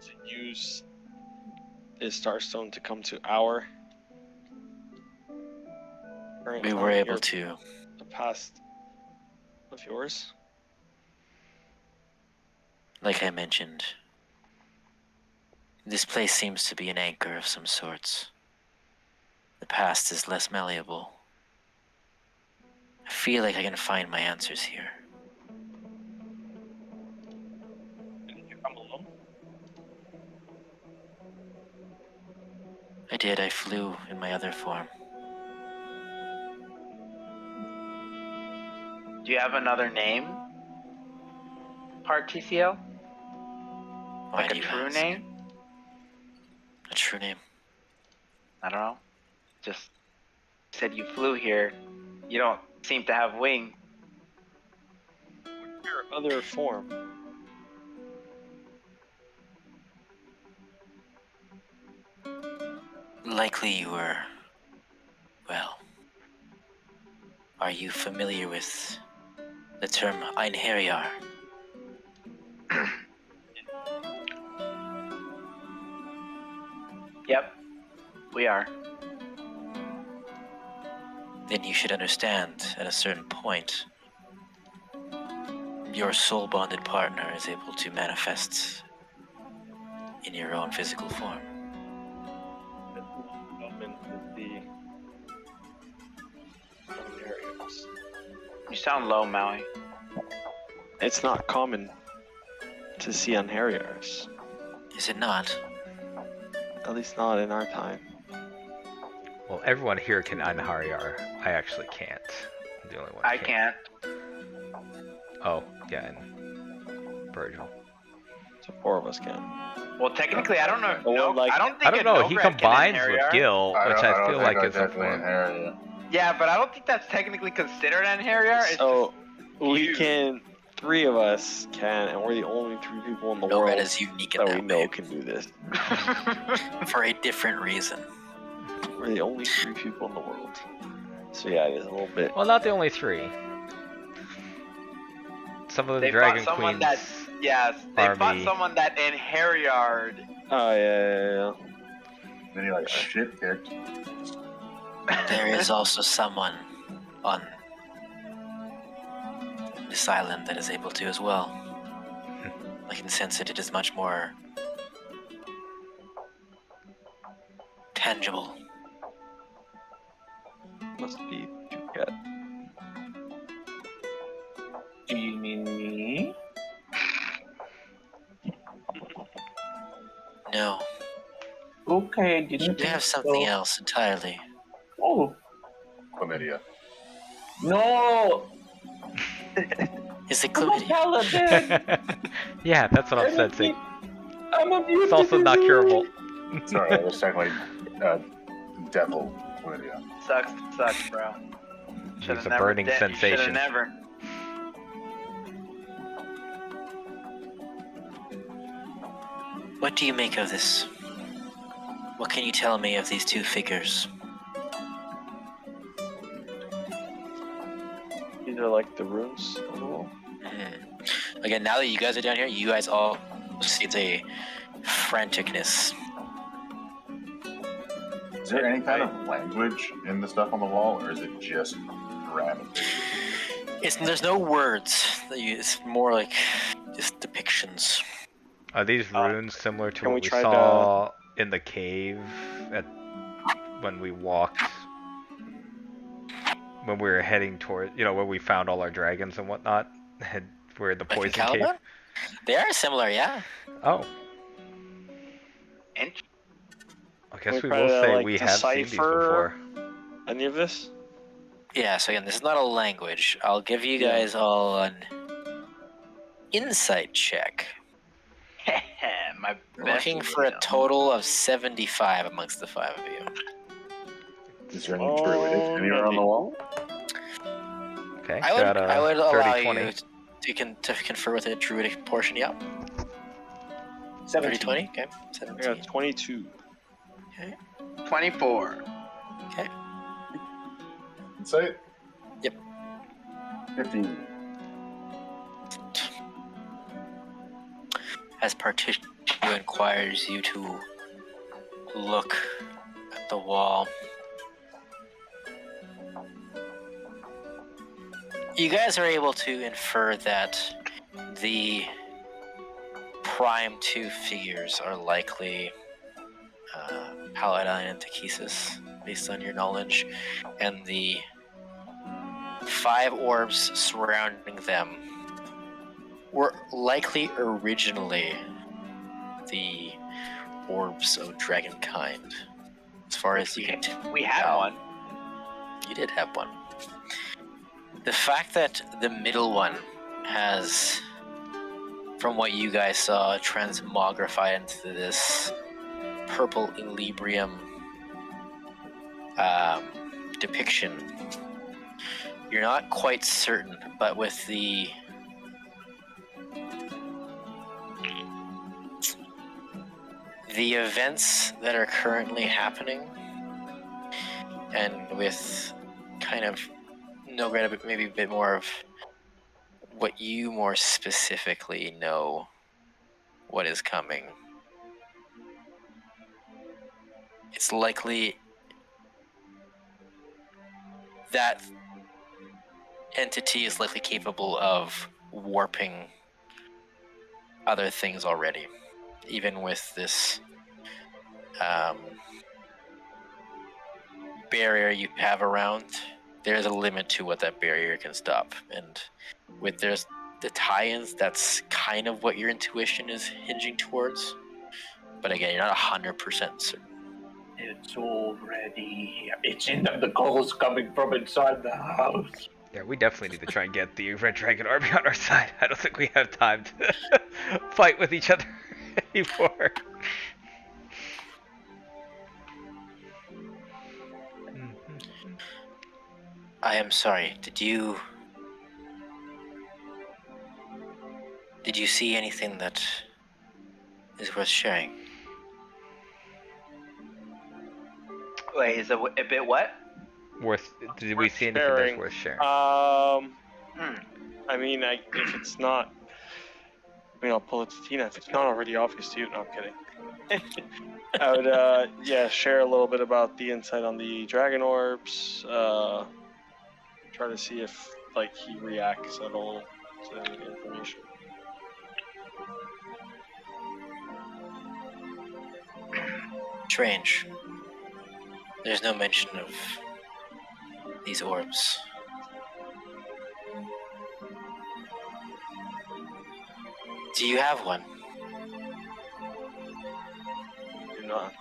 To use his Starstone to come to our current We time, were able your- to the past of yours. Like I mentioned, this place seems to be an anchor of some sorts. The past is less malleable. I feel like I can find my answers here. Did you come alone? I did, I flew in my other form. Do you have another name? Part TCL? Why Like do a you true ask? name? A true name? I don't know. Just said you flew here. You don't seem to have wings. Your other form. Likely you were. Well. Are you familiar with the term Einherjar? Yep, we are. Then you should understand at a certain point, your soul bonded partner is able to manifest in your own physical form. Element with the areas. You sound low, Maui. It's not common to see on Harriers. Is it not? At least not in our time. Well, everyone here can Anhariar. I actually can't. I'm the only one. I who can't. Oh, yeah, and Virgil. So 4 of us can. Well, technically, I don't know. But No, what, like- I don't think I don't a know. He Nograd can combines with Anhariar. Gil, which I feel like is a definitely form. inherit. Yeah, but I don't think that's technically considered Anhariar. It's So we you. can. 3 of us can, and we're the only 3 people in the No world red is unique in that we that know way. can do this. For a different reason. We're the only 3 people in the world. So yeah, it is a little bit. Well, not the only 3. Some of the They Dragon fought someone Queens. that. Yes, they fought Army. someone that Anhariard. Oh yeah. Then he like shit kicked. There is also someone on this island that is able to as well. I can sense it. It is much more tangible. Must be Ducat. Do you mean me? No, Okay, didn't you have something else entirely. Oh, Chlamydia. no! Is it I'm a chlamydia? paladin! Yeah, that's what I'm sensing. I'm immune It's to also not disease. curable. Sorry, it was technically devil chlamydia. Sucks, bro. It's a burning Should've sensation. never. What do you make of this? What can you tell me of these 2 figures? These are like the runes on the wall. Again, now that you guys are down here, you guys all see the franticness. Is there any kind of language in the stuff on the wall, or is it just random? There's no words. It's more like just depictions. Are these runes similar to can what we we try saw in the cave when we walked? When we were heading toward, where we found all our dragons and whatnot? And we're in the Like in poison cave? Caliban? They are similar, yeah. Oh. And I Can guess we try will to, say like, we have seen these decipher before. any of this? Yeah, so again, this is not a language. I'll give you guys all an insight check. my best Looking for a skill. total of 75 amongst the 5 of you. Is there any druidic anywhere on the wall? Okay, I would, got a I would allow 30-20. you to confer with a druidic portion, yeah. 17. 30-20, okay. I 17. got 22. 24. Okay. Insight? Yep. 15. As Partition inquires you to look at the wall, you guys are able to infer that the prime two figures are likely Paladin and Takesis, based on your knowledge, and the 5 orbs surrounding them were likely originally the orbs of dragonkind. As far as you can tell. We had one. You did have one. The fact that the middle one has, from what you guys saw, transmogrified into this purple Ilibrium depiction, you're not quite certain, but with the events that are currently happening, and with kind of maybe a bit more of what you more specifically know what is coming, it's likely that entity is likely capable of warping other things already, even with this barrier you have around. There's a limit to what that barrier can stop, and with the tie-ins, that's kind of what your intuition is hinging towards. But again, you're not 100% certain. It's already here. It's in the calls coming from inside the house. Yeah, we definitely need to try and get the Red Dragon army on our side. I don't think we have time to fight with each other anymore. I am sorry, did you see anything that is worth sharing? Wait, is it a bit what? Did we see anything that's worth sharing? I mean, if it's not, I'll pull it to Tina. If it's not already obvious to you, no, I'm kidding. I would, share a little bit about the insight on the dragon orbs. Try to see if, he reacts at all to any information. Strange. There's no mention of these orbs. Do you have one? Do not.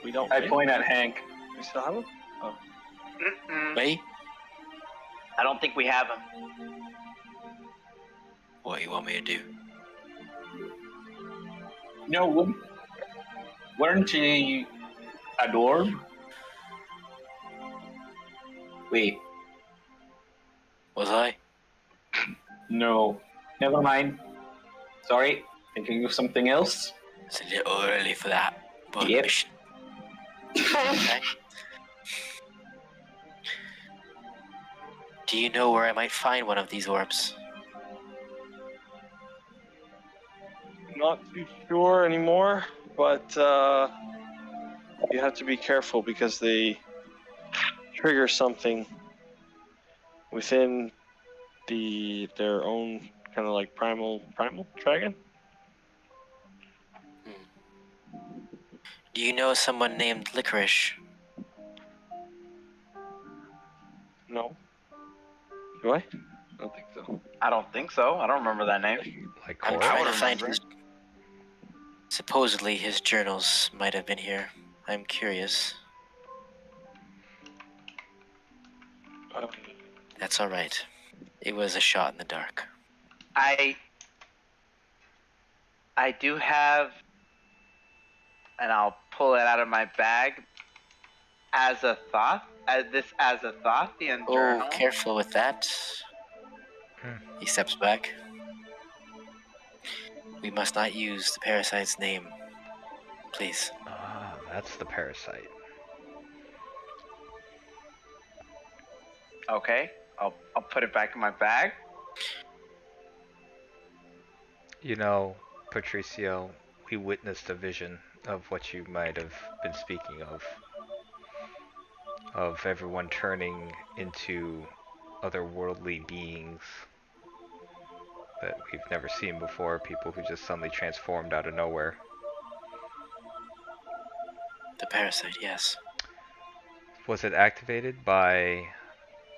We don't. I point at Hank. We still have them? Me? I don't think we have them. What do you want me to do? No, weren't you an orb? Wait, Was I? no. Never mind. Sorry, thinking of something else. It's a little early for that, but Yep. Okay. Do you know where I might find one of these orbs? not too sure anymore, but you have to be careful because they trigger something within their own kind of like primal dragon. Do you know someone named Licorice? No. Do I? I don't think so. I don't think so. I don't remember that name. Like I'm Cora? trying would to find remember. his... Supposedly his journals might have been here. I'm curious. That's alright. It was a shot in the dark. I do have, and I'll pull it out of my bag as a thought. As a Thothian journal. Oh, careful with that. He steps back. We must not use the parasite's name. Please. Ah, that's the parasite. Okay, I'll put it back in my bag. You know, Patricio, we witnessed a vision of what you might have been speaking of everyone turning into otherworldly beings that we've never seen before, people who just suddenly transformed out of nowhere. The parasite, yes. Was it activated by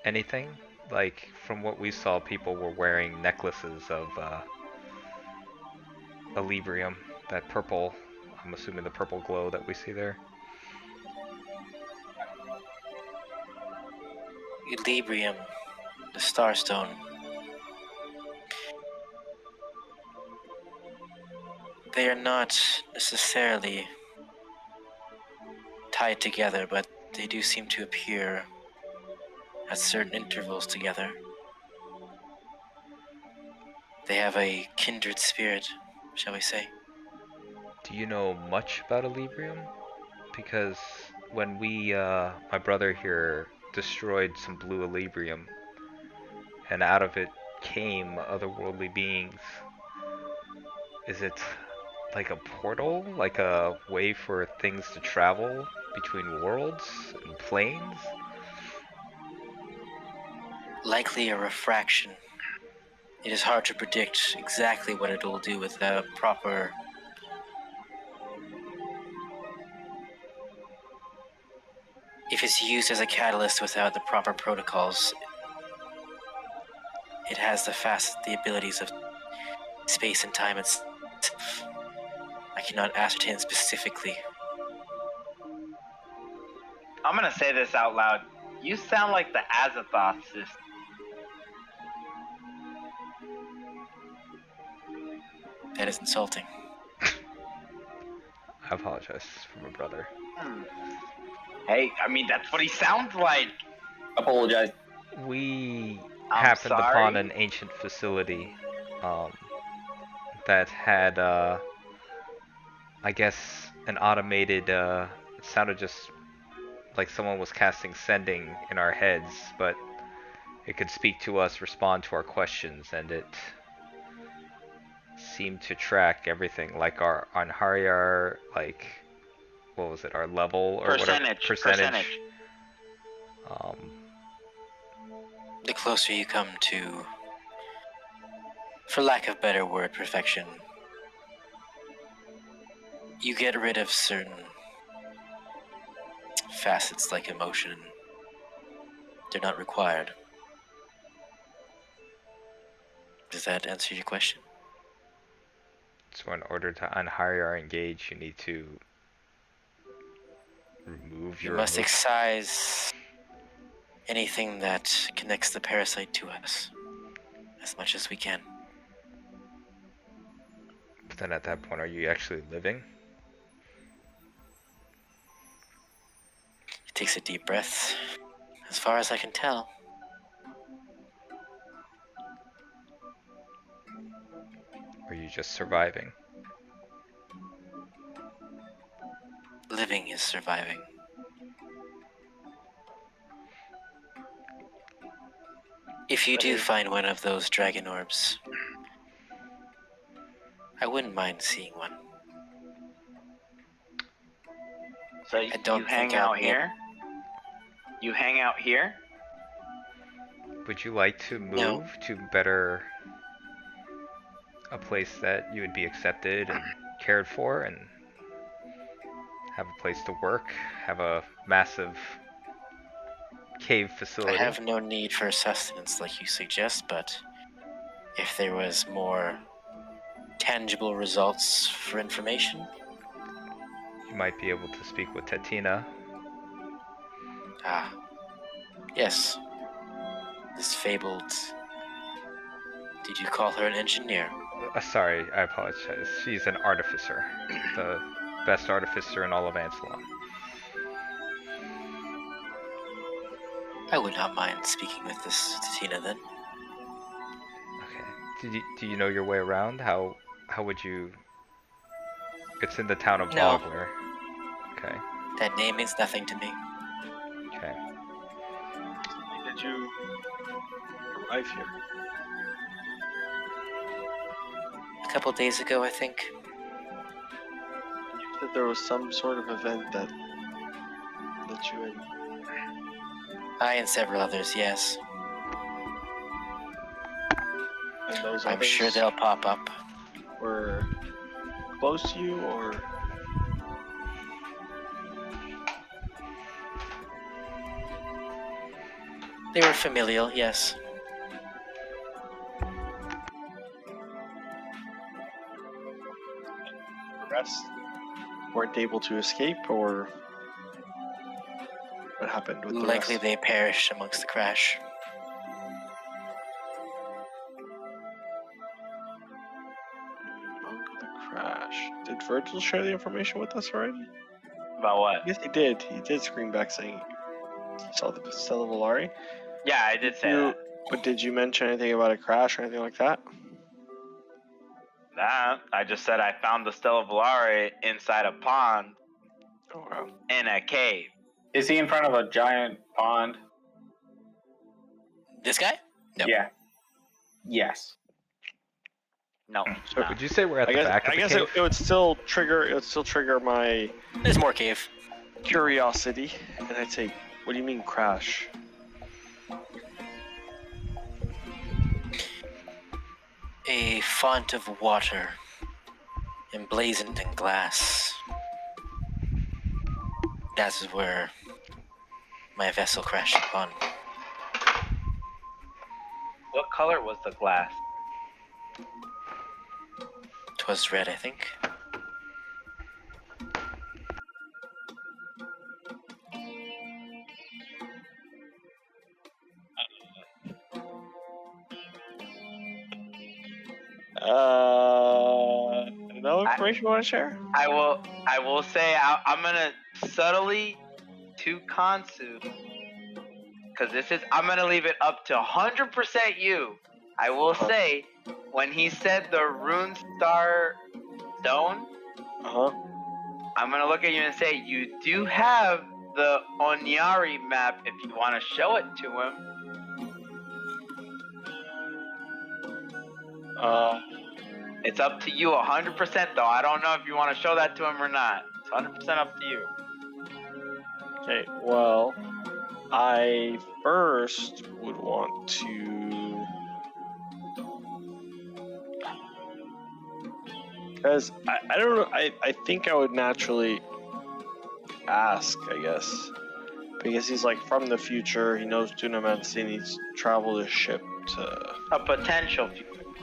anything? Like, from what we saw, people were wearing necklaces of Librium, that purple, I'm assuming the purple glow that we see there. Librium, the Starstone. They are not necessarily tied together, but they do seem to appear at certain intervals together. They have a kindred spirit, shall we say. Do you know much about Librium? Because when we, my brother here, destroyed some blue Librium, and out of it came otherworldly beings, is it like a portal? Like a way for things to travel between worlds and planes? Likely a refraction. It is hard to predict exactly what it will do with the proper... If it's used as a catalyst without the proper protocols, it has the abilities of space and time itself. I cannot ascertain specifically. I'm gonna say this out loud. You sound like the Azathoth system. That is insulting. I apologize for my brother. Hey, I mean, that's what he sounds like. Apologize. We I'm happened upon sorry. an ancient facility that had, I guess, an automated, it sounded just like someone was casting sending in our heads, but it could speak to us, respond to our questions, and it seemed to track everything, like our Anhariar, like, what was it, our level or whatever percentage. The closer you come to, for lack of better word, perfection, you get rid of certain facets like emotion. They're not required. Does that answer your question? So in order to Anhariar engage, you need to remove You your must emotion. excise anything that connects the parasite to us as much as we can. But then at that point, are you actually living? He takes a deep breath. As far as I can tell. Or are you just surviving? Living is surviving. If you do find one of those dragon orbs, I wouldn't mind seeing one. So I don't you hang think I'll out be- here? You hang out here? Would you like to No. move to better a place that you would be accepted and cared for and have a place to work, have a massive cave I facility? have no need for sustenance like you suggest, but if there was more tangible results for information, You might be able to speak with Tetina. yes. This fabled... Did you call her an engineer? Sorry, I apologize. She's an artificer. The best artificer in all of Ancelon. I would not mind speaking with this Tina then. Okay. Do you know your way around? How would you... It's in the town of No. Bogler. Okay. That name means nothing to me. Okay. When did you arrive here? A couple days ago, I think. You said there was some sort of event that let you in. I and several others, yes. And those I'm others sure they'll pop up. were close to you, or They were familial, yes. the rest weren't able to escape, or what happened with the Likely rest? they perished amongst the crash. Among the crash. Did Virgil share the information with us already? About what? Yes, he did. He did scream back saying he saw the Stella Volari. Yeah, I did say that. But did you mention anything about a crash or anything like that? That I just said I found the Stella Volare inside a pond Oh wow. in a cave. Is he in front of a giant pond? This guy? No. Yeah. Yes. No. So no. Would you say we're at the back of I the guess cave? it would still trigger my There's more cave. curiosity, and I'd say, what do you mean crash? A font of water, emblazoned in glass. That is where my vessel crashed upon. What color was the glass? 'Twas red, I think. No information you want to share? I will say I'm gonna subtly to Kansu, because I'm gonna leave it up to 100% you. I will say, when he said the Rune Star Stone, I'm gonna look at you and say, you do have the Onyari map if you want to show it to him. It's up to you 100% though. I don't know if you want to show that to him or not. It's 100% up to you. Okay, well, I first would want to, because I don't know, I think I would naturally ask, I guess, because he's like from the future, he knows Dunamancy needs to travel his ship to A potential.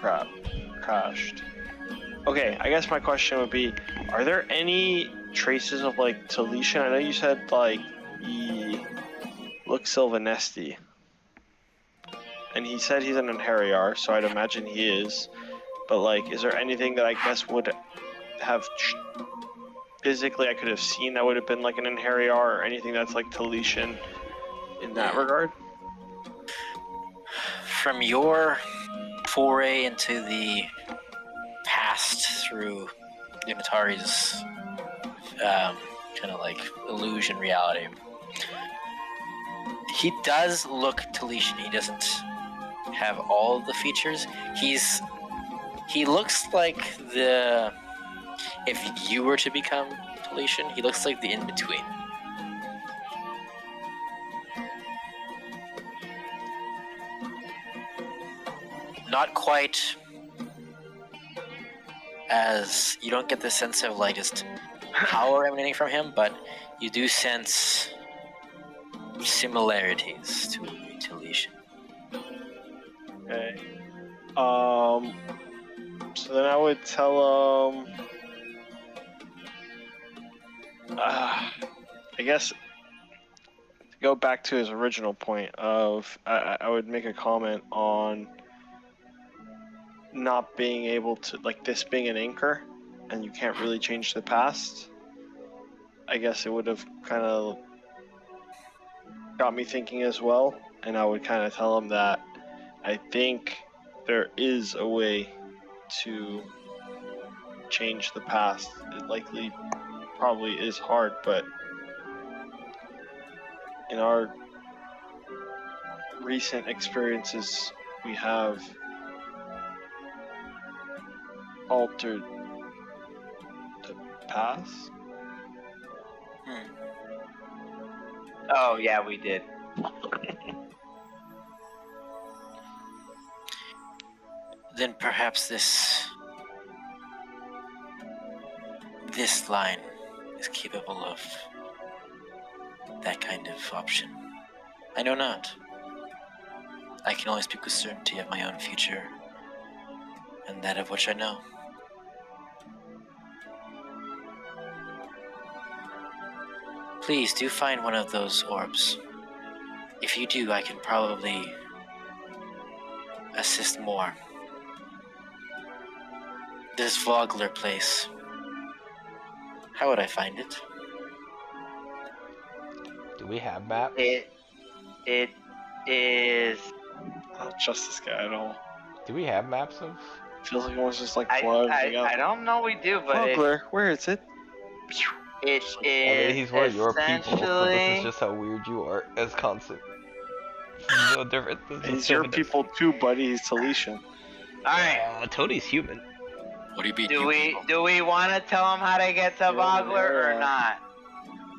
crashed. Okay, I guess my question would be, are there any traces of like Talisian? I know you said like he looks Sylvanesti. And he said he's an Inheriar, so I'd imagine he is. But like, is there anything that I guess would have physically I could have seen that would have been like an Inheriar, or anything that's like Talisian in that regard? From your foray into the past through Unitari's kind of like illusion reality, he does look Talisian. He doesn't have all of the features. He's He looks like the... If you were to become Talitian, he looks like the in-between. Not quite as... You don't get the sense of, like, just power emanating from him, but you do sense similarities to a Talitian. Okay. So then I would tell him. I guess to go back to his original point of I would make a comment on not being able to, like, this being an anchor and you can't really change the past. I guess it would have kind of got me thinking as well, and I would kind of tell him that I think there is a way to change the past. It likely probably is hard, but in our recent experiences, we have altered the past. Oh yeah, we did. Then perhaps this line is capable of that kind of option. I know not. I can only speak with certainty of my own future and that of which I know. Please do find one of those orbs. If you do, I can probably assist more. This Vogler place. How would I find it? Do we have maps? It is. I don't trust this guy at all. Do we have maps of? Feels like it was just like I blow everything up. don't know we do, but Vogler, where is it? it I mean, he's one of your people, so this essentially- is just how weird you are as concept. It's no different. This is He's your feminist. people too, buddy. He's Talitian. Alright, Tony's human. What do you mean? do we want to tell him how to get to Vogler or not?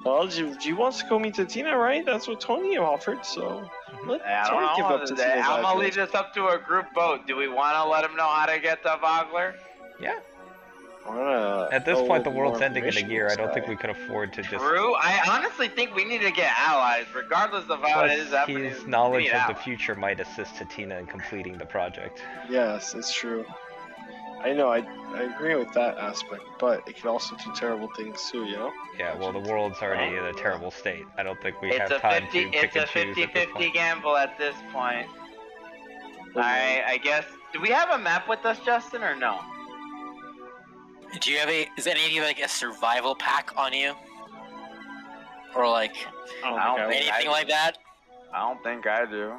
Well, he wants to go meet Tina, right? That's what Tony offered, so let I Tony don't give know. up to Tina's I'm gonna leave ideas. this up to a group vote. Do we want to let him know how to get to Vogler? Yeah. I wanna At this know point, the more world's ending in a information year. I on don't this think guy. we could afford to just. True. I honestly think we need to get allies, regardless of how it is Plus, happening. his We knowledge need of the allies. future might assist Tina in completing the project. Yes, it's true. I know, I agree with that aspect, but it could also do terrible things too, you know? Yeah, well, the world's already in a terrible state. I don't think we It's have a time 50. to pick It's a and choose at this 50-50 point. gamble at this point. I guess. Do we have a map with us, Justin, or no? Do you have is any of you like a survival pack on you? Or like I don't think anything I like do. that? I don't think I do.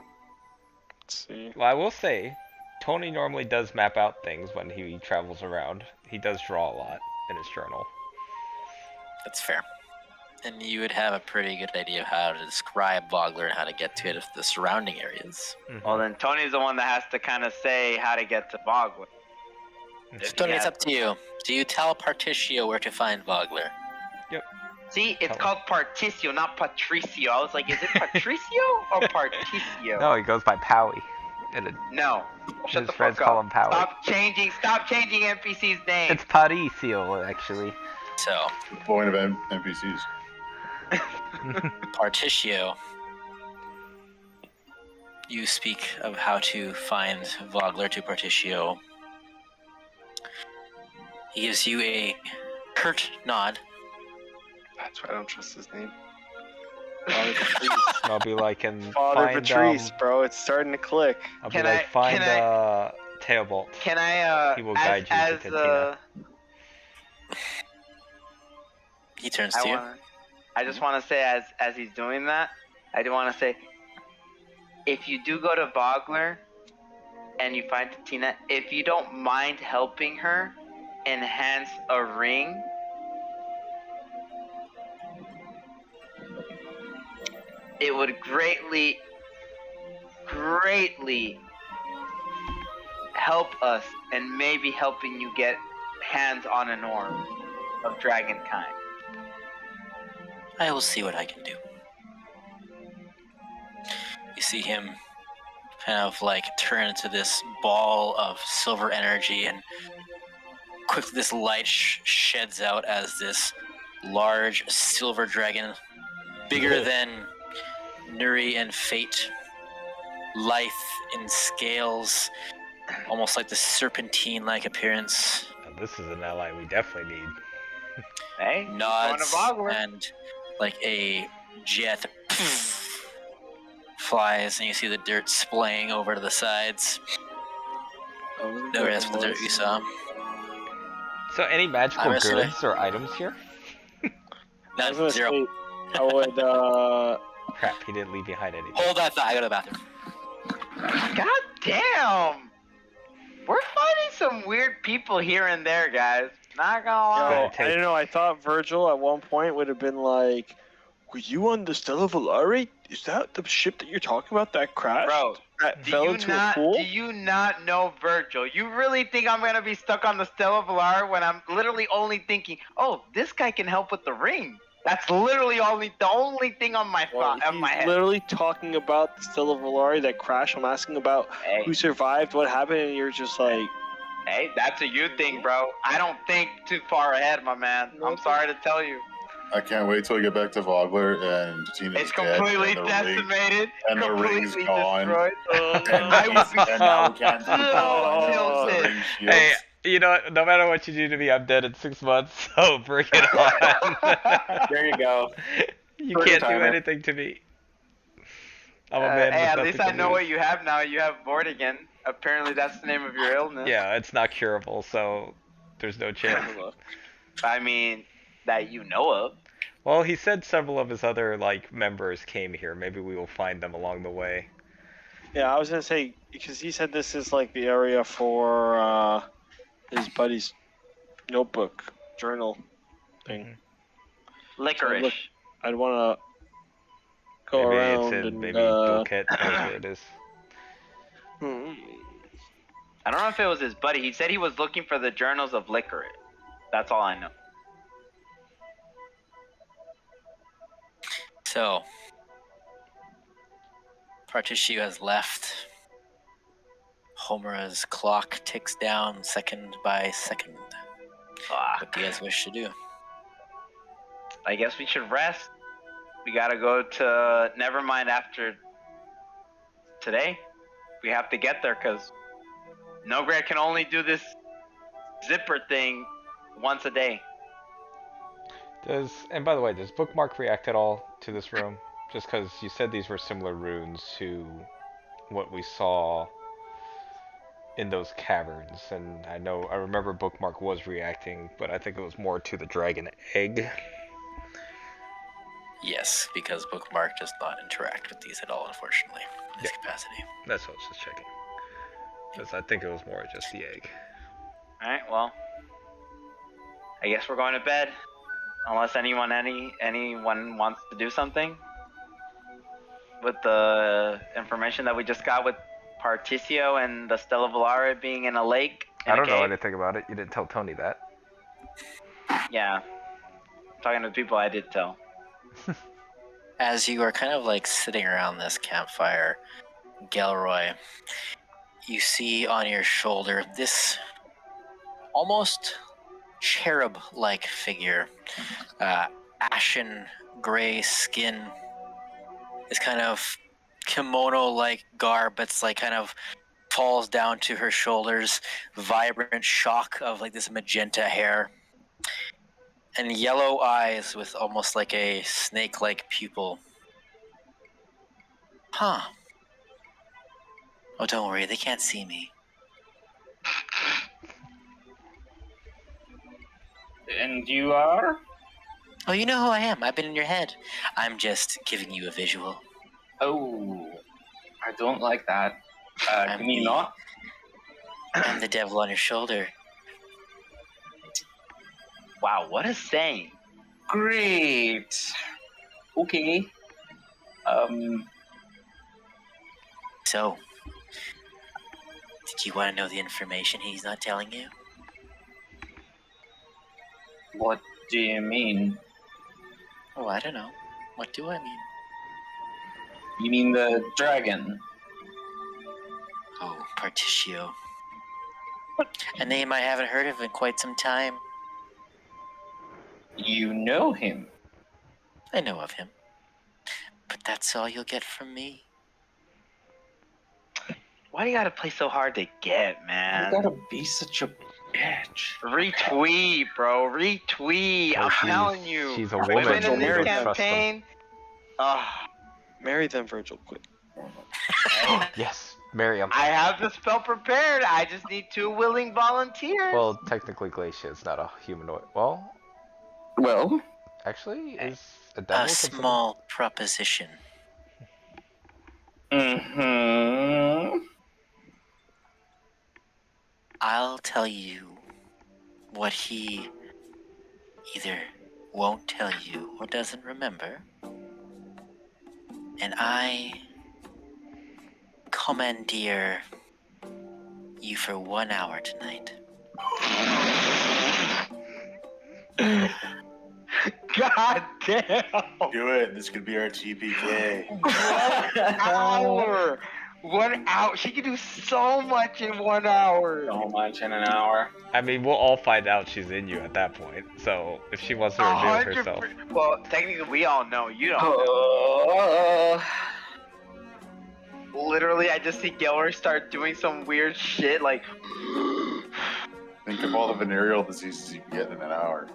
Let's see. Well, I will say, Tony normally does map out things when he travels around. He does draw a lot in his journal. That's fair. And you would have a pretty good idea of how to describe Vogler and how to get to it if the surrounding areas. Well, then Tony's the one that has to kind of say how to get to Vogler. Tony, it's up to you. Do you tell Particio where to find Vogler? See, it's called Particio, not Patricio. I was like, is it Patricio or Particio? No, he goes by Powie. And No. Shut his the friends fuck call up. him Powie. Stop changing NPC's name. It's Paricio, actually. So, The point of NPCs. Particio, you speak of how to find Vogler to Particio. He gives you a curt nod. That's why I don't trust his name. Father Patrice. I'll be like, and Father find, Patrice, bro. It's starting to click. I'll be Can like, find I- Teobald. Can I, He will guide you to Katina. He turns to you. I just want to say, as he's doing that, I do want to say, if you do go to Vogler and you find Tina, if you don't mind helping her enhance a ring, it would greatly help us in maybe helping you get hands on an orb of dragon kind. I will see what I can do. You see him kind of like turn into this ball of silver energy, and quickly this light sheds out as this large silver dragon, bigger than Nuri and Fate, lithe in scales, almost like the serpentine-like appearance. Now, this is an ally we definitely need. Hey, Nods going to Vogler. and like a jet flies, and you see the dirt splaying over to the sides. No, that's the dirt you saw. So, any magical I'm assuming- goods or items here? I None, was gonna zero. say, I would, Crap, he didn't leave behind anything. Hold that thought. I go to the bathroom. God damn! We're fighting some weird people here and there, guys. Not gonna lie. I don't know, I thought Virgil at one point would have been like, were you on the Stella Valari? Is that the ship that you're talking about that crashed? Bro, that do fell you into not a pool? do you not know Virgil? You really think I'm gonna be stuck on the Stella Valar when I'm literally only thinking, oh, this guy can help with the ring? That's literally the only thing on my Well, on my he's head. literally talking about the Stella Valari that crashed. I'm asking about Hey, who survived, what happened, and you're just like, hey, that's a you thing, bro. I don't think too far ahead, my man. I'm sorry to tell you. I can't wait till we get back to Vogler and Tina's It's dead completely and the ring, decimated, and the ring's completely gone. destroyed. and, I would be and now we can't so the tilted. ring shields. Hey, you know what? No matter what you do to me, I'm dead in 6 months, so bring it on. There you go. You Bring can't do timer. anything to me. I'm a man Hey, with at nothing least to I know lose. what you have now. You have Vortigern. Apparently, that's the name of your illness. Yeah, it's not curable, so there's no chance. I mean, that you know of. Well, he said several of his other members came here. Maybe we will find them along the way. yeah, I was gonna say, because he said this is like the area for his buddy's notebook, journal thing. Licorice. I'd want to go Maybe around it's in and maybe Bouquet knows where it is. I don't know if it was his buddy. He said he was looking for the journals of Licorice. That's all I know. So, Partishu has left. Homura's clock ticks down second by second. Fuck. What do you guys wish to do? I guess we should rest. We gotta go to Nevermind after today. We have to get there because Nogred can only do this zipper thing once a day. And by the way, does Bookmark react at all to this room? Just because you said these were similar runes to what we saw in those caverns, and I remember Bookmark was reacting, but I think it was more to the dragon egg. Yes, because Bookmark does not interact with these at all, unfortunately, in his capacity. That's what I was just checking. Because I think it was more just the egg. Alright, well. I guess we're going to bed. Unless anyone wants to do something with the information that we just got with Particio and the Stella Valara being in a lake. I don't know anything about it. You didn't tell Tony that. Yeah. Talking to the people I did tell. As you are kind of sitting around this campfire, Gelroy, you see on your shoulder this almost cherub-like figure, ashen gray skin, this kind of kimono-like garb that's kind of falls down to her shoulders, vibrant shock of this magenta hair, and yellow eyes with almost a snake-like pupil. Huh. Oh, don't worry, they can't see me. And you are? Oh, you know who I am. I've been in your head. I'm just giving you a visual. Oh, I don't like that. I'm Can you the- not? I'm the devil on your shoulder. Wow, what a saying. Great. Okay. So, Do you want to know the information he's not telling you? What do you mean? Oh, I don't know. What do I mean? You mean the dragon? Oh, Particio. A name I haven't heard of in quite some time. You know him? I know of him. But that's all you'll get from me. Why do you gotta play so hard to get, You man? gotta be such a bitch. Retweet, bro. Retweet. I'm telling you. She's a Women woman. Women in You this don't trust them. campaign. Oh, Marry them, Virgil, quick. Yes, Miriam. I have the spell prepared. I just need 2 willing volunteers. Well, technically, Glacia is not a humanoid. Well, Well, actually, is a devil A considered- small proposition. mm-hmm. I'll tell you what he either won't tell you or doesn't remember. And I commandeer you for 1 hour tonight. God damn. Do it. This could be our TPK. 1 hour. 1 hour. She can do so much in 1 hour. So much in an hour. I mean, we'll all find out she's in you at that point. So if she wants to reveal 100%. herself, Well, technically, we all know. You don't know. Literally, I just see Gilroy start doing some weird shit like. Think of all the venereal diseases you can get in an hour.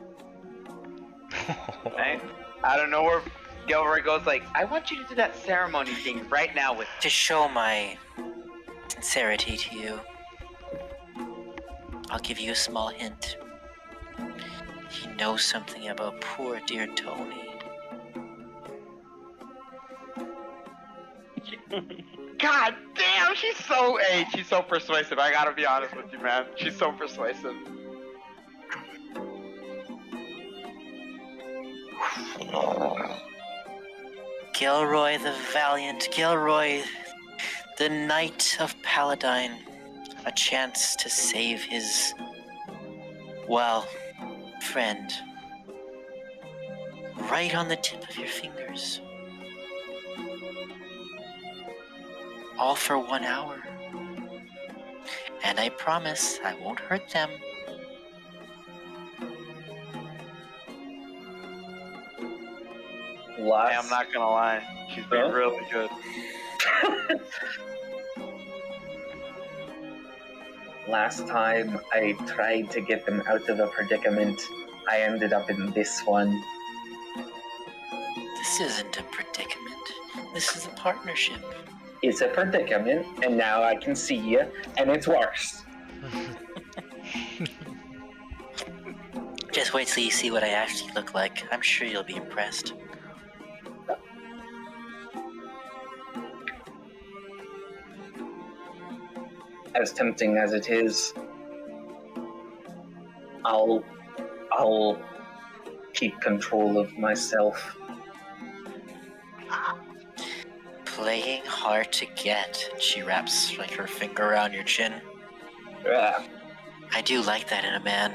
Right? I don't know where Gilroy goes like, I want you to do that ceremony thing right now with. To show my sincerity to you, I'll give you a small hint. He knows something about poor dear Tony. God damn, she's so persuasive. I gotta be honest with you, man. She's so persuasive. Gilroy the Valiant, Gilroy, the Knight of Paladine. A chance to save his, well, friend. Right on the tip of your fingers. All for 1 hour. And I promise I won't hurt them. Hey, I'm not gonna lie. She's been really good. Last time I tried to get them out of a predicament, I ended up in this one. This isn't a predicament. This is a partnership. It's a predicament, and now I can see you, and it's worse. Just wait till you see what I actually look like. I'm sure you'll be impressed. As tempting as it is, I'll keep control of myself. Playing hard to get. She wraps like her finger around your chin. Ah, I do like that in a man.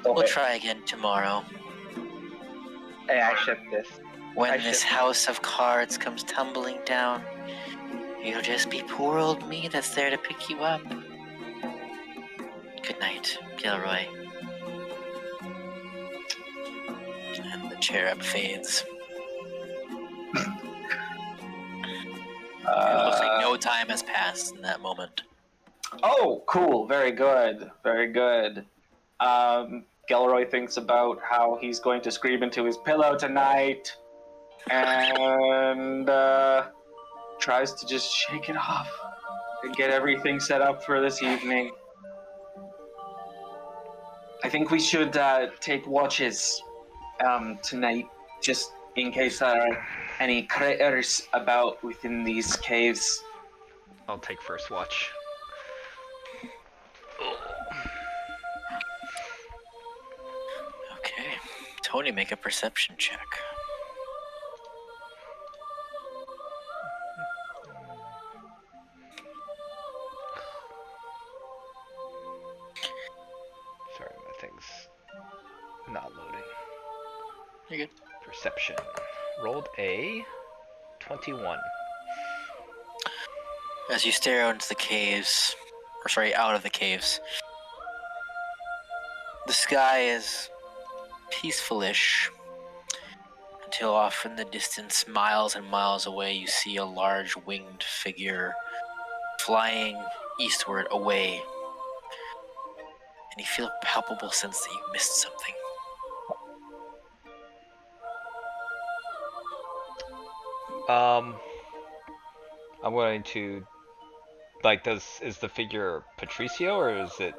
stop We'll it. try again tomorrow. Hey, I ship this. When I this should- house of cards comes tumbling down, you'll just be poor old me that's there to pick you up. Good night, Gilroy. And the cherub fades. It looks like no time has passed in that moment. Oh, cool. Very good. Very good. Gilroy thinks about how he's going to scream into his pillow tonight and tries to just shake it off and get everything set up for this evening. I think we should take watches tonight, just in case there are any critters about within these caves. I'll take first watch. Okay. Tony, make a perception check. Not loading. You're good. Perception. Rolled a 21. As you stare out into the caves, or sorry, out of the caves, the sky is peaceful-ish until off in the distance, miles and miles away, you see a large winged figure flying eastward away, and you feel a palpable sense that you missed something. I'm going to, like, is the figure Patricio, or is it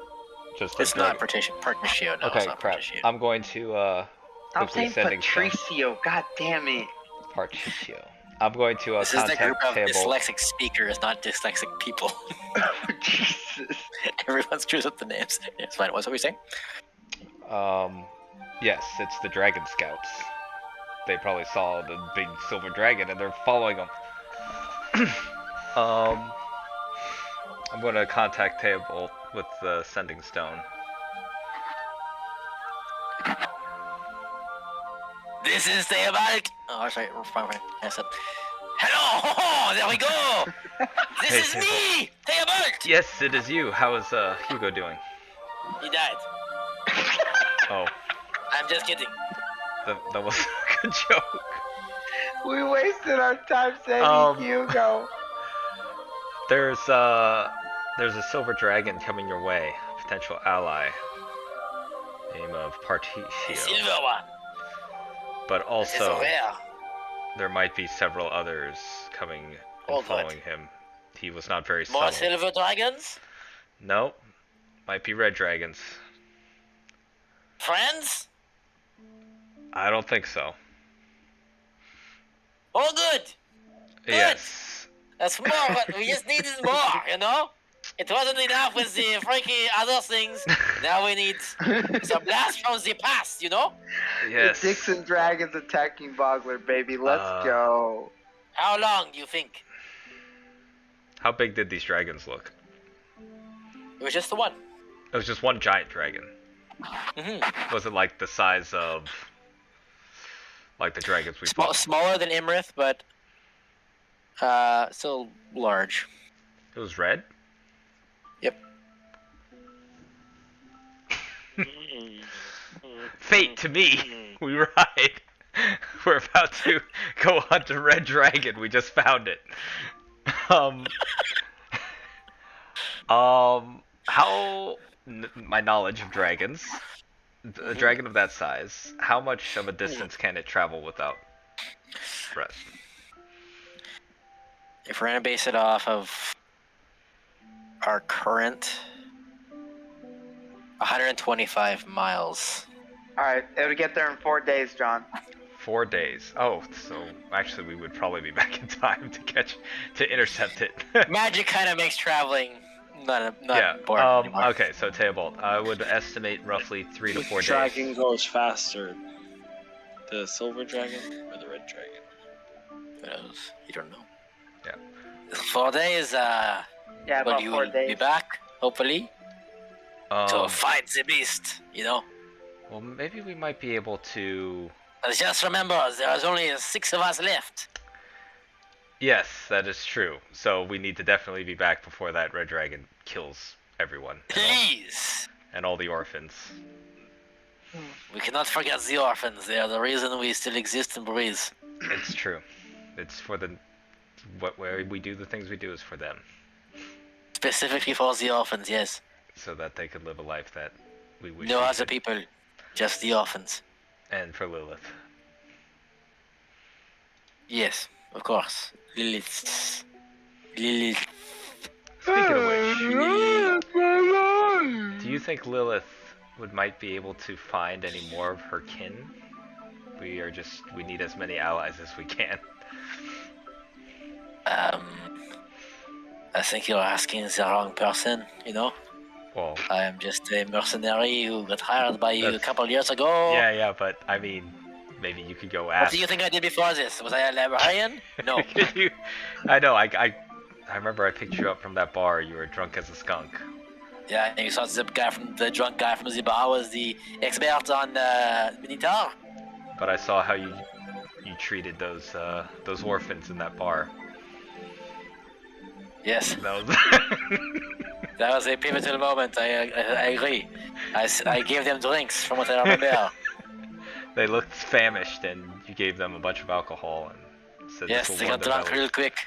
just It's a not dragon? Patricio, no, Okay, it's not crap. Patricio. I'm going to, Stop quickly saying sending some- Patricio. God damn it. Patricio. I'm going to, This is the group contact of table. dyslexic speakers, not dyslexic people. Jesus. Everyone screws up the names. It's fine. What's what we're saying? Yes, it's the Dragon Scouts. They probably saw the big silver dragon and they're following them. I'm going to contact table with the sending stone. This is Theobald. Oh, sorry, fine. Yes, hello! Oh, there we go! This Hey, is Theobald. me! Theobald! Yes, it is you. How is Hugo doing? He died. Oh, I'm just kidding. that was a good joke. We wasted our time saving Hugo. There's a silver dragon coming your way, potential ally. Name of The Patricio. silver one. But This is also, rare. there might be several others coming and Oh, good. following him. He was not very More subtle. silver dragons? Nope. Might be red dragons. Friends? I don't think so. Oh, good. Yes. That's more. What we just needed more, you know? It wasn't enough with the freaky other things. Now we need some blast from the past, you know? Yes. The Dixon Dragons attacking Bogler, baby. Let's go. How long do you think? How big did these dragons look? It was just the one. It was just one giant dragon. Mm-hmm. Was it like the size of, like the dragons we fought? Smaller than Imrith, but still large. It was red? Yep. Fate to me. We ride. We're about to go hunt a red dragon. We just found it. How my knowledge of dragons, a dragon of that size, how much of a distance can it travel without breath? If we're gonna base it off of our current 125 miles. Alright, it'll get there in 4 days, John. 4 days. Oh, so actually we would probably be back in time to intercept it. Magic kind of makes traveling not Yeah. important anymore. Okay, so Teobald, I would estimate roughly 3 to 4 Which days. dragon goes faster? The silver dragon or the red dragon? Who knows? You don't know. Yeah. 4 days, Yeah, but about you 4 will be days. back, hopefully, to Um, fight the beast, you know? well, maybe we might be able to. But just remember, there's only 6 of us left. Yes, that is true. So we need to definitely be back before that red dragon kills everyone Please! and all the orphans. We cannot forget the orphans. They are the reason we still exist and breathe. It's true. It's for the where we do the things we do is for them, Specifically for the orphans, yes. so that they could live a life that we wish. No we other could. people, just the orphans. And for Lilith. Yes, of course. Lilith. Speaking of which, do you think Lilith might be able to find any more of her kin? We need as many allies as we can. I think you're asking the wrong person, you know? Well, I am just a mercenary who got hired by you a That's- couple years ago. yeah, but I mean, maybe you could go What ask. do you think I did before this? Was I a librarian? No. Could you? I know. I remember I picked you up from that bar. You were drunk as a skunk. Yeah, and you saw the drunk guy from the bar was the expert on Minotaur. But I saw how you treated those orphans in that bar. Yes, That was that was a pivotal moment. I agree. I gave them drinks from what I remember. They looked famished, and you gave them a bunch of alcohol and said Yes, this they will got warm their drunk real bellies. quick.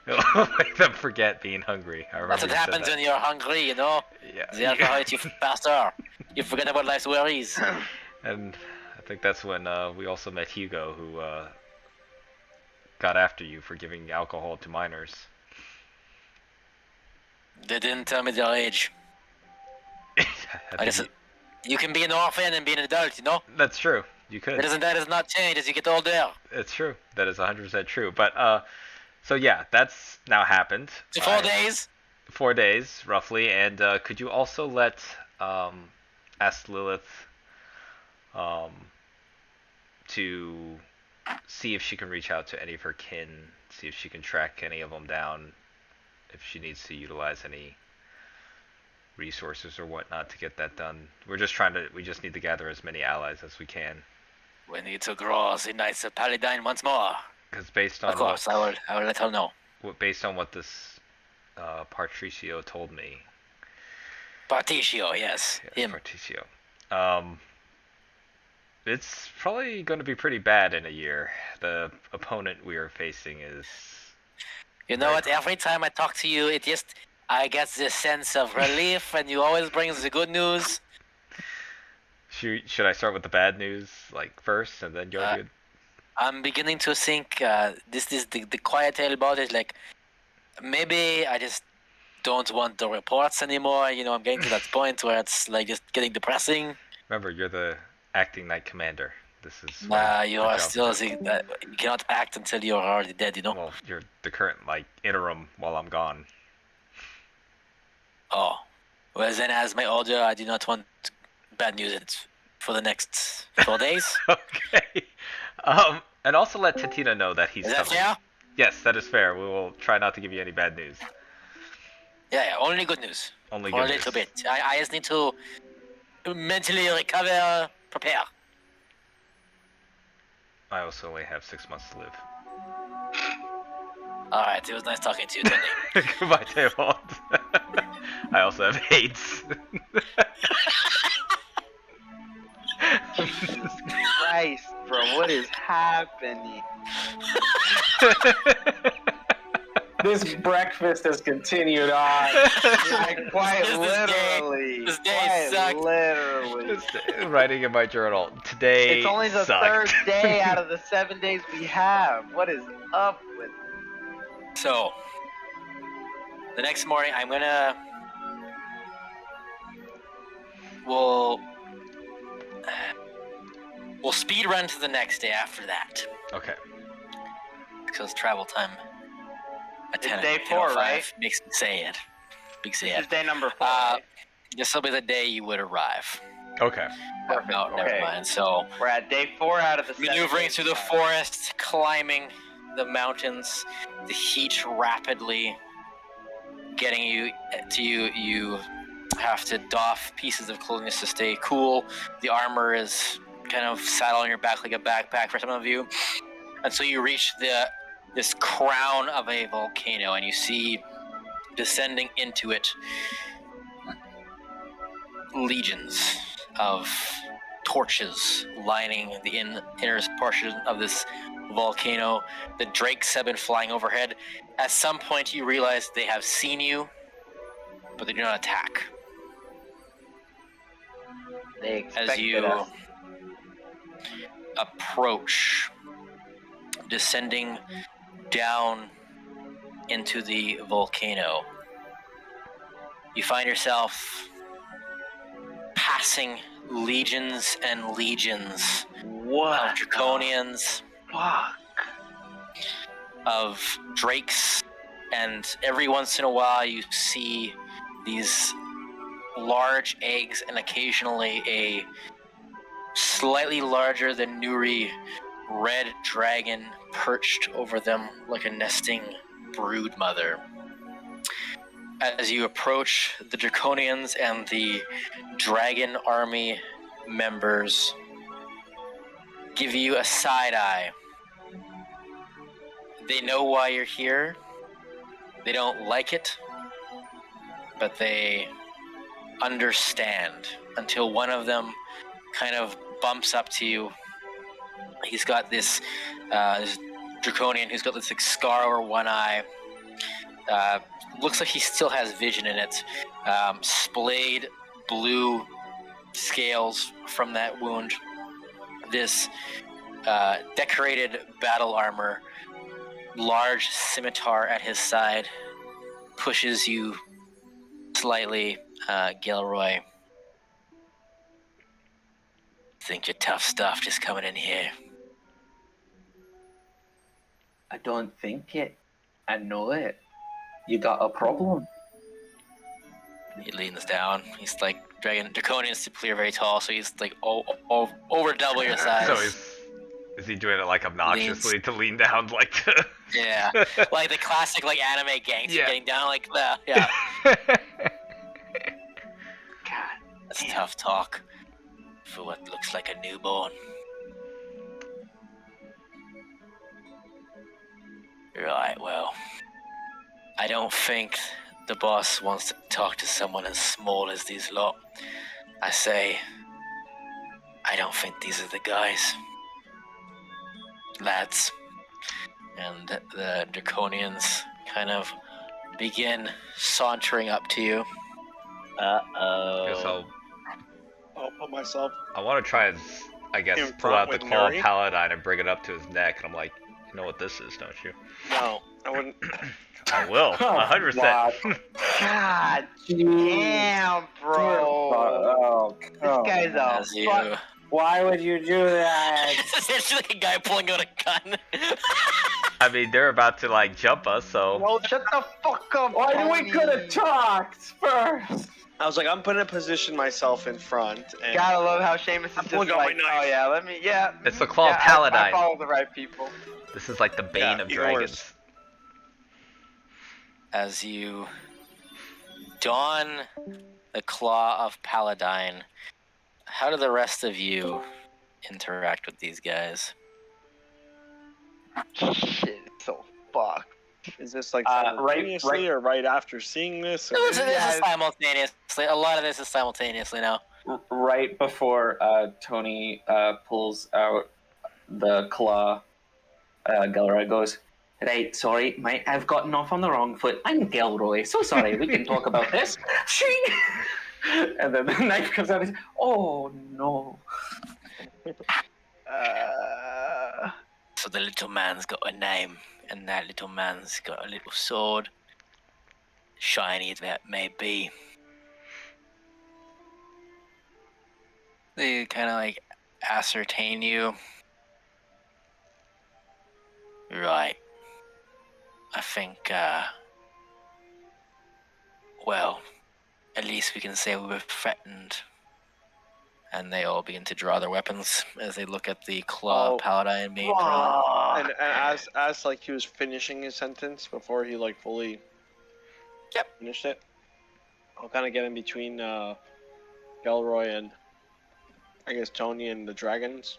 It'll make them forget being hungry. I remember That's what you said happens that. when you're hungry, you know? Yeah. The alcohol hits you faster. You forget about life's worries. And I think that's when we also met Hugo, who got after you for giving alcohol to minors. They didn't tell me their age. I guess you can be an orphan and be an adult, you know? That's true. You could. That does not change as you get older. It's true. That is 100% true. But so yeah, that's now happened. So 4 days? 4 days, roughly. And could you also let ask Lilith to see if she can reach out to any of her kin, see if she can track any of them down, if she needs to utilize any resources or whatnot to get that done. We just need to gather as many allies as we can. We need to grow the Knights of Paladine once more. Because based on Of course, I will let her know. Based on what this Patricio told me. Particio, yes. Him. Particio. It's probably going to be pretty bad in a year. The opponent we are facing is... You know what? Every time I talk to you, I get this sense of relief, and you always bring the good news. Should I start with the bad news first, and then go good? I'm beginning to think this is the quiet tale about it. Like, maybe I just don't want the reports anymore. You know, I'm getting to that point where it's just getting depressing. Remember, you're the acting knight commander. This is you are still you cannot act until you're already dead. You know. Well, you're the current interim while I'm gone. Oh, well then, as my order, I do not want bad news for the next 4 days. Okay. And also let Titina know that he's coming. Is that fair? Yes, that is fair. We will try not to give you any bad news. Yeah, only good news. Only for good a little news. bit. I just need to mentally recover, prepare. I also only have 6 months to live. Alright, it was nice talking to you, Tony. Goodbye, Taylor. I also have AIDS. Jesus Christ, bro, what is happening? This breakfast has continued on. Quite literally. This day sucked. Literally. Writing in my journal. Today It's only the sucked. 3rd day out of the 7 days we have. What is up with... So, the next morning, I'm gonna... We'll speed run to the next day after that. Okay. Because travel time at It's 10 day 4, 10:05 right? makes me say it. Big say This it. is day number 4, right? This will be the day you would arrive. Okay. Perfect. No, never Okay. mind. So, We're at day 4 out of the 7 maneuvering days through we the have. forest, climbing the mountains, the heat rapidly getting you to you. You have to doff pieces of clothing to stay cool. The armor is kind of saddled on your back like a backpack for some of you. And so you reach this crown of a volcano, and you see descending into it legions of torches lining the inner portion of this volcano. The drakes have been flying overhead. At some point, you realize they have seen you, but they do not attack. They As expected you us. approach, descending down into the volcano, you find yourself passing legions and legions What? of draconians, Fuck. of drakes, and every once in a while you see these large eggs and occasionally a slightly larger than Nuri red dragon perched over them like a nesting brood mother. as you approach the Draconians and the Dragon Army members give you a side eye. They know why you're here. They don't like it, but they understand until one of them kind of bumps up to you. He's got this Draconian who's got this like, scar over one eye. Looks like he still has vision in it. Splayed blue scales from that wound. This decorated battle armor, large scimitar at his side, pushes you slightly, Gilroy. Think you're tough stuff just coming in here. I don't think it. I know it. You got a problem. He leans down. He's like Draconians typically are very tall, so he's like over double your size. So is he doing it like obnoxiously to lean down like to... Yeah, like the classic like anime gangster getting down like that. Yeah. God, that's tough talk for what looks like a newborn. Right, well, I don't think the boss wants to talk to someone as small as these lot. I say, I don't think these are the guys. Lads. And the Draconians kind of begin sauntering up to you. So I'll put myself. I want to try and, I guess, In pull front out the with claw Murray? paladine and bring it up to his neck, and I'm like, you know what this is, don't you? No, I wouldn't. I will, 100%. God damn, bro. Oh, This guy's a As you... fuck. why would you do that? It's essentially a guy pulling out a gun. I mean, they're about to like jump us, so Well, shut the fuck up. Why we Tony. could have talked first. I was like, I'm gonna position myself in front. And Gotta love how Seamus is just pulling out my like, knife. oh yeah, let me, yeah. it's the claw yeah, paladine. I follow the right people. This is like the bane Yeah, of yours. dragons. As you don the claw of Paladine, how do the rest of you interact with these guys? Shit, it's so fucked. Is this like Right- simultaneously or right after seeing this? Or... This is simultaneously. A lot of this is simultaneously now. Right before Tony pulls out the claw, Gilroy goes, Right, sorry, mate, I've gotten off on the wrong foot. I'm Gilroy. So sorry, we can talk about this. Shing! and then the knife comes out. And he's, oh no! So the little man's got a name, and that little man's got a little sword. Shiny as that may be. They kind of like ascertain you. Right. I think, well, at least we can say we were threatened. And they all begin to draw their weapons as they look at the claw Oh. paladine being drawn. And as like he was finishing his sentence before he like fully finished it, I'll kind of get in between Gilroy and I guess Tony and the dragons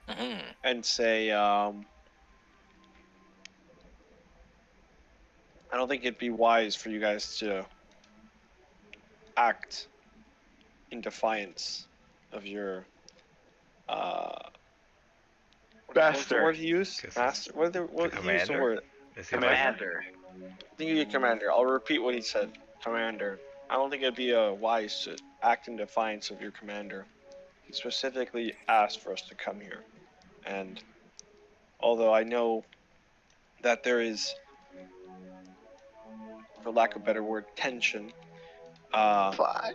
Mm-hmm. and say, I don't think it'd be wise for you guys to act in defiance of your what was the word he used? Guess Master. What he used the commander? word? Is he Commander. I think you're commander. I'll repeat what he said. Commander. I don't think it'd be wise to act in defiance of your commander. He specifically asked for us to come here, and although I know that there is, for lack of a better word, tension. Fuck.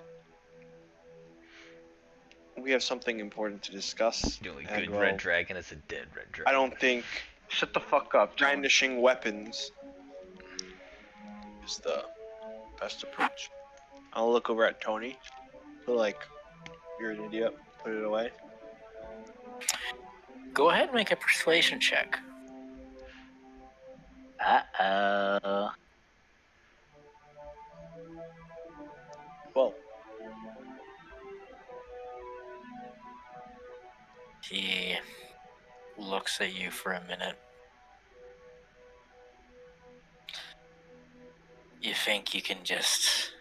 We have something important to discuss. The only and, good well, red dragon is a dead red dragon. I don't think Shut the fuck up, John. brandishing weapons is the best approach. I'll look over at Tony. Feel like you're an idiot. Put it away. Go ahead and make a persuasion check. Uh-oh. he looks at you for a minute. You think you can just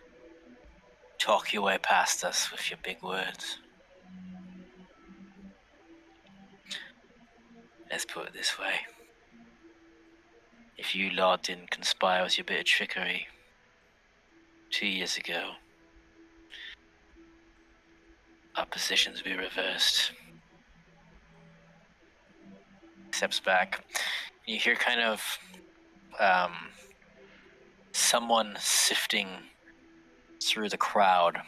talk your way past us with your big words? Let's put it this way. If you lot didn't conspire with your bit of trickery 2 years ago, our positions would be reversed. Steps back. You hear kind of someone sifting through the crowd,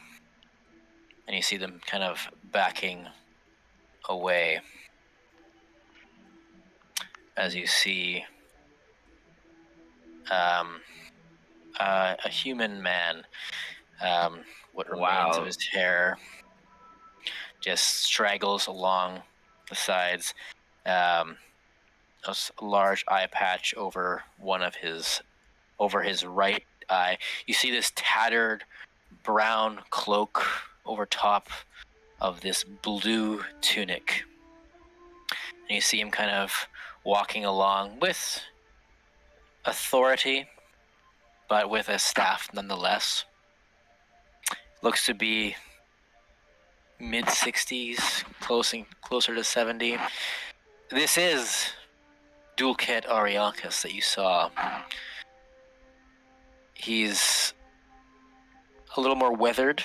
and you see them kind of backing away as you see a human man. What remains of his hair just straggles along the sides. A large eye patch over his right eye. You see this tattered brown cloak over top of this blue tunic. And you see him kind of walking along with authority, but with a staff nonetheless. Looks to be mid-60s, closer to 70. This is Dulket Ariakis that you saw. He's a little more weathered.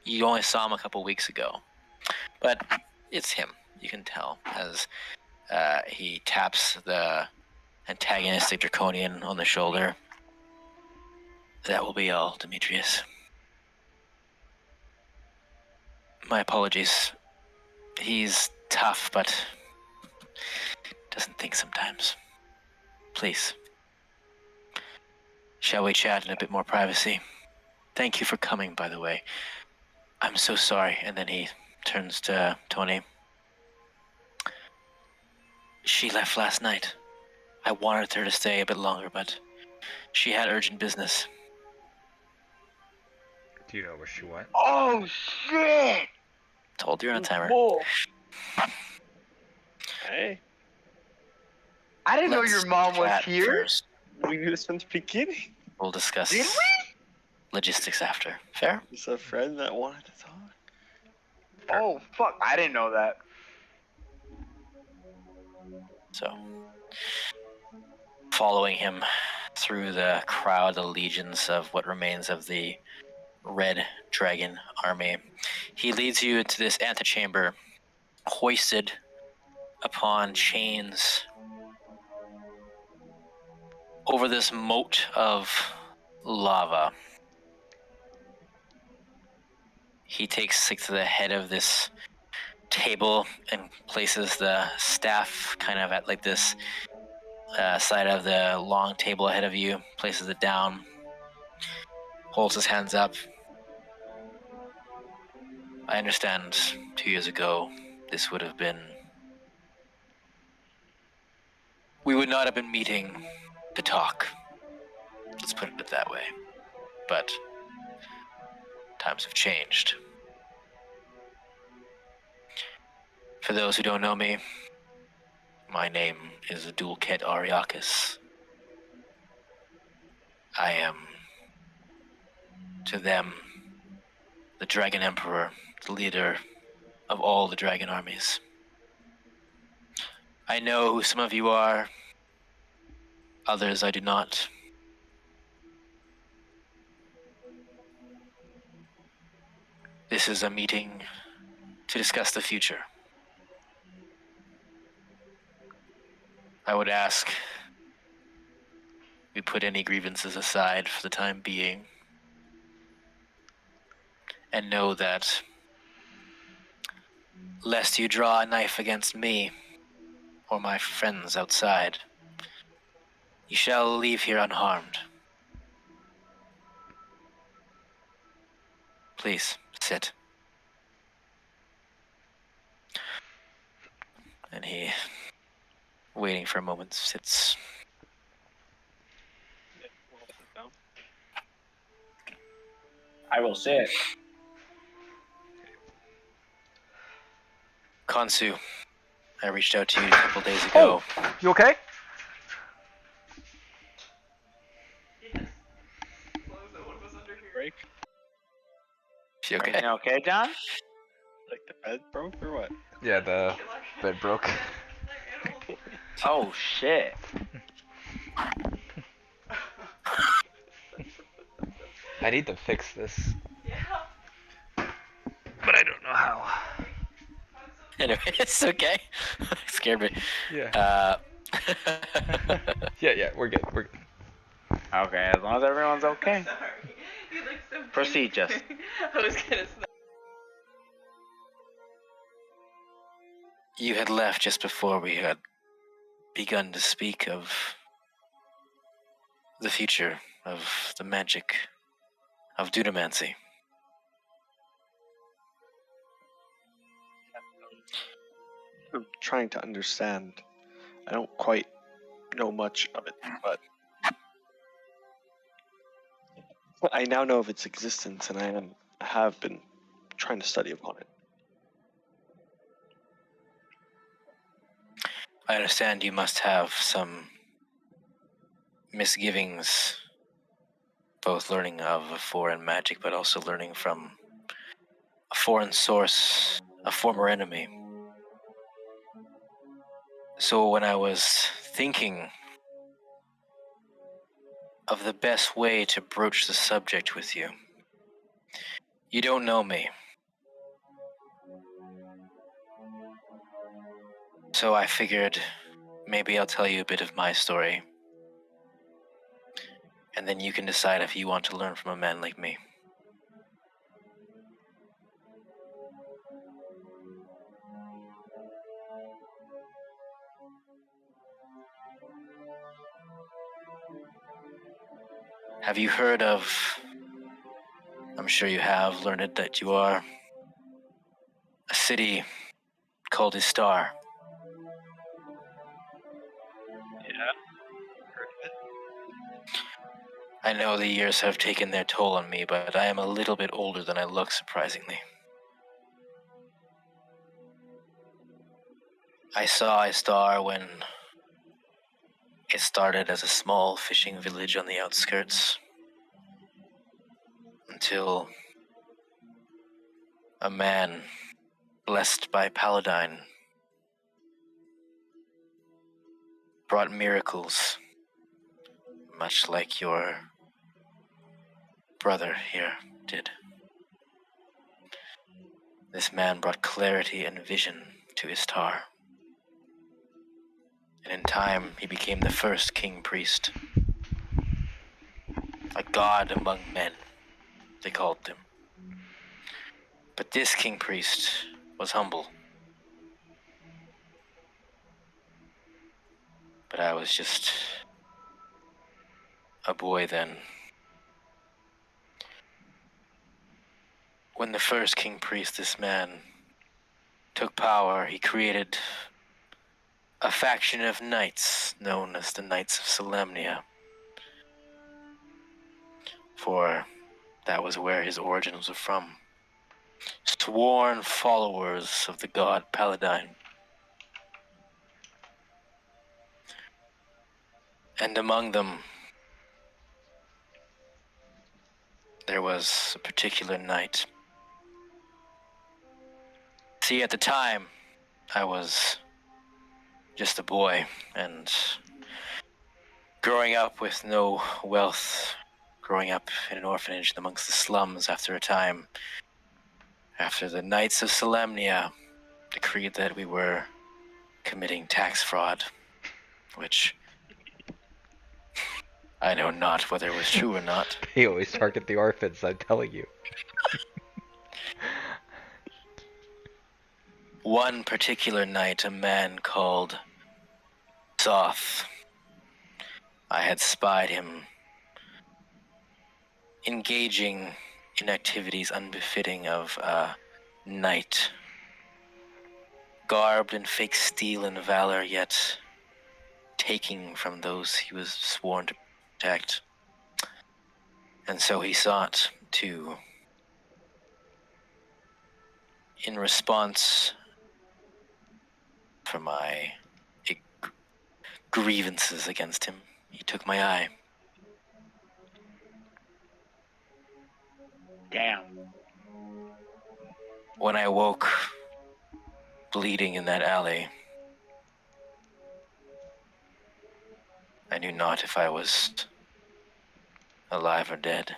You only saw him a couple weeks ago. But it's him, you can tell, as he taps the antagonistic Draconian on the shoulder. That will be all, Demetrius. My apologies. He's tough, but doesn't think sometimes. Please. Shall we chat in a bit more privacy? Thank you for coming, by the way. I'm so sorry. And then he turns to Tony. She left last night. I wanted her to stay a bit longer, but she had urgent business. Do you know where she went? Oh shit! Told you on a timer. Whoa. Hey, I didn't know Let's your mom was chat here. first. we knew this since the beginning. We'll discuss Did logistics after. Fair? It's a friend that wanted to talk. Oh fuck! I didn't know that. So, following him through the crowd, the legions of what remains of the Red Dragon army, he leads you into this antechamber, hoisted upon chains over this moat of lava. He takes to the head of this table and places the staff kind of at like this side of the long table ahead of you, places it down, holds his hands up. I understand 2 years ago this would have been... We would not have been meeting to talk. Let's put it that way. But times have changed. For those who don't know me, my name is Dulket Ariakis. I am, to them, the Dragon Emperor, the leader of all the dragon armies. I know who some of you are, others I do not. This is a meeting to discuss the future. I would ask we put any grievances aside for the time being and know that lest you draw a knife against me or my friends outside, you shall leave here unharmed. Please, sit. And he, waiting for a moment, sits. I will sit. Kansu, I reached out to you a couple days ago. Oh, you okay? Break? You okay? Everything okay, John? Like the bed broke or what? Yeah, the bed broke. Oh shit. I need to fix this. But I don't know how. Anyway, it's okay. Scared me. Yeah. Yeah, we're good. We're good. Okay, as long as everyone's okay. Proceed, Jess. I was gonna say. You had left just before we had begun to speak of the future, of the magic, of dunamancy. I'm trying to understand. I don't quite know much of it, but I now know of its existence, and I have been trying to study upon it. I understand you must have some misgivings, both learning of a foreign magic, but also learning from a foreign source, a former enemy. So when I was thinking of the best way to broach the subject with you, you don't know me. So I figured maybe I'll tell you a bit of my story, and then you can decide if you want to learn from a man like me. Have you heard of, I'm sure you have learned it, that you are a city called Istar? I know the years have taken their toll on me, but I am a little bit older than I look, surprisingly. I saw Istar when it started as a small fishing village on the outskirts, until a man blessed by Paladine brought miracles, much like your brother here did. This man brought clarity and vision to Istar. And in time, he became the first king priest. A god among men, they called him. But this king priest was humble. But I was just a boy then. When the first king priest, this man, took power, he created a faction of knights known as the Knights of Solemnia. For that was where his origins were from. Sworn followers of the god Paladine. And among them, there was a particular knight. See, at the time, I was just a boy, and growing up with no wealth, growing up in an orphanage amongst the slums after a time, after the Knights of Solemnia decreed that we were committing tax fraud, which I know not whether it was true or not. They always target the orphans, I'm telling you. One particular night, a man called Soth, I had spied him engaging in activities unbefitting of a knight, garbed in fake steel and valor, yet taking from those he was sworn to protect. And so he sought to, in response for my grievances against him. He took my eye. Damn. When I woke, bleeding in that alley, I knew not if I was alive or dead.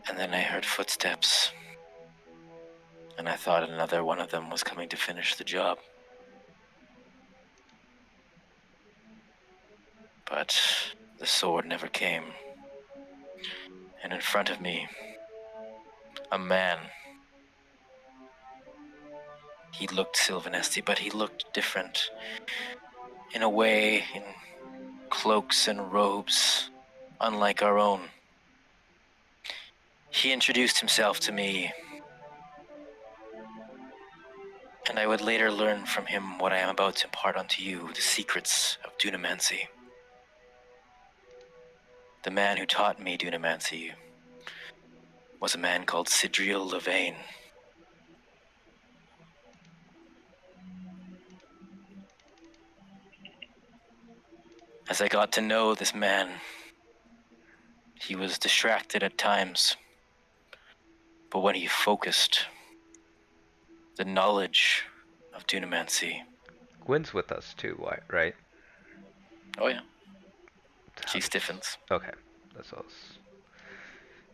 And then I heard footsteps, and I thought another one of them was coming to finish the job. But the sword never came. And in front of me, a man. He looked Sylvanesti, but he looked different. In a way, in cloaks and robes, unlike our own. He introduced himself to me, and I would later learn from him what I am about to impart unto you, the secrets of Dunamancy. The man who taught me Dunamancy was a man called Sidriel Levain. As I got to know this man, he was distracted at times, but when he focused, the knowledge of Dunamancy. Gwen's with us too, right? Oh yeah. She stiffens. Okay, that's all.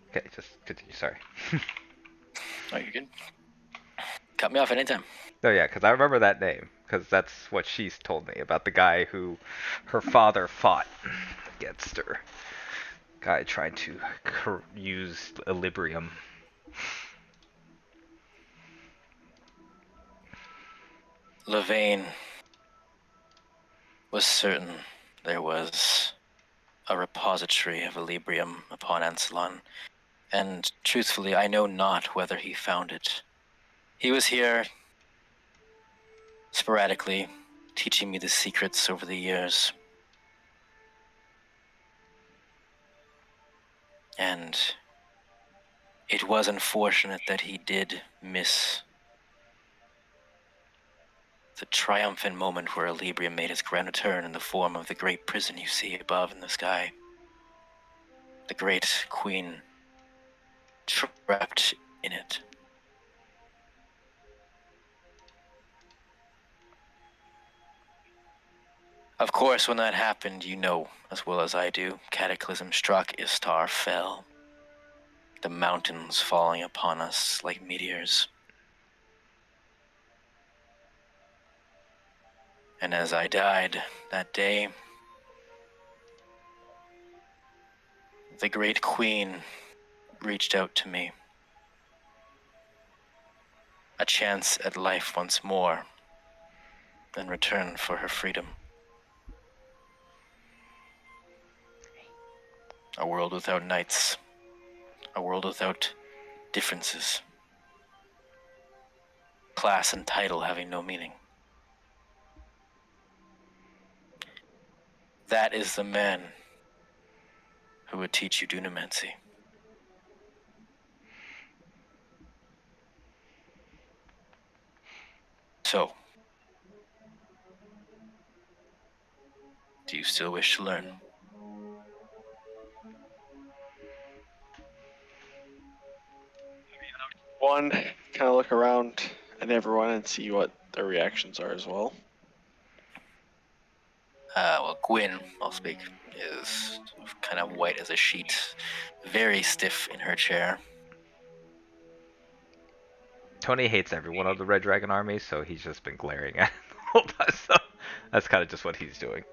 Okay, just continue. Sorry. Oh, you're good. Cut me off anytime. Oh yeah, because I remember that name, because that's what she's told me about the guy who her father fought against her. Guy trying to use Equilibrium. Levain was certain there was a repository of Equilibrium upon Ansalon, and truthfully, I know not whether he found it. He was here sporadically, teaching me the secrets over the years. And it was unfortunate that he did miss the triumphant moment where Equilibrium made his grand return in the form of the great prison you see above in the sky. The great queen trapped in it. Of course, when that happened, you know as well as I do, Cataclysm struck, Istar fell. The mountains falling upon us like meteors. And as I died that day, the great queen reached out to me. A chance at life once more in return for her freedom. A world without knights. A world without differences. Class and title having no meaning. That is the man who would teach you Dunamancy. So, do you still wish to learn? One, kind of look around at everyone and see what their reactions are as well. Well, Gwyn, I'll speak, is kind of white as a sheet, very stiff in her chair. Tony hates everyone of the Red Dragon Army, so he's just been glaring at the whole time. So that's kind of just what he's doing.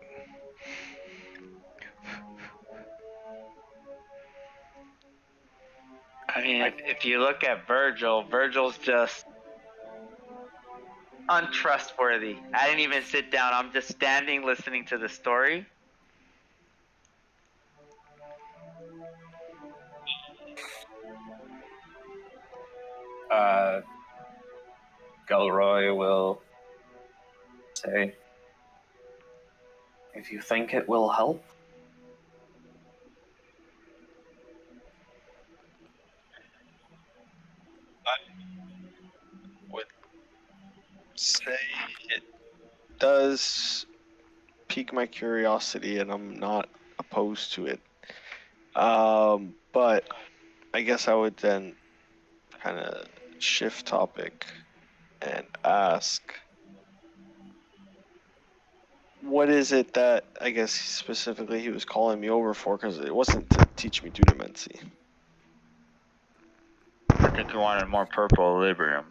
I mean, if you look at Virgil's just untrustworthy. I didn't even sit down. I'm just standing listening to the story. Gilroy will say, if you think it will help. say it does pique my curiosity, and I'm not opposed to it. But I guess I would then kind of shift topic and ask, what is it that I guess specifically he was calling me over for? Because it wasn't to teach me Dunamancy. I think you wanted more purple Librium.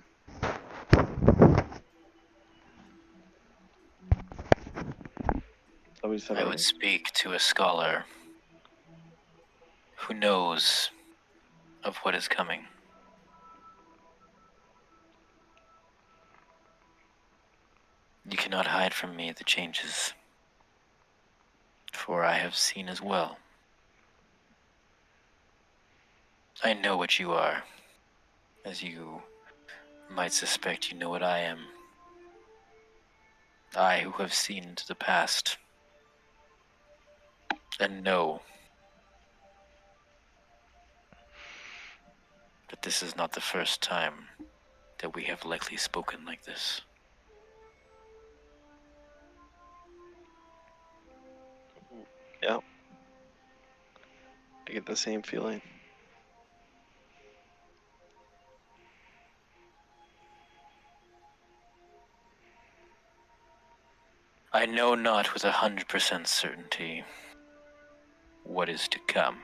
So he said I would speak to a scholar who knows of what is coming. You cannot hide from me the changes, for I have seen as well. I know what you are, as you might suspect you know what I am. I who have seen into the past, and know that this is not the first time that we have likely spoken like this. Yeah. I get the same feeling. I know not with 100% certainty what is to come.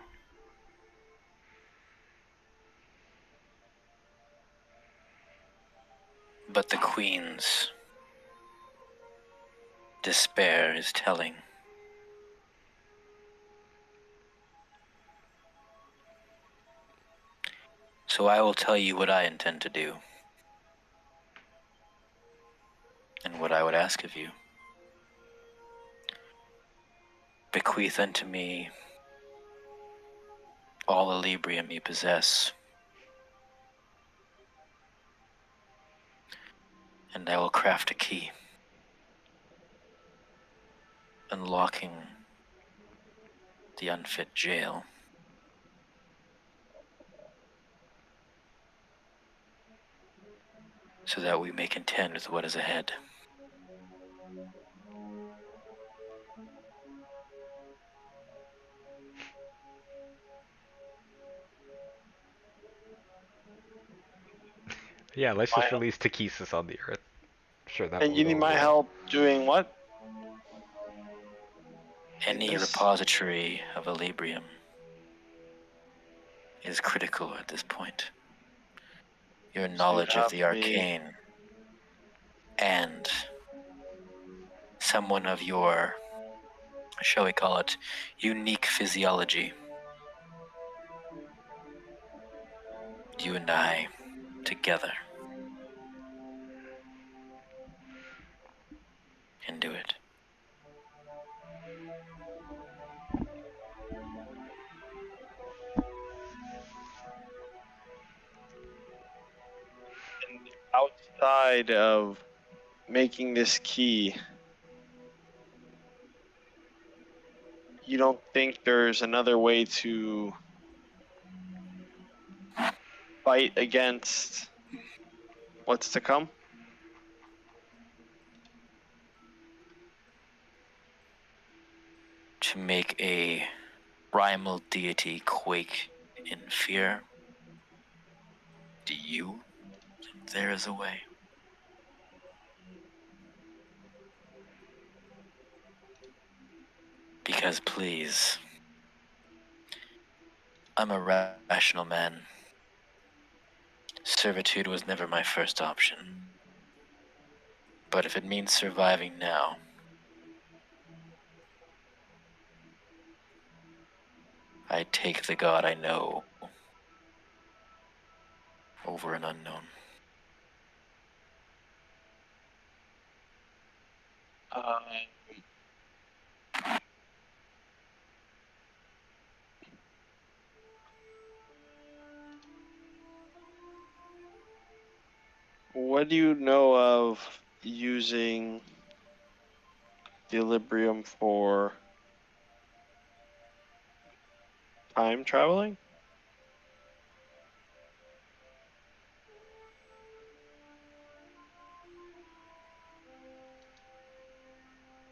But the Queen's despair is telling. So I will tell you what I intend to do, and what I would ask of you. Bequeath unto me all the Librium you possess, and I will craft a key, unlocking the unfit jail. So that we may contend with what is ahead. Yeah, let's just release Takesis on the Earth. Sure, that And will you go need my away. help doing what? Any Yes. repository of a Librium is critical at this point. Your knowledge of have the me- arcane and someone of your, shall we call it, unique physiology. You and I together can do it. Outside of making this key, you don't think there's another way to fight against what's to come? To make a primal deity quake in fear? Do you think there is a way? Because please, I'm a rational man. Servitude was never my first option. But if it means surviving now, I take the God I know over an unknown. What do you know of using the Librium for time traveling?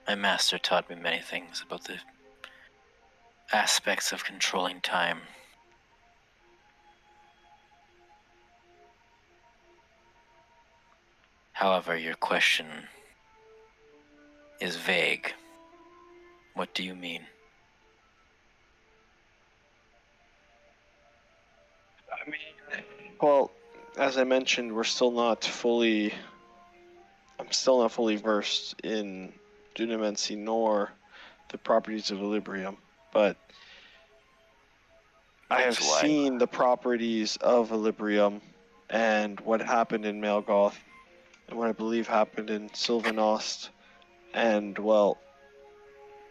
My master taught me many things about the aspects of controlling time. However, your question is vague. What do you mean? I mean, well, as I mentioned, I'm still not fully versed in Dunamancy nor the properties of Equilibrium, but I have That's why. seen the properties of Equilibrium and what happened in Malgoth and what I believe happened in Sylvanost, and well,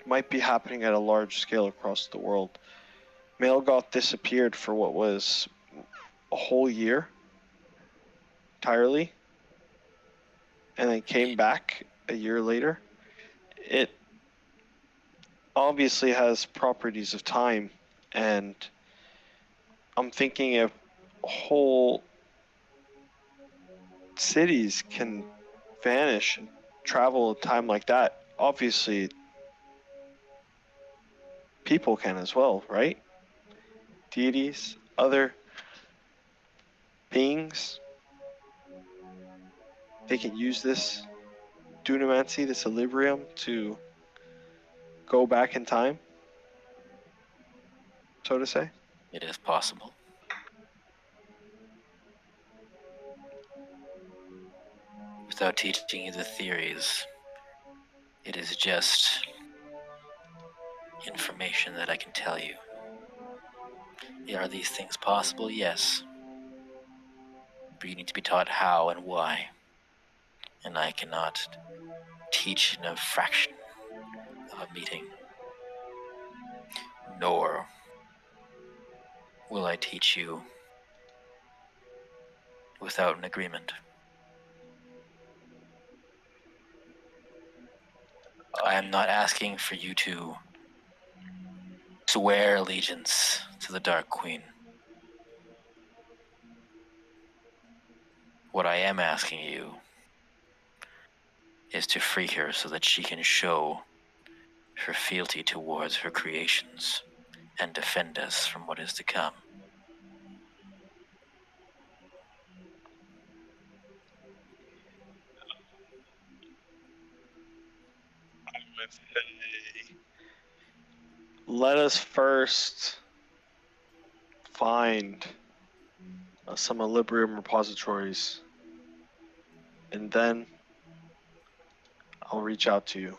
might be happening at a large scale across the world. Malgoth disappeared for what was a whole year entirely, and then came back a year later. It obviously has properties of time, and I'm thinking if whole cities can vanish and travel a time like that, obviously people can as well, right? Deities, other beings, they can use this Dunamancy, this Equilibrium, to go back in time, so to say. It is possible. Without teaching you the theories, it is just information that I can tell you. Are these things possible? Yes. But you need to be taught how and why. And I cannot teach in a fraction of a meeting. Nor will I teach you without an agreement. I am not asking for you to swear allegiance to the Dark Queen. What I am asking you is to free her so that she can show her fealty towards her creations and defend us from what is to come. Let us first find some Equilibrium repositories, and then I'll reach out to you.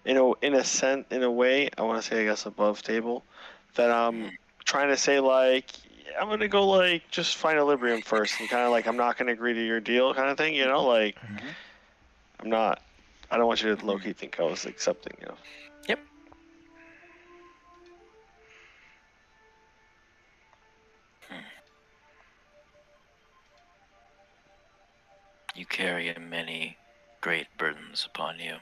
In a way, I want to say, I guess, above table, that I'm trying to say, like, I'm gonna go, like, just find Equilibrium first, and kind of like, I'm not gonna agree to your deal, kind of thing, you know, like, I don't want you to low-key think I was accepting, you know. Yep. You carry many great burdens upon you,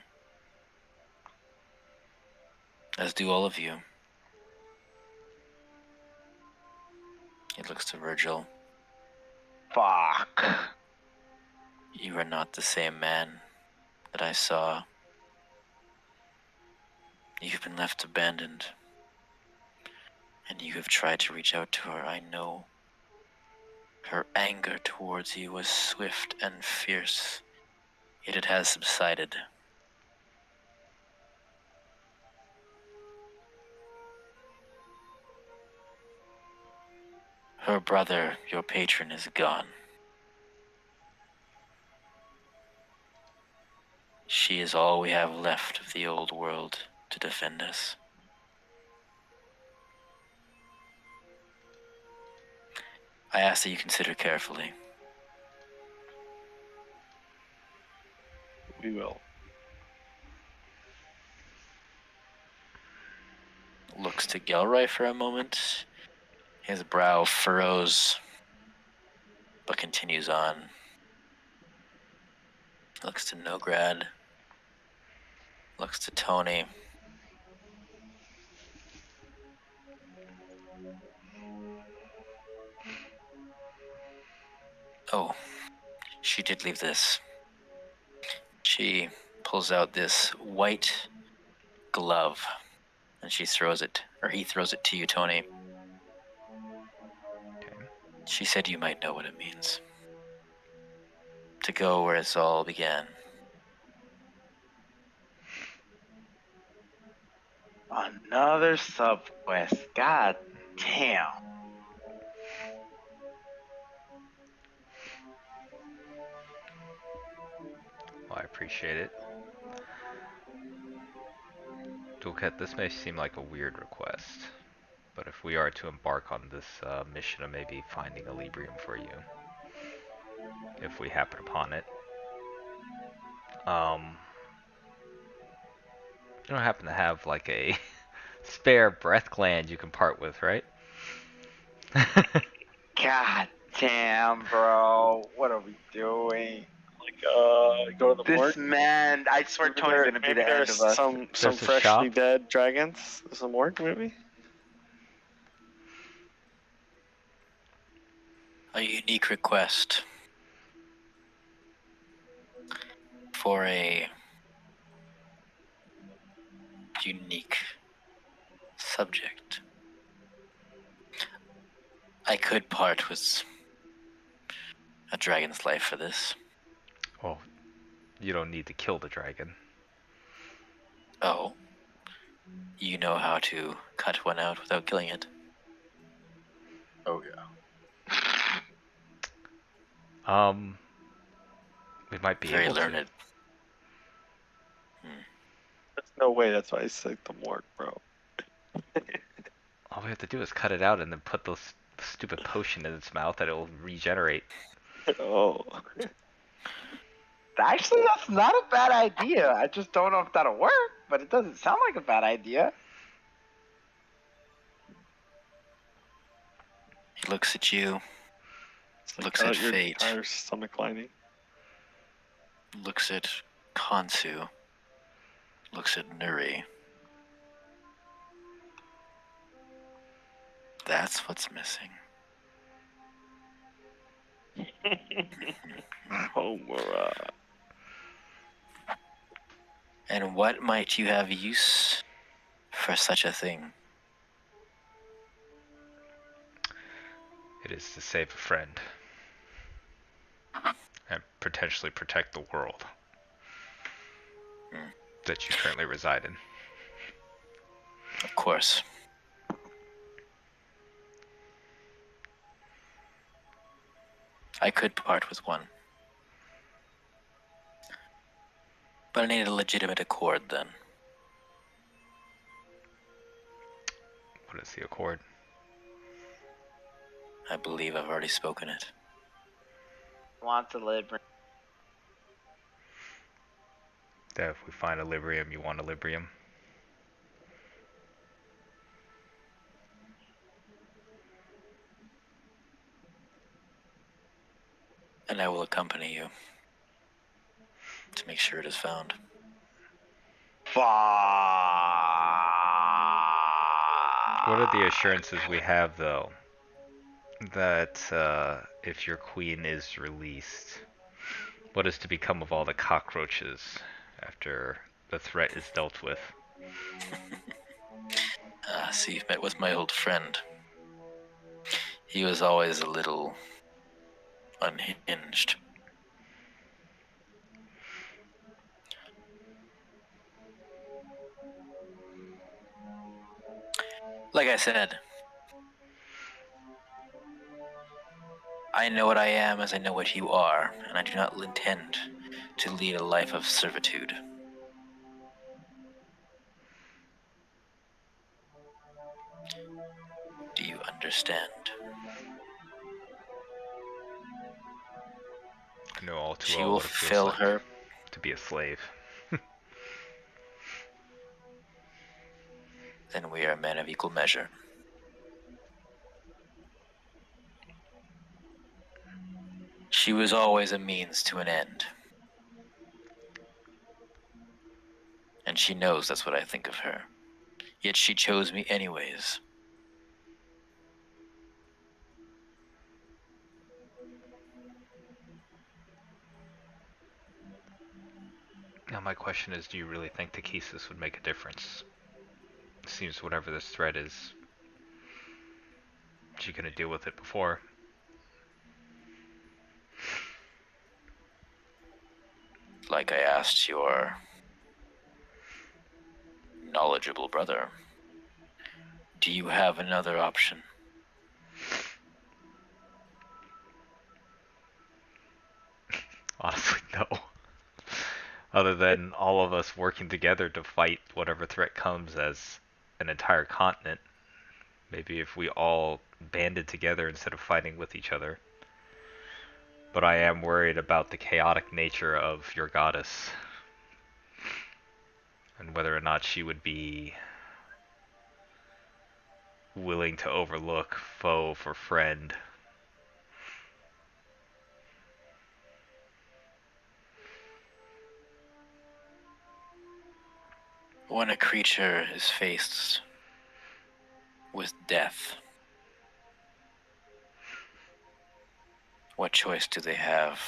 as do all of you. He looks to Virgil. Fuck. You are not the same man that I saw. You've been left abandoned, and you have tried to reach out to her. I know her anger towards you was swift and fierce, yet it has subsided. Her brother, your patron, is gone. She is all we have left of the old world to defend us. I ask that you consider carefully. We will. Looks to Gelroy for a moment. His brow furrows, but continues on. Looks to Nograd. Looks to Tony. Oh, she did leave this. She pulls out this white glove, and she throws it, or he throws it to you, Tony. Okay. She said you might know what it means. To go where it's all began. Another sub-quest. God damn. Well, I appreciate it. Toolkit, this may seem like a weird request, but if we are to embark on this mission of maybe finding a Librium for you, if we happen upon it, you don't happen to have like a spare breath gland you can part with, right? God damn, bro. What are we doing? Go to the morgue. This man, I swear Tony's gonna be the end of us. Some There's a freshly shop. dead dragons. There's a morgue, maybe. A unique request for a unique subject. I could part with a dragon's life for this. Well, you don't need to kill the dragon. Oh, you know how to cut one out without killing it. Oh yeah. We might be Very able learned. There's no way. That's why I said the morgue, bro. to. All we have to do is cut it out and then put this stupid potion in its mouth that it'll regenerate. Oh. Actually, that's not a bad idea. I just don't know if that'll work, but it doesn't sound like a bad idea. He looks at you, looks Cut at out your fate, entire stomach lining. looks at Kansu, looks at Nuri. That's what's missing. Homura. And what might you have use for such a thing? It is to save a friend. And potentially protect the world that you currently reside in. Of course. I could part with one. But I need a legitimate accord then. What is the accord? I believe I've already spoken it. Want a Librium. That if we find a Librium, you want a Librium? And I will accompany you to make sure it is found. Fuck. What are the assurances we have, though, that if your queen is released, what is to become of all the cockroaches after the threat is dealt with? So you've met with my old friend. He was always a little unhinged. Like I said, I know what I am as I know what you are, and I do not intend to lead a life of servitude. Do you understand? I know all too She well will what it feels fulfill like her. to be a slave. Then we are men of equal measure. She was always a means to an end. And she knows that's what I think of her. Yet she chose me anyways. Now my question is, do you really think Takesis would make a difference? It seems whatever this threat is, she couldn't deal with it before. Like I asked your knowledgeable brother, do you have another option? Honestly, no. Other than all of us working together to fight whatever threat comes as an entire continent. Maybe if we all banded together instead of fighting with each other. But I am worried about the chaotic nature of your goddess. And whether or not she would be willing to overlook foe for friend. When a creature is faced with death, what choice do they have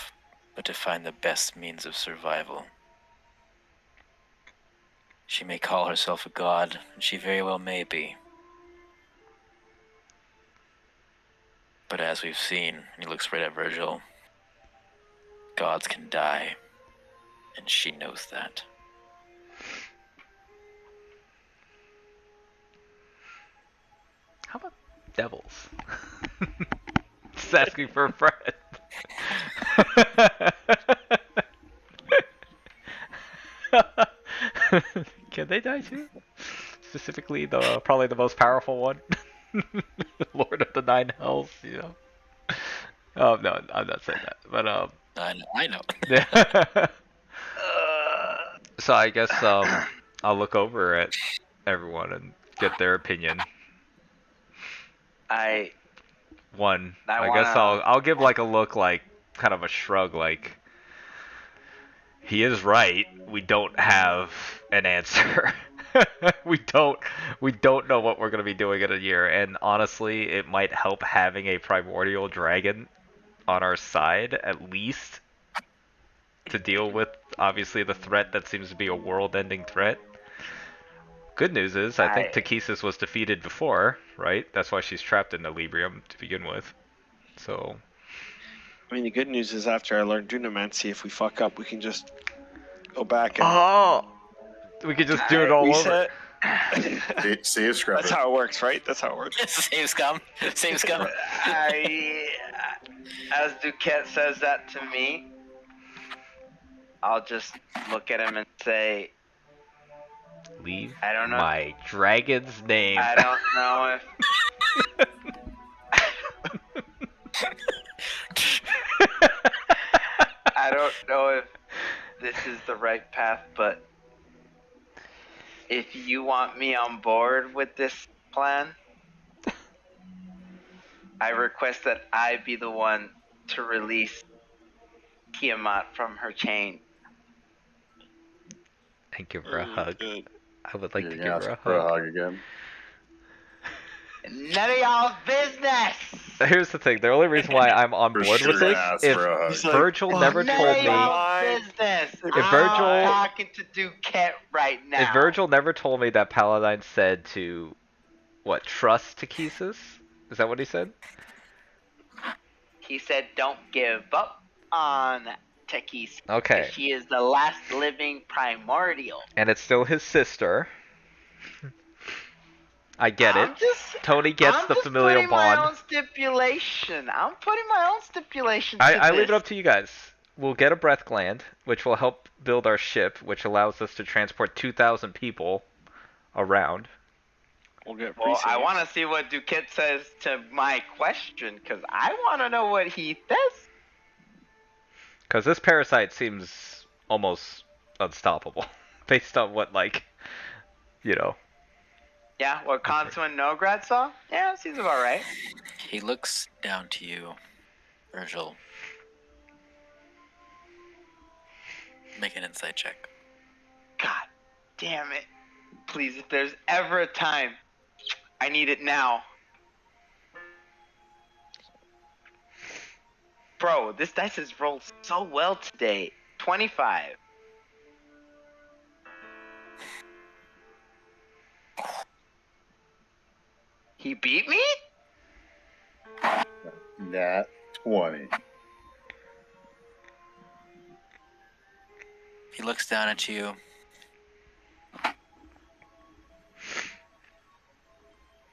but to find the best means of survival? She may call herself a god, and she very well may be. But as we've seen, and he looks right at Virgil, gods can die, and she knows that. How about devils? Just asking for a friend. Can they die too? Specifically, probably the most powerful one, Lord of the Nine Hells. You know. Oh no, I'm not saying that. But I know. Yeah. So I guess I'll look over at everyone and get their opinion. I I guess I'll give like a look, like kind of a shrug, like he is right. We don't have an answer. we don't know what we're gonna be doing in a year, and honestly, it might help having a primordial dragon on our side at least to deal with obviously the threat that seems to be a world-ending threat. Good news is I think Takesis was defeated before, right? That's why she's trapped in Equilibrium to begin with. So I mean, the good news is after I learned Dunamancy, if we fuck up, we can just go back and we could just do it all reset. over. Save scrub. That's how it works, right? That's how it works. Same scum. Same scum. As Duquette says that to me, I'll just look at him and say, leave I don't know. My dragon's name. I don't know I don't know if this is the right path, but if you want me on board with this plan, I request that I be the one to release Tiamat from her chain. And give her a hug. Good. I would like You're to gonna give her ask a for a hug. hug again. None of y'all's business. Here's the thing: the only reason why I'm on For board sure with this, ask if for a hug. Virgil never None told of me, y'all's business. If Virgil- I'm talking to Duquette right now. if Virgil never told me that Paladine said to, trust Takesis? Is that what he said? He said, "Don't give up on Takesis. Okay. She is the last living primordial." And it's still his sister. I get it. Tony gets I'm the just familial putting my bond. own stipulation. I'm putting my own stipulation. I leave it up to you guys. We'll get a breath gland, which will help build our ship, which allows us to transport 2,000 people around. We'll get Well, I pre-saves. want to see what Duquette says to my question, because I want to know what he says. Because this parasite seems almost unstoppable, based on what, Yeah, what Kanto and Nograd saw? Yeah, it seems about right. He looks down to you, Virgil. Make an insight check. God damn it. Please, if there's ever a time, I need it now. Bro, this dice has rolled so well today. 25. He beat me? Nat 20. He looks down at you.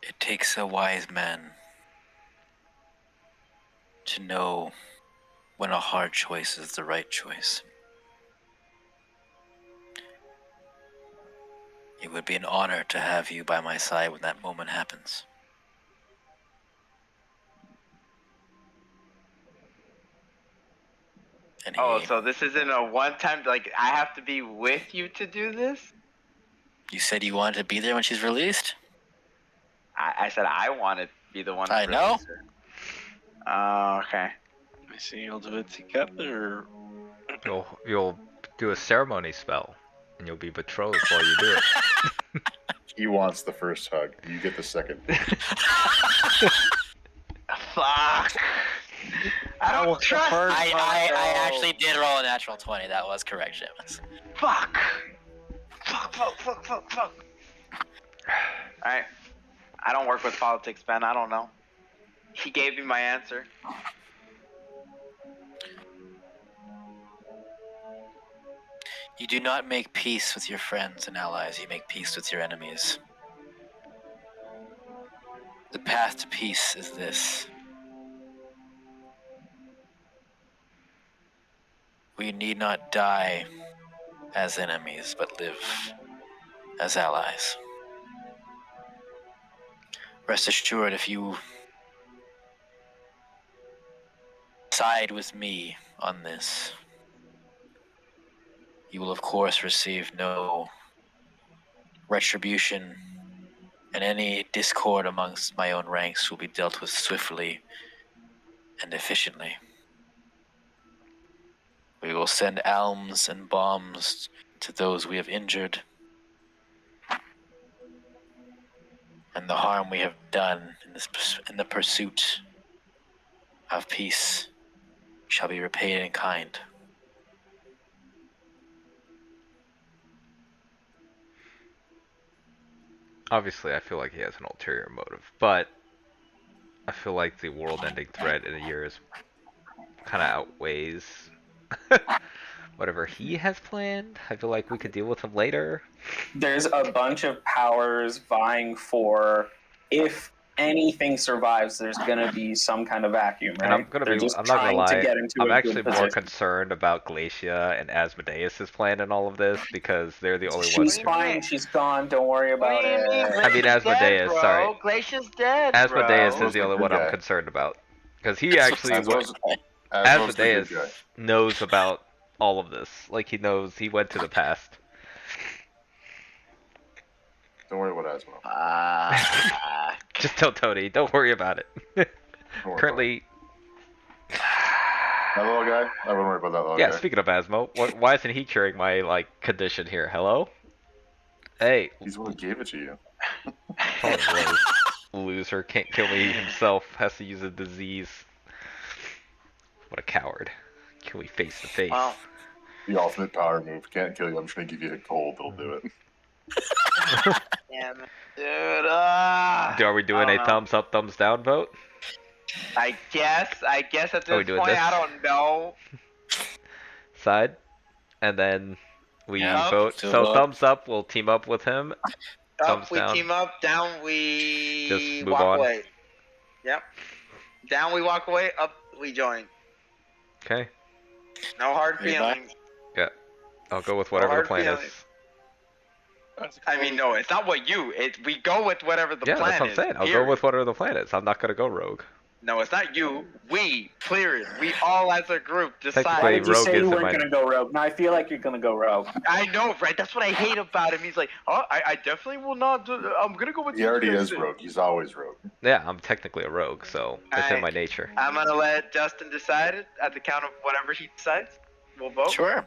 It takes a wise man to know when a hard choice is the right choice. It would be an honor to have you by my side when that moment happens. And Oh, he, so this isn't a one-time, like, I have to be with you to do this? you said you wanted to be there when she's released? I said I wanted to be the one to I know. release her. Oh, okay. I see you'll do it together. You'll do a ceremony spell, and you'll be betrothed while you do it. He wants the first hug. You get the second. Fuck. I don't trust. I actually did roll a natural 20. That was correct, Seamus. Fuck. Fuck. Alright. I don't work with politics, Ben. I don't know. He gave me my answer. You do not make peace with your friends and allies. You make peace with your enemies. The path to peace is this. We need not die as enemies, but live as allies. Rest assured, if you side with me on this, you will of course receive no retribution, and any discord amongst my own ranks will be dealt with swiftly and efficiently. We will send alms and bombs to those we have injured, and the harm we have done in the pursuit of peace shall be repaid in kind. Obviously, I feel like he has an ulterior motive, but I feel like the world-ending threat in a year is kind of outweighs whatever he has planned. I feel like we could deal with him later. There's a bunch of powers vying for, if anything survives, there's gonna be some kind of vacuum, right? And I'm not gonna lie, to get into I'm a actually good more position. concerned about Glacia and Asmodeus' plan in all of this, because they're the only She's ones who... fine, she's gone, don't worry about it. I mean, Glacia's Asmodeus, dead, bro. sorry. Glacia's dead, Asmodeus bro. is the only Good one I'm guy. concerned about. Because he actually... Asmodeus the Asmodeus good guy. knows about all of this. Like, he knows, he went to the past. Don't worry about Asmo. Just tell Tony, don't worry about it. Don't worry Currently... That little guy? I wouldn't worry about that little Yeah, guy. speaking of Asmo, why isn't he curing my, like, condition here? Hello? Hey. He's the one who gave it to you. Oh, loser, can't kill me himself, has to use a disease. What a coward. Kill me face to face. Wow. The ultimate power move. Can't kill you. I'm just going to give you a cold. That'll do it. Damn it, dude. Are we doing a thumbs up, thumbs down vote? I guess at Are we this doing point, this? I don't know. Side? And then we Yeah. vote. So thumbs up, we'll team up with him. Thumbs Up, we down. team up. Down, we Just move walk on. away. Yep. Down, we walk away. Up, we join. Okay. No hard Are you back? feelings. I'll go with whatever the hard plan feelings. is. I mean, no, it's not what we go with whatever the Yeah, plan that's what I'm is. saying. I'll go period. with whatever the plan is. I'm not gonna go rogue. No, it's not you. We, period. We all as a group Technically, decide. Why did you rogue say you isn't weren't my- gonna go rogue? Now I feel like you're gonna go rogue. I know, right? That's what I hate about him. He's like, oh, I definitely will not do, I'm gonna go with He you already guys is then." rogue. He's always rogue. Yeah, I'm technically a rogue, so it's in Alright. my nature. I'm gonna let Justin decide it at the count of whatever he decides. We'll vote. Sure.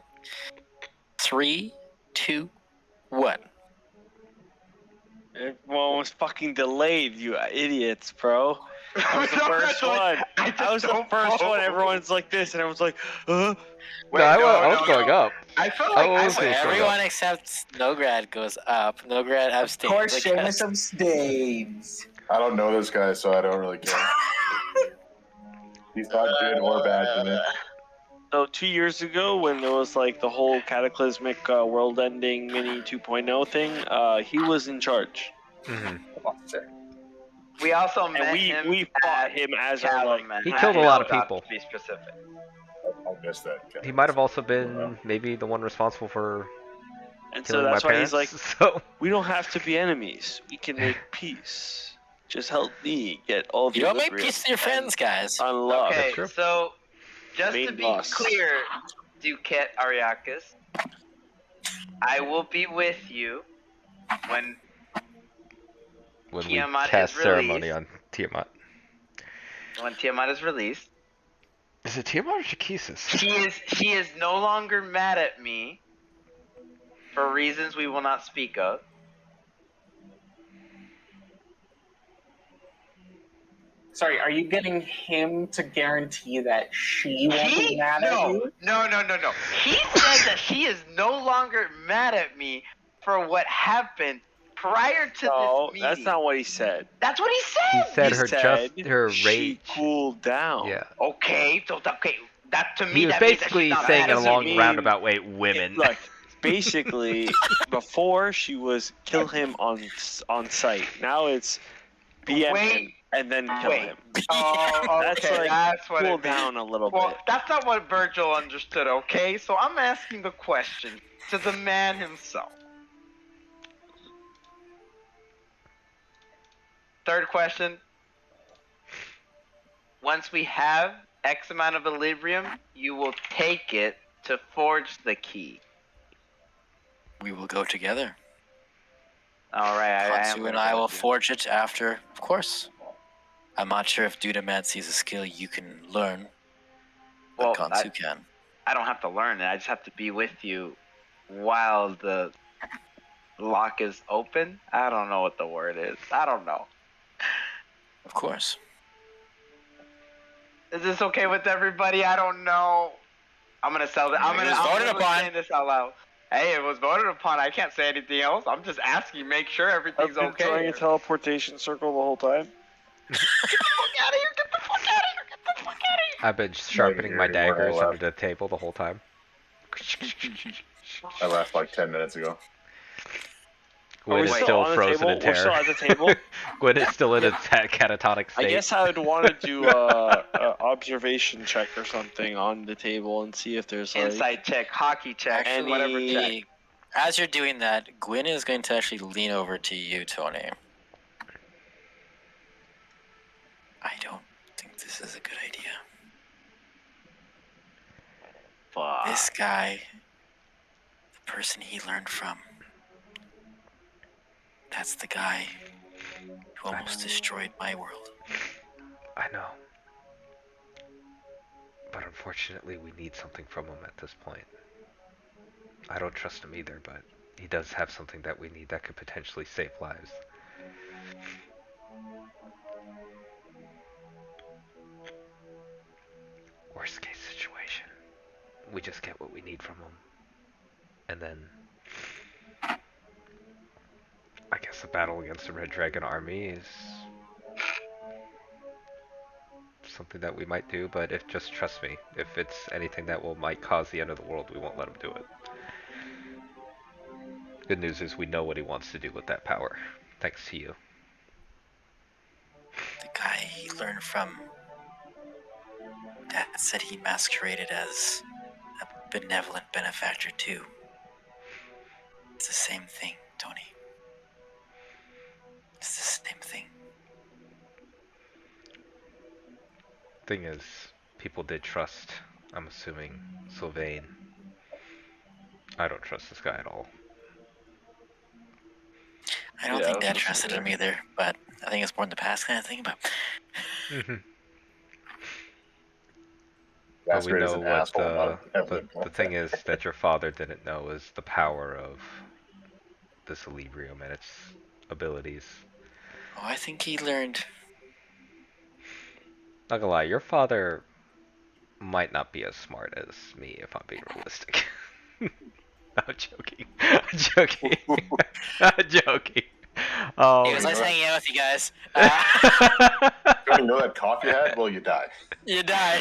3, 2, 1. Everyone was fucking delayed, you idiots, bro. I was the first one. I was the first one. Everyone's like this, and everyone's like, No, I was going up. I feel I like was going Everyone up. except Nograd goes up. Nograd Of abstains. course, I Seamus guess. abstains. I don't know this guy, so I don't really care. He's not good or bad for me. So 2 years ago, when there was like the whole cataclysmic world-ending mini 2.0 thing, he was in charge, Hmm. we also met and him. we fought him as our like. Calaman. He killed a lot of Not people. To be specific. I missed that guy. He might have also been maybe the one responsible for And so killing my that's why parents. he's like, So we don't have to be enemies. We can make peace. Just help me get all the. You don't make Equilibrium peace with your friends, guys. Unlocked. Okay, true. so just to Main be boss. clear, Duquette Ariakis, I will be with you when when Tiamat we cast is ceremony released. on Tiamat. When Tiamat is released. Is it Tiamat or Jakesis? She is no longer mad at me for reasons we will not speak of. Sorry, are you getting him to guarantee that she won't be mad at you? No. He said that she is no longer mad at me for what happened prior to No, this meeting. that's not what he said. That's what he He said. said He her said her she rage. cooled down. Yeah. Okay, so that to me He was that means that basically she's not saying mad in a at doesn't long me. mean- roundabout way, women. Look, basically, before she was kill him on sight. Now it's BM him Wait. and then kill Wait. him. Oh, That's okay, like that's what cool it means. down a little Well, bit. that's not what Virgil understood, okay? So I'm asking the question to the man himself. Third question. Once we have X amount of Equilibrium, you will take it to forge the key. We will go together. Alright, Katsu and I will forge it after, of course. I'm not sure if Dudaman sees a skill you can learn, but Well, Kansu can. I don't have to learn it. I just have to be with you while the lock is open. I don't know what the word is. I don't know. Of course. Is this okay with everybody? I don't know. I'm gonna sell it. I'm It gonna. was I'm voted literally upon. saying this out loud. Hey, it was voted upon. I can't say anything else. I'm just asking, make sure I've everything's been okay. trying a teleportation circle the whole time. Get the fuck out of here! Get the fuck out of here! Get the fuck out of here! I've been sharpening my anymore, I daggers left. under the table the whole time. I left like 10 minutes ago. Gwen is we still on the frozen table? in terror. We're still at the table? Gwen is still in a catatonic I state. guess I would want to do a observation check or something on the table and see if there's like Insight check, hockey check, Any- whatever check. As you're doing that, Gwyn is going to actually lean over to you, Tony. I don't think this is a good idea. Fuck. This guy, the person he learned from, that's the guy who almost destroyed my world. I know. But unfortunately, we need something from him at this point. I don't trust him either, but he does have something that we need that could potentially save lives. Worst case situation. We just get what we need from him. And then I guess the battle against the Red Dragon army is something that we might do, but if just trust me, if it's anything that might cause the end of the world, we won't let him do it. Good news is we know what he wants to do with that power, thanks to you. The guy he learned from, Dad said he masqueraded as a benevolent benefactor too. It's the same thing, Tony. It's the same thing. Thing is, people did trust, I'm assuming, Sylvain. I don't trust this guy at all. I don't Yeah, think I was Dad just trusted him either, but I think it's more in the past kind of thing. But But we Gasper is know an what asshole, not a benevolent the thing is that your father didn't know is the power of this Equilibrium and its abilities. oh, I think he learned Not gonna lie, your father might not be as smart as me if I'm being realistic. I'm joking. I'm joking. I'm joking. It was nice hanging out with you guys. Don't you know that cough you had? Well, you die. You die.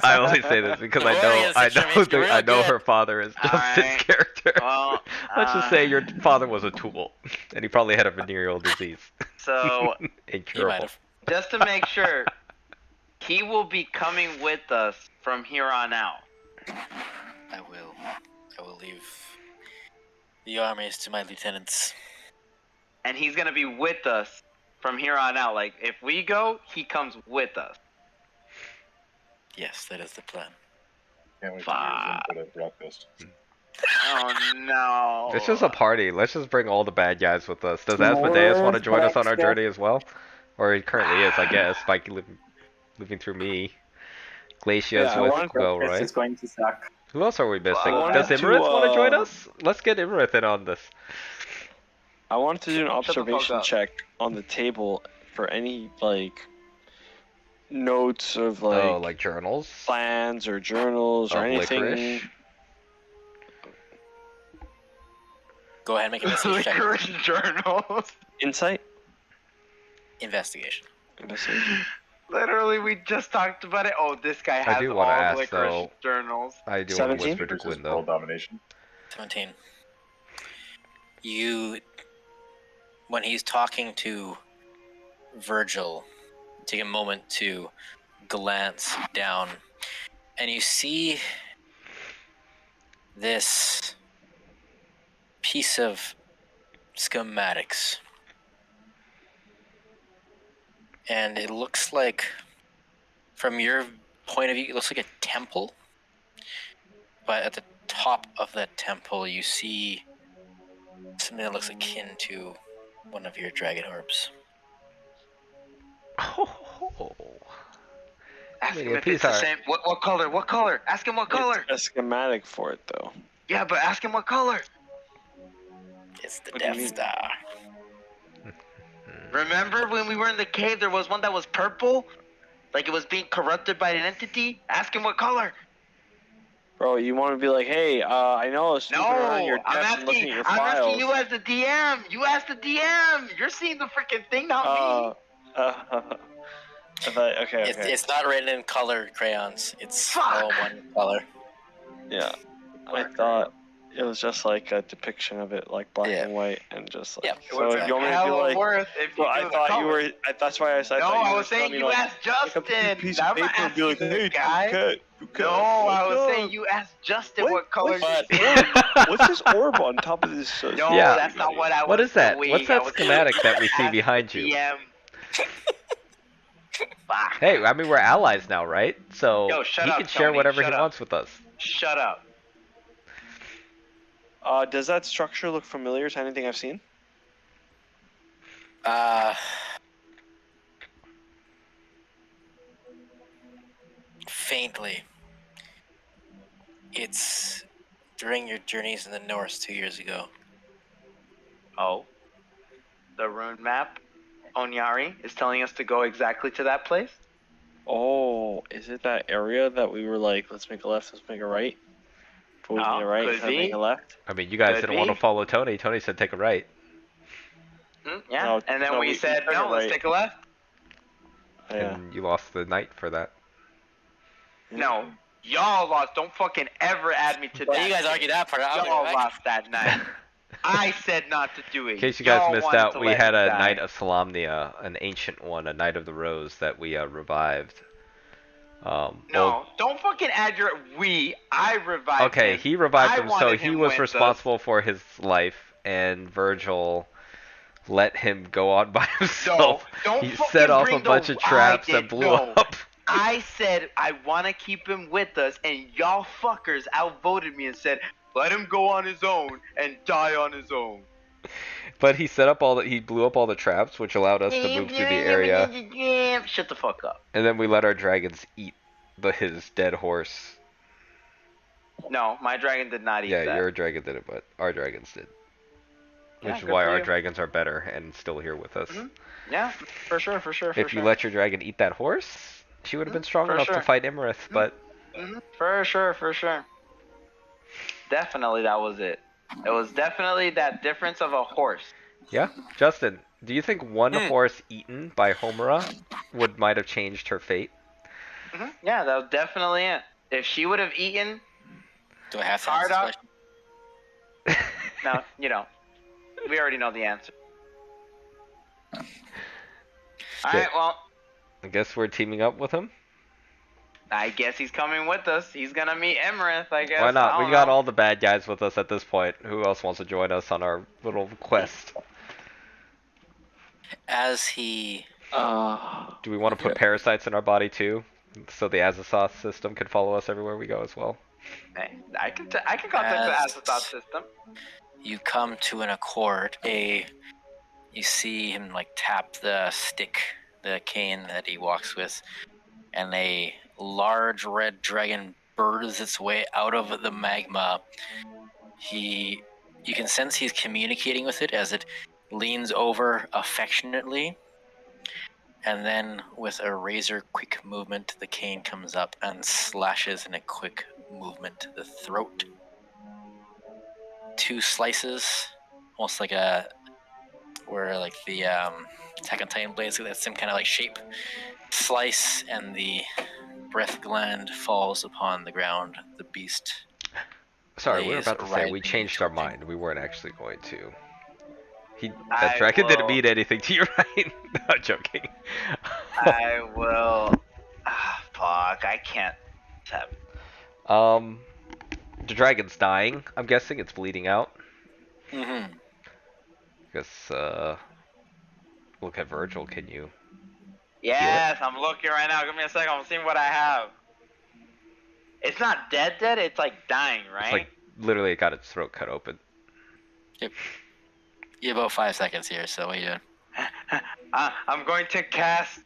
I only say this because I know her father is Justin's Alright. character. Well, Let's just say your father was a tool, and he probably had a venereal disease. So, You might Incurable. have. just to make sure, he will be coming with us from here on out. I will. I will leave the armies to my lieutenants. And he's gonna be with us from here on out. Like, if we go, he comes with us. Yes, that is the plan. Can't wait to hear his input at breakfast. Oh no. It's just a party. Let's just bring all the bad guys with us. Does Asmodeus want to join us on our journey as well? Or he currently is, I guess, by living through me. Glacia's with Will, right? It's going to suck. Who else are we missing? I Does wanted to, Imrith want to join us? Let's get Imrith in on this. I wanted to do an Shut the fuck observation up. check on the table for any like notes of like, Oh, like journals? plans or journals or Of anything. licorice? Go ahead and make a investigation check. Licorice journals. Insight. Investigation. Investigation. Literally, we just talked about it. Oh, this guy has do all wanna ask, licorice though. journals. I do want to 17? whisper to Versus Gwyn, world though. domination. 17. You, when he's talking to Virgil, take a moment to glance down, and you see this piece of schematics. And it looks like, from your point of view, it looks like a temple. But at the top of that temple, you see something that looks akin to one of your dragon orbs. Oh. Ask Maybe him a if it's piece the art. same. What color? What color? Ask him what color. It's a schematic for it though. Yeah, but ask him what color. It's the What do you Death mean? Star. Remember when we were in the cave? There was one that was purple, like it was being corrupted by an entity. Ask him what color. Bro, you want to be like, hey, I know I was snooping around your No, I'm desk and looking asking. at your I'm files. asking you as the DM. You ask the DM. You're seeing the freaking thing, not me. I thought, okay. It's not written in color crayons. It's Fuck. all one color. Yeah, I thought it was just like a depiction of it, like black Yeah. and white, and just like. Yeah. It So was if a you want me to hell be of like, worth if so you I knew the thought you color. were. That's why I said. No, thought you I were was saying telling me, you like, asked like a Justin. piece I'm of not paper and be like, asking hey, the guy. Ducat, No, I was what's saying up? you asked Justin what color But- she said. What's this orb on top of this? No, Yeah. that's not what I was What is that? doing. What's I that was schematic that we see ask behind the you? DM. Fuck. Hey, I mean, we're allies now, right? So Yo, shut he up, can share Tony, whatever shut he up. wants with us. Shut up. Does that structure look familiar to anything I've seen? Faintly. It's during your journeys in the north 2 years ago. Oh. The rune map, Onyari, is telling us to go exactly to that place? Oh, is it that area that we were like, let's make a left, let's make a right? But we Oh, made a right could instead of make be. a left? I mean, you guys Could didn't want to be. follow Tony. Tony said take a right. Yeah. No, And then no, we we said, took no, it let's right. take a left. Yeah. And you lost the night for that. No. Y'all lost. Don't fucking ever add me to Well, that. you guys argue that part. I'll be Y'all right. lost that night. I said not to do it. In case you guys Y'all missed wanted out, to we let had me a die. Knight of Solamnia, an ancient one, a Knight of the Rose that we revived. No, don't fucking add your we. I revived Okay, him. he revived I him, so wanted he him was with responsible for his life, and Virgil let him go on by himself. don't He fucking set off a bring bunch the of traps I and did, blew no. up. I said I want to keep him with us, and y'all fuckers outvoted me and said, let him go on his own and die on his own. But he blew up all the traps, which allowed us to move through the area. Shut the fuck up. And then we let our dragons eat his dead horse. No, my dragon did not eat Yeah, that. your dragon didn't, but our dragons did. Yeah, Which is good why for our you. dragons are better and still here with us. Mhm. Yeah, for sure. If you let your dragon eat that horse, She would have been strong For enough sure. to fight Imarith, but For sure. Definitely that was it. It was definitely that difference of a horse. yeah. Justin, do you think one Hmm. horse eaten by Homura might have changed her fate? Yeah, that was definitely it. If she would have eaten, Do I have to hard answer this up. question? No, you don't. We already know the answer. Alright, well, I guess we're teaming up with him. I guess he's coming with us. He's gonna meet Emerith, I guess. Why I not? We don't got know. all the bad guys with us at this point. Who else wants to join us on our little quest? As he Do we want to put parasites in our body too, so the Azasoth system can follow us everywhere we go as well? Hey, I can contact the Azathot system. you come to an accord, you see him like tap the stick, the cane that he walks with, and a large red dragon birds its way out of the magma. You can sense he's communicating with it as it leans over affectionately, and then with a razor quick movement, the cane comes up and slashes in a quick movement to the throat. 2 slices, almost like where like the Attack on Titan blades, that same kind of like shape. Slice, and the breath gland falls upon the ground. The beast. Sorry, we were lays about to say we writhing, changed our choking. mind. We weren't actually going to. That I dragon didn't will- mean anything to you, right? No, I'm joking. I will. Fuck, I can't. The dragon's dying. I'm guessing it's bleeding out. Mm-hmm. Guess, look at Virgil. Can you? Yes, I'm looking right now. Give me a second. I'm seeing what I have. It's not dead. It's like dying, right? It's like literally it got its throat cut open. Yep. You have about 5 seconds here, so what are you doing? I'm going to cast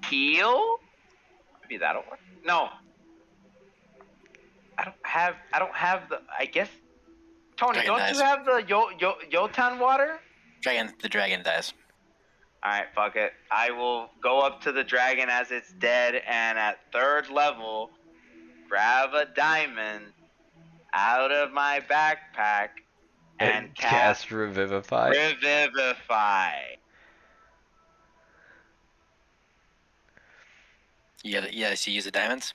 heal. Maybe that'll work. No. I don't have the. I guess. Tony, Dragon don't dies. you have the Yotan water? The dragon dies. Alright, fuck it. I will go up to the dragon as it's dead, and at 3rd level, grab a diamond out of my backpack and cast Revivify. Revivify. Yeah, so you use the diamonds?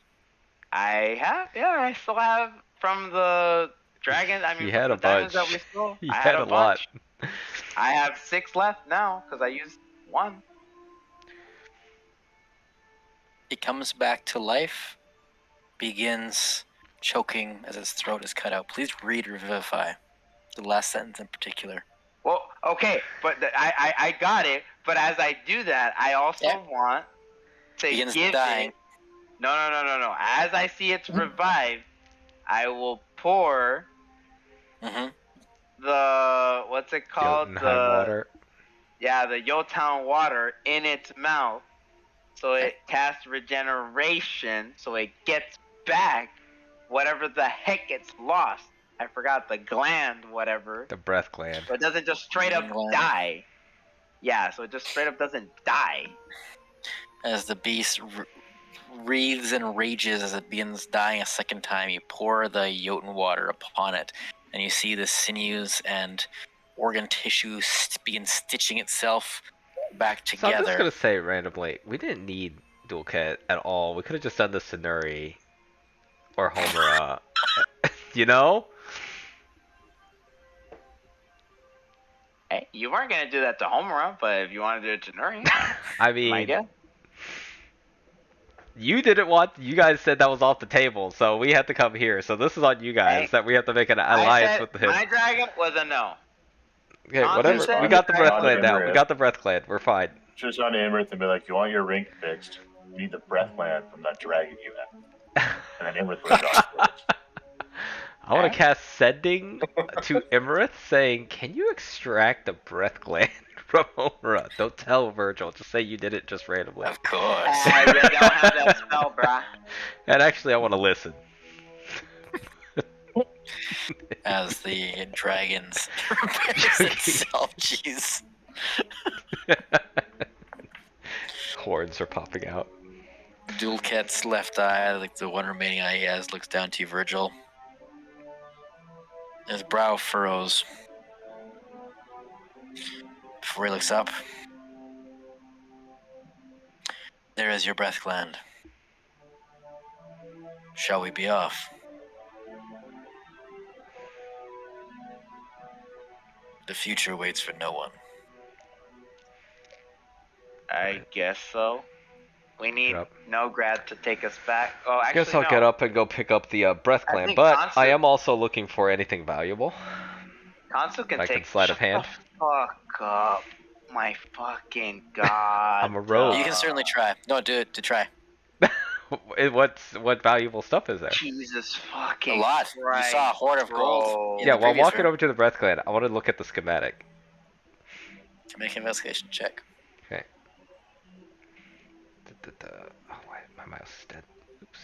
I still have from the dragon. I mean, You had from a the diamonds bunch. that we stole. You I had had a lot. bunch. I have 6 left now because I used 1. It comes back to life, begins choking as its throat is cut out. Please read Revivify, the last sentence in particular. Well, okay, but I got it. But as I do that, I also want to Begins give dying. it. No. As I see it's revived, I will pour Mm-hmm. the what's it called? Jotunheim water. Yeah, the Yotan water in its mouth, so it casts regeneration, so it gets back whatever the heck it's lost. I forgot the gland, whatever. The breath gland. So it doesn't just straight up Gland. die. Yeah, so it just straight up doesn't die. As the beast wreathes and rages as it begins dying a second time, you pour the Jotun water upon it, and you see the sinews and organ tissue begin stitching itself back So I'm just together. gonna say randomly, we didn't need Dulcat at all. We could have just done the Sunuri or Homura. You know? Hey, you weren't gonna do that to Homura, but if you want to do it to Nuri, I mean, my guess. you didn't want. You guys said that was off the table, so we had to come here. So this is on you guys Hey, that we have to make an I alliance said with him. my dragon was a no. Okay, Nonsense whatever. said We got the my breath dragon gland now. was We a got the breath gland. We're fine. Just on Amherst and be like, you want your ring fixed? You need the breath land from that dragon you have. And then Amherst would have gone first. I want to cast sending to Imarith saying, "Can you extract the breath gland from Homura?" Don't tell Virgil. Just say you did it just randomly. Of course. I really don't have that spell, brah. And actually, I want to listen. As the dragons repairs itself. Jeez. Horns are popping out. Dulcet's left eye, like the one remaining eye he has, looks down to you, Virgil. His brow furrows. Before he looks up, there is your breath gland. Shall we be off? The future waits for no one. I guess so. We need Yep. Nograd to take us back. Oh, I actually, guess I'll no. get up and go pick up the breath I gland, think but Consu- I am also looking for anything valuable. Consul can I can take. sleight of Shut hand. the fuck up, my fucking god. I'm a rogue. You can certainly try. No, do it to try. What valuable stuff is there? Jesus fucking A lot. Christ, You saw a hoard of gold. bro. In Yeah, the while previous walking room. over to the breath gland, I want to look at the schematic. Make an investigation check. Okay. Oh, why my mouse is dead. Oops.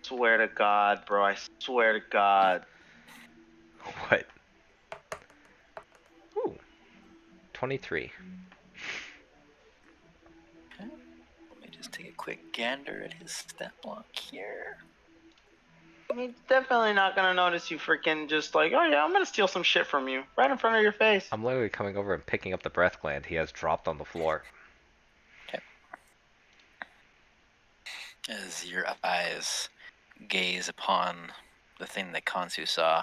Swear to God, bro. I swear to God. What? Ooh. 23. Let me just take a quick gander at his stat block here. He's definitely not gonna notice you freaking just like, oh yeah, I'm gonna steal some shit from you right in front of your face. I'm literally coming over and picking up the breath gland he has dropped on the floor. As your eyes gaze upon the thing that Kansu saw,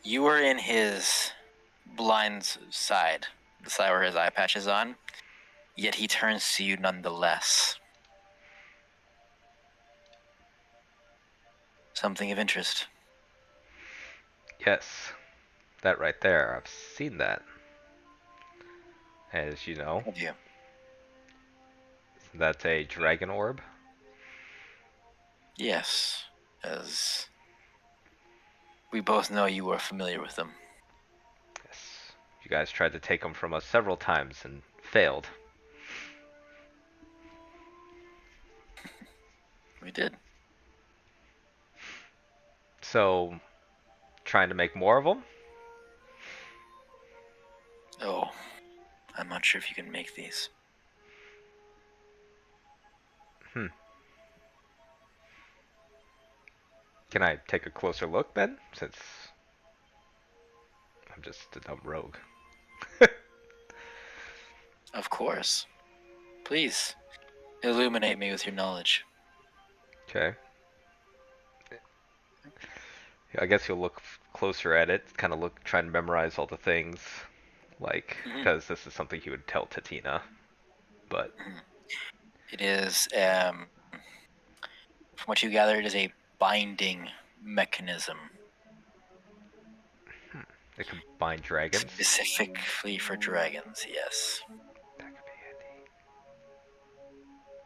you were in his blind side, the side where his eye patch is on, yet he turns to you nonetheless. Something of interest. Yes. That right there. I've seen that. As you know, Have you? that's a dragon orb. Yes, as we both know you are familiar with them. Yes. You guys tried to take them from us several times and failed. We did. So, trying to make more of them? Oh, I'm not sure if you can make these. Can I take a closer look then? Since I'm just a dumb rogue. Of course. Please, illuminate me with your knowledge. Okay. I guess you'll look closer at it, kind of look, try and memorize all the things, like, because this is something you would tell Tatina. But It is, from what you gather, it is a binding mechanism. it could bind dragons. Specifically for dragons, yes. That could be handy.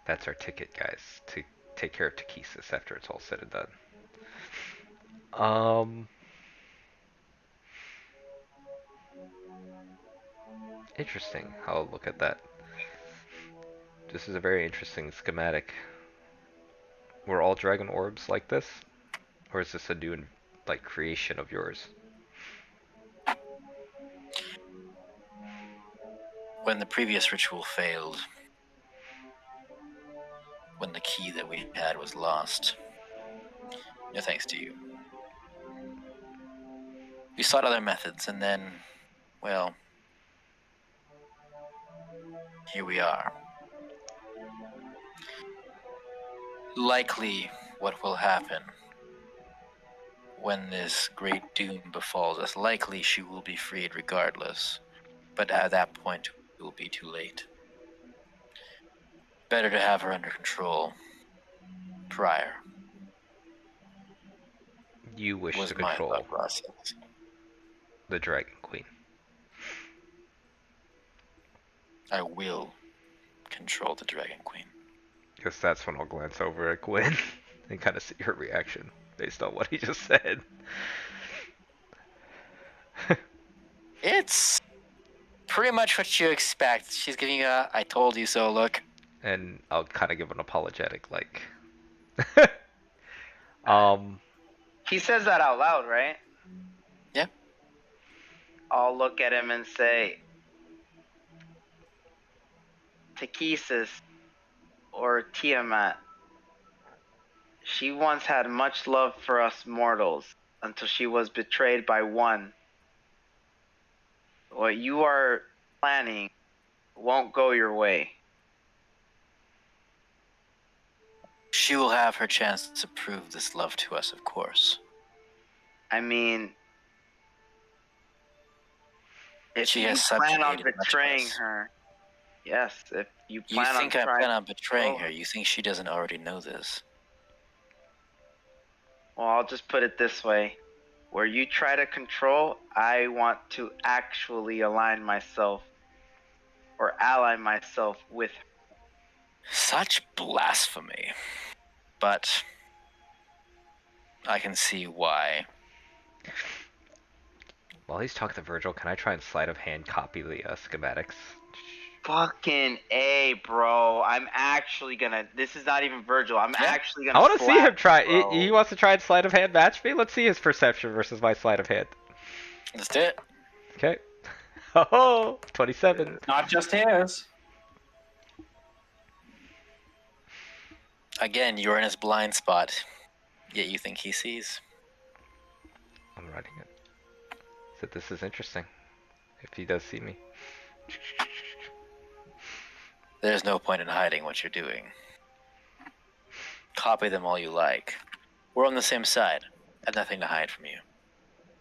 That's our ticket, guys, to take care of Takesis after it's all said and done. Interesting. I'll look at that. This is a very interesting schematic. Were all dragon orbs like this? Or is this a new, like, creation of yours? When the previous ritual failed, when the key that we had was lost, no thanks to you, we sought other methods, and then, well, here we are. Likely what will happen when this great doom befalls us, likely she will be freed regardless, but at that point it will be too late. Better to have her under control prior. You wish Was to my control thought process. the Dragon Queen. I will control the Dragon Queen. Guess that's when I'll glance over at Gwen and kind of see her reaction based on what he just said. It's pretty much what you expect. She's giving you a "I told you so" look. And I'll kind of give an apologetic, like. He says that out loud, right? Yeah. I'll look at him and say, Takesis, or Tiamat. She once had much love for us mortals until she was betrayed by one. What you are planning won't go your way. She will have her chance to prove this love to us, of course. I mean, if She you has plan on subjugated much of betraying us. her, yes, if you You plan think on I trying plan on betraying Oh. her? You think she doesn't already know this? Well, I'll just put it this way. Where you try to control, I want to actually align myself or ally myself with her. Such blasphemy. But I can see why. While he's talking to Virgil, can I try and sleight of hand copy the schematics? Fucking A, bro. I'm actually gonna. This is not even Virgil. I'm Yeah. actually gonna. I want to see him slap try. you, bro. He wants to try and sleight of hand match me. Let's see his perception versus my sleight of hand. Let's do it. Okay. Oh, 27. Not just his. Again, you're in his blind spot, yet you think he sees. I'm writing it. So this is interesting. If he does see me. There's no point in hiding what you're doing. Copy them all you like. We're on the same side. I have nothing to hide from you.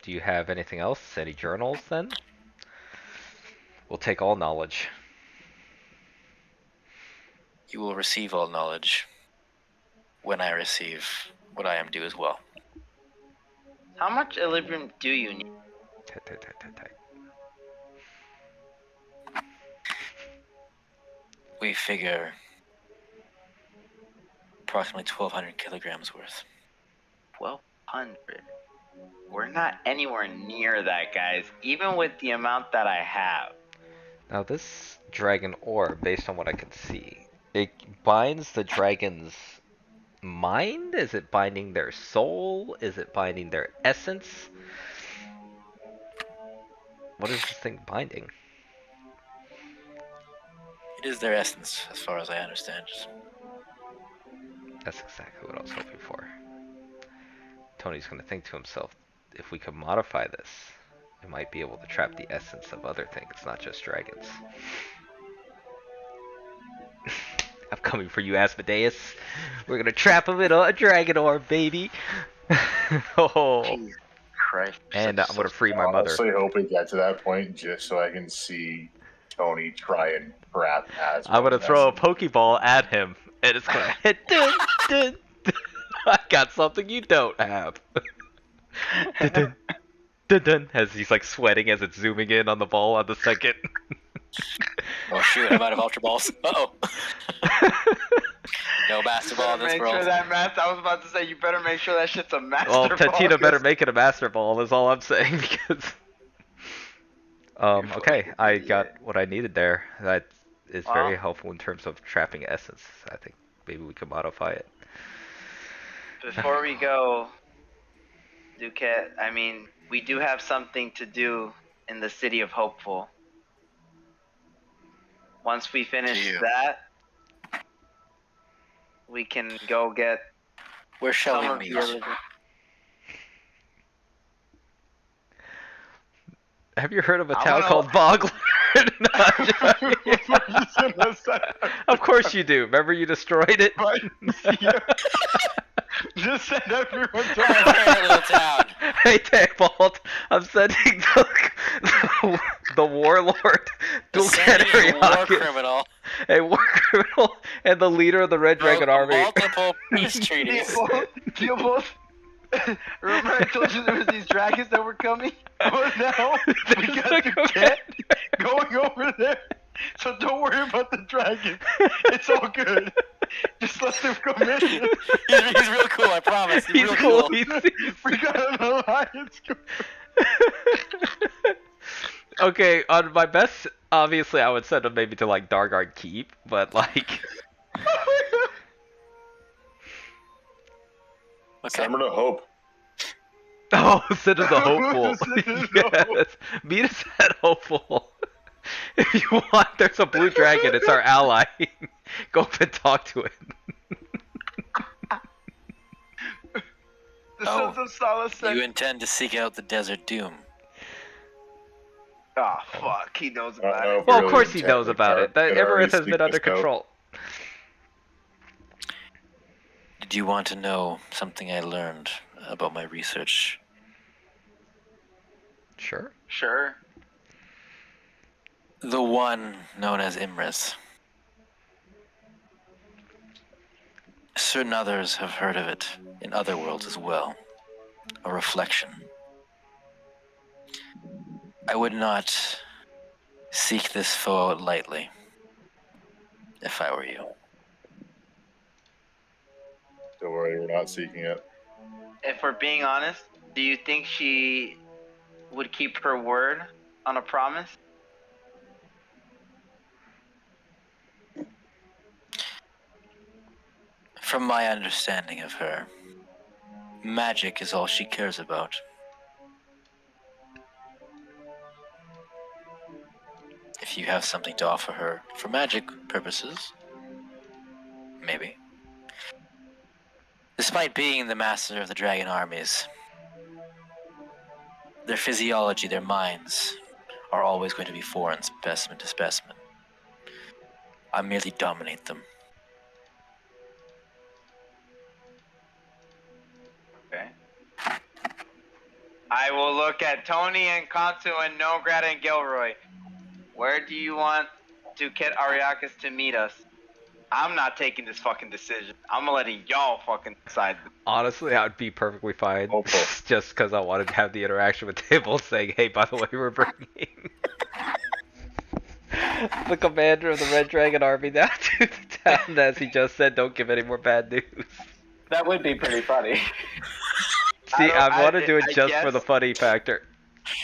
Do you have anything else? Any journals then? We'll take all knowledge. You will receive all knowledge when I receive what I am due as well. How much Illibrium do you need? Tight. We figure approximately 1,200 kilograms worth. 1,200. We're not anywhere near that, guys. Even with the amount that I have. Now this dragon orb, based on what I can see, it binds the dragon's mind? Is it binding their soul? Is it binding their essence? What is this thing binding? It is their essence, as far as I understand. That's exactly what I was hoping for. Tony's going to think to himself, if we could modify this, it might be able to trap the essence of other things, not just dragons. I'm coming for you, Asmodeus. We're going to trap him in a dragon orb, baby. Oh. Jesus Christ. And I'm going to free my I mother. honestly hope we get to that point just so I can see Tony try and grab Asmodee. I'm going to throw a Pokeball at him, and it's going to hit. Dun, dun, dun. I got something you don't have. Dun, dun, dun, dun, as he's like sweating as it's zooming in on the ball on the second. Oh shoot, I'm out of Ultra Balls. Uh-oh. No Master Ball in this Make world. sure that master. I was about to say, you better make sure that shit's a master Well, ball. Tatina better make it a Master Ball, is all I'm saying, because... okay, I got what I needed there. That is very helpful in terms of trapping essence. I think maybe we could modify it. Before we go, Duquette, I mean, we do have something to do in the city of Hopeful. Once we finish that, we can go get Where shall some we of meet? the other... Have you heard of a I town wanna- called Bogler? Of course you do. Remember you destroyed it? Just send everyone to Hey, little town. Hey, Tangbalt, I'm sending the warlord, Sending a war Dulcet criminal. a war criminal, and the leader of the Red Dragon Broke Army. multiple peace treaties. Theobald, remember I told you there was these dragons that were coming? Oh no! We got Duquette going over there. So don't worry about the dragon. It's all good. Just let them come in. He's real cool, I promise. He's He's real cool. cool. We got an alliance going. Okay, on my best, obviously I would send him maybe to like Dargard Keep, but like... Summer to Hope. Oh, send him to Hopeful. Send him to Yes. Meet us at Hopeful. If you want, there's a blue dragon. It's our ally. Go up and talk to it. The Oh, Sons of Solace said, You intend to seek out the Desert Doom. oh, fuck, he knows I don't about know it. if we Well, of really course he intend knows to about it. That could already Emerith has sneak been under this out. control. Did you want to know something I learned about my research? Sure. Sure. The one known as Imris. Certain others have heard of it in other worlds as well. A reflection. I would not seek this foe out lightly, if I were you. Don't worry, we're not seeking it. If we're being honest, do you think she would keep her word on a promise? From my understanding of her, magic is all she cares about. If you have something to offer her for magic purposes, maybe. Despite being the master of the dragon armies, their physiology, their minds, are always going to be foreign specimen to specimen. I merely dominate them. Okay. I will look at Tony and Kansu and Nograd and Gilroy. Where do you want to get Ariakis to meet us? I'm not taking this fucking decision. I'm letting y'all fucking decide. Honestly, I would be perfectly fine. Hopeful. Just because I wanted to have the interaction with Table saying, hey, by the way, we're bringing the commander of the Red Dragon Army down to the town. As he just said, don't give any more bad news. That would be pretty funny. See, I want to do it I just for guess- the funny factor.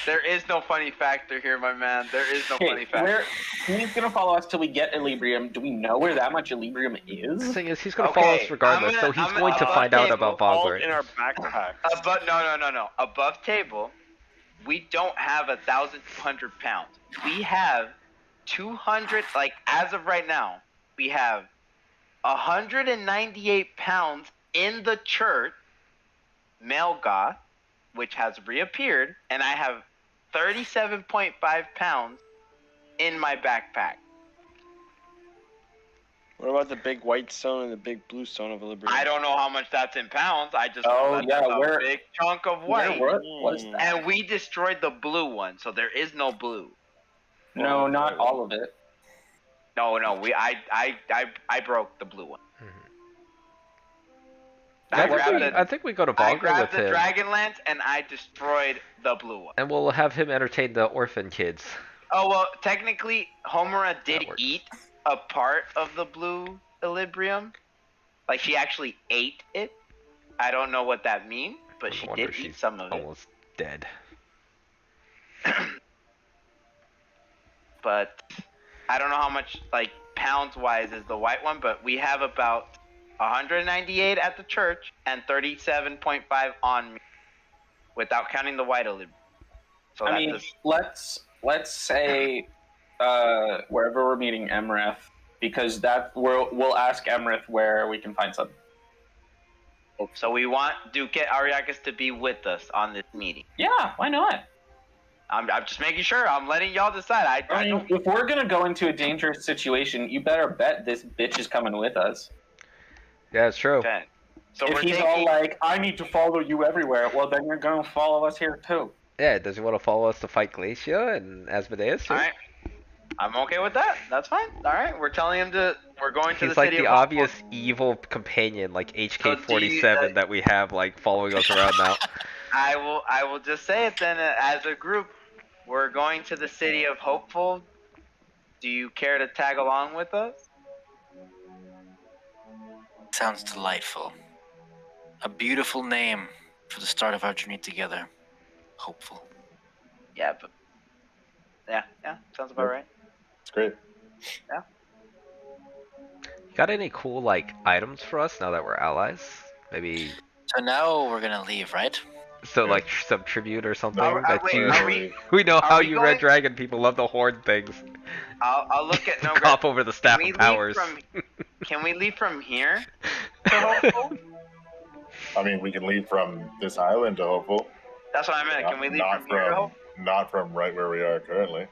There is no funny factor here, my man. There is no funny Okay, factor. he's gonna follow us till we get Equilibrium. Do we know where that much Equilibrium The is? thing is, he's going to follow Okay, us regardless, I'm so gonna- he's I'm going to gonna- find out table, about All Bogler. in our backpacks. No. Above table, we don't have 1,200 pounds. We have 200. Like as of right now, we have 198 pounds in the church, Melgoth, which has reappeared, and I have 37.5 pounds in my backpack. What about the big white stone and the big blue stone of Liberty? I don't know how much that's in pounds. I just know Oh, that's yeah, a where- big chunk of white. What is that? And we destroyed the blue one, so there is no blue. No, not all of it. No, I broke the blue one. I think we go to I Bogler grabbed with the him, Dragonlance and I destroyed the blue one. and we'll have him entertain the orphan kids. Oh well, technically, Homura did That works. eat a part of the blue Equilibrium. Like she actually ate it. I don't know what that means, but No she wonder did eat she's some of it. almost dead. But I don't know how much like pounds wise is the white one, but we have about 198 at the church and 37.5 on me, without counting the white Equilibrium. So I that's mean, just, let's say wherever we're meeting Emrith, because that we'll ask Emrith where we can find some. so we want Duquette Ariakis to be with us on this meeting. Yeah, why not? I'm just making sure. I'm letting y'all decide. I I mean, don't. if we're gonna go into a dangerous situation, you better bet this bitch is coming with us. Yeah, it's true. Okay. So If we're he's taking. all like, "I need to follow you everywhere," well, then you're gonna follow us here too. Yeah, does he want to follow us to fight Glacia and Asmodeus too? All right. I'm okay with that. That's fine. All right. We're telling him to. We're going to He's the like city the of obvious evil companion, like HK-47 that we have, like following us around now. I will just say it then. As a group, we're going to the city of Hopeful. Do you care to tag along with us? Sounds delightful. A beautiful name for the start of our journey together. Hopeful. Yeah, but. Yeah, sounds about right. It's great. Got any cool like items for us now that we're allies? Maybe. So now we're gonna leave, right? So Yeah. like some tribute or something Are- that wait, you. are we- We know are how we you going- Red Dragon people love to hoard things. I'll look at Nogre. Cop over the staff we of leave powers. Can we leave from here to Hopeful? I mean, we can leave from this island to Hopeful. That's what I meant. Can we leave not from here to Hopeful? Not from right where we are currently.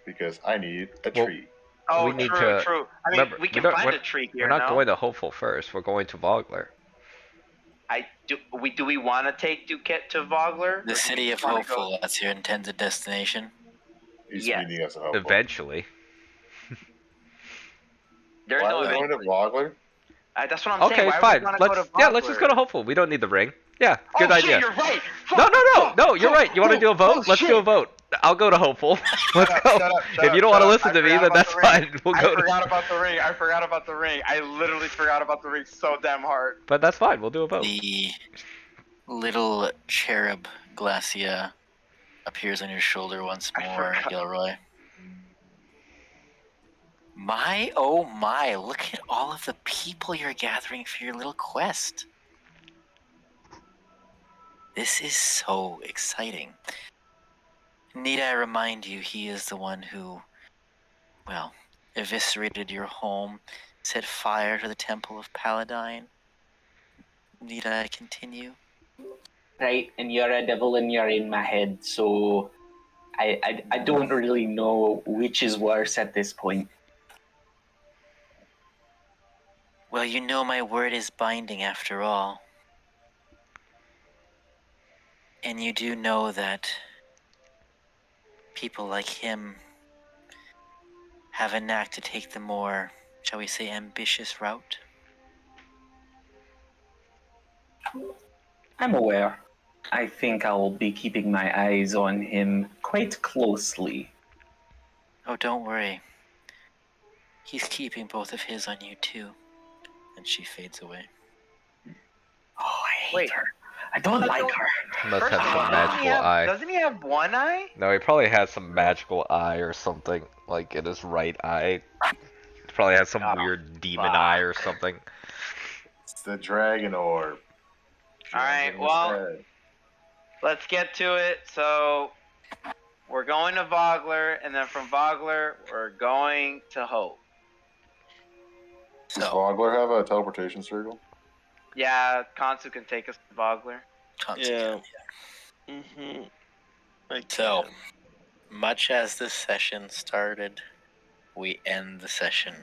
Because I need a Well, tree. Oh, we need true, to- true. I mean, remember, we can we're not- find we're- a tree here. We're not no? going to Hopeful first. We're going to Vogler. Do we want to take Duquette to Vogler? The city of Hopeful, that's your intended destination. He's Yes. meeting us at Hopeful. Eventually. There's Why no are we going to Vogler? That's what I'm Okay, saying. Why fine. would we want to go Let's to let's just go to Vogler? Hopeful. We don't need the ring. Yeah, good oh, idea. Shit, you're right. No, you're right. You want to do a vote? Let's do a vote. I'll go to Hopeful. Let's go. If you don't want to listen to me, then that's fine. We'll go I to. forgot about the ring. I forgot about the ring. I literally forgot about the ring so damn hard. But that's fine. We'll do a vote. The little cherub Glacia appears on your shoulder once I more, forgot. Gilroy. My, oh my, look at all of the people you're gathering for your little quest. This is so exciting. Need I remind you, he is the one who, well, eviscerated your home, set fire to the Temple of Paladine. Need I continue? Right, and you're a devil and you're in my head, so I don't really know which is worse at this point. Well, you know my word is binding after all. And you do know that people like him have a knack to take the more, shall we say, ambitious route. I'm aware. I think I'll be keeping my eyes on him quite closely. Oh, don't worry. He's keeping both of his on you too. And she fades away. Oh, I hate Wait. her. I don't like her. He must First have of some all, magical eye. Doesn't he have one eye? No, he probably has some magical eye or something, like in his right eye. He probably has some Oh, weird demon fuck. eye or something. It's the dragon orb. Alright, Dragon's well, head. let's get to it. So, we're going to Vogler, and then from Vogler, we're going to Hope. Does So, Vogler have a teleportation circle? Yeah, Kansu can take us to Vogler. Yeah. Mm-hmm. So, much as this session started, we end the session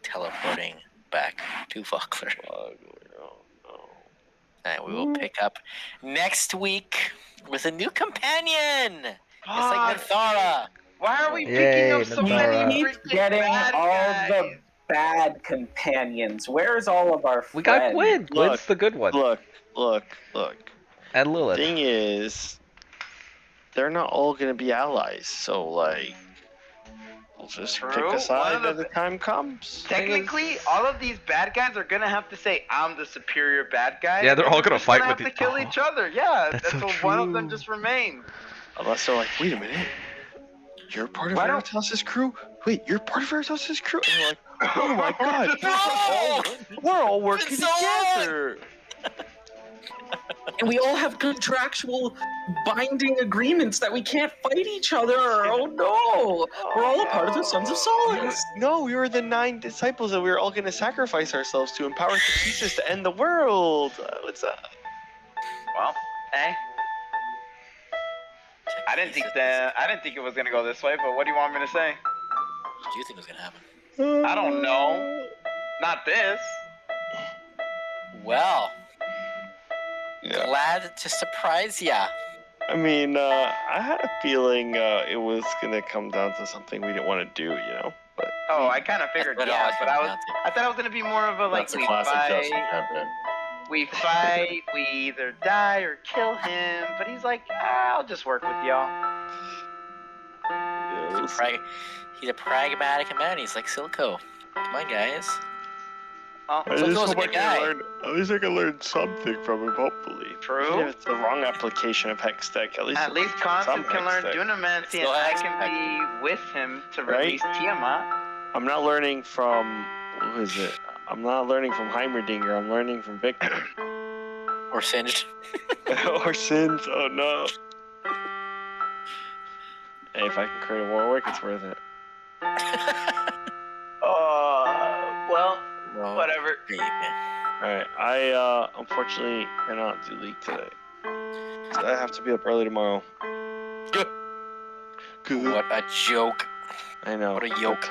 teleporting back to Vogler. And we will pick up next week with a new companion! Just like Fuck. Nathara! Why are we Yay, picking up so Nathara. many Keep freaking getting bad all guys? the bad companions. Where's all of our friends? We got Gwyn. Look, Gwyn's the good one. Look. And Lilith. Thing is, they're not all gonna be allies. So like, we'll just True. pick a One side of the- as the time comes. Technically, all of these bad guys are gonna have to say, "I'm the superior bad guy." Yeah, they're and all we're gonna just fight have with to each- kill Oh. each other. Yeah, That's so one of them true. just remains. Unless they're like, wait a minute, you're part of Why don't- Veritas's crew. Wait, you're part of Veritas's crew. And you're like, oh my god, No! we're all working It's so hard! together. And we all have contractual binding agreements that we can't fight each other. Oh no! We're all a part of the Sons of Solace. No, we were the 9 disciples that we were all going to sacrifice ourselves to empower the pieces to end the world. What's up? Well, hey, I didn't think it was gonna go this way. But what do you want me to say? What do you think was gonna happen? I don't know. Not this. Well, Yeah. glad to surprise ya. I mean, I had a feeling it was going to come down to something we didn't want to do, you know? But Oh, I kind of figured, That's what yeah, always but comes down to. I thought it was gonna be more of a like That's a classic Justin campaign. we fight, we either die or kill him. But he's like, I'll just work with y'all. yeah, it was- He's a pragmatic man. He's like Silco. Come on, guys. Oh, I So just goes hope a I good can guy. learn. At least I can learn something from him, hopefully. true. Even if it's the wrong application of Hex Deck, at least. At least some Kansu can learn Hex Deck. Dunamancy, Still and I has can Hex be with him to Right? release Tiamat. I'm not learning from. Who is it? I'm not learning from Heimerdinger. I'm learning from Victor. Or singed. Or sins. Oh no. Hey, if I can create a Warwick, it's worth it. Well, No, whatever. baby. Alright, I unfortunately cannot do League today. So I have to be up early tomorrow. Good. Good. What a joke. I know. What a yoke.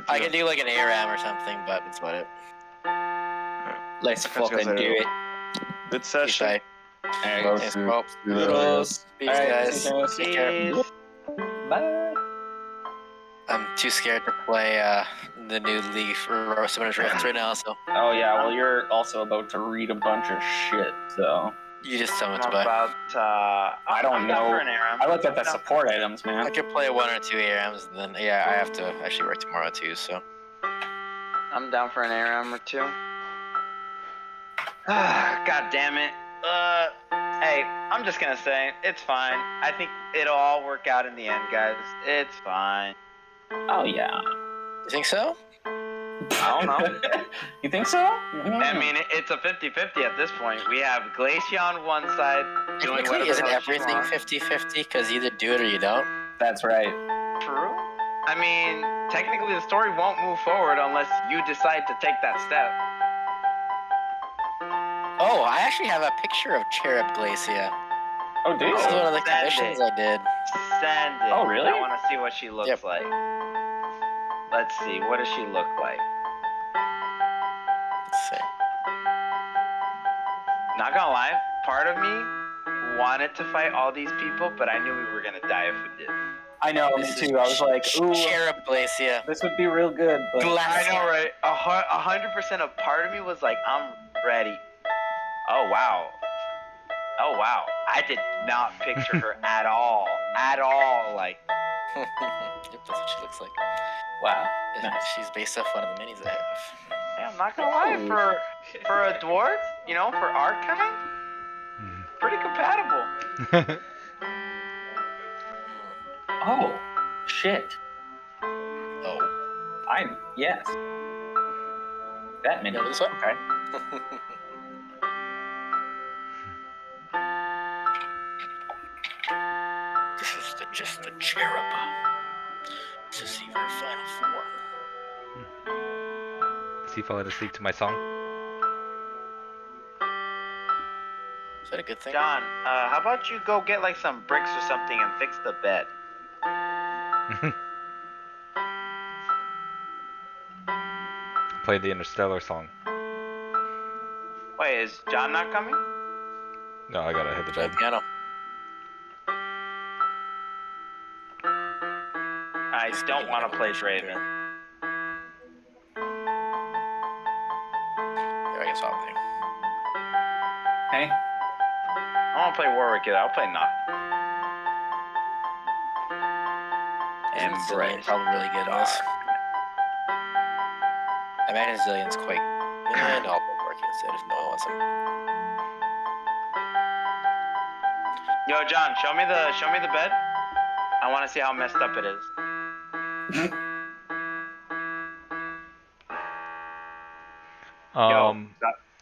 I can do like an ARAM or something, but that's about it. Let's Catch you guys fucking do later. it. Good Peace, session. bye. Close Thanks, to- bro. to the- Peace, Alright, guys. see you guys. Take care. Peace. Bye. I'm too scared to play the new League for Summoner's Rift right now, so Oh yeah, well you're also about to read a bunch of shit, so you just tell me I'm to buy. about. I don't I'm down know. for an ARAM. I looked at the No. support items, I man. could play 1 or 2 ARAMs, and then yeah, I have to actually work tomorrow too. So I'm down for an ARAM or 2. God damn it. Hey, I'm just gonna say, it's fine. I think it'll all work out in the end, guys. It's fine. Oh yeah. you think so? I don't know. You think so? I mean, it's a 50-50 at this point. We have Glacia on one side doing Technically, whatever isn't the hell she everything wants. 50-50? Because you either do it or you don't. That's right. True. I mean, technically the story won't move forward unless you decide to take that step. Oh, I actually have a picture of Cherub Glacia. Oh, do you? This is one of the Send commissions it. I did. Send it. Oh, really? I want to see what she looks Yep. like. Let's see. What does she look like? Let's see. Not gonna lie, part of me wanted to fight all these people, but I knew we were gonna die if we did. I know, me This is too. I was like, ooh, Cherub Glacia. this would be real good, but I know, right? 100% of part of me was like, I'm ready. Oh wow. Oh wow. I did not picture her at all. At all. Like, Yep, that's what she looks like. wow. She's based off one of the minis I have. hey, I'm not gonna lie, for a dwarf, you know, for our kind, pretty compatible. Oh, shit. Oh. Yes. That mini. Yeah, this one? Okay. This is just the cherub. To see her final form. Is he falling asleep to my song? Is that a good thing? John, how about you go get like some bricks or something and fix the bed? Play the Interstellar song. Wait, is John not coming? No, I gotta hit the Play bed. the piano. I don't want to play Draven. Here, I guess I'll play. Hey. I want to play Warwick either. I'll play Noct. Zillion Embrace. probably really good on this. I imagine Zillion's quite. And I'll play working instead if no one wants him. Yo, John, show me the bed. I want to see how messed up it is.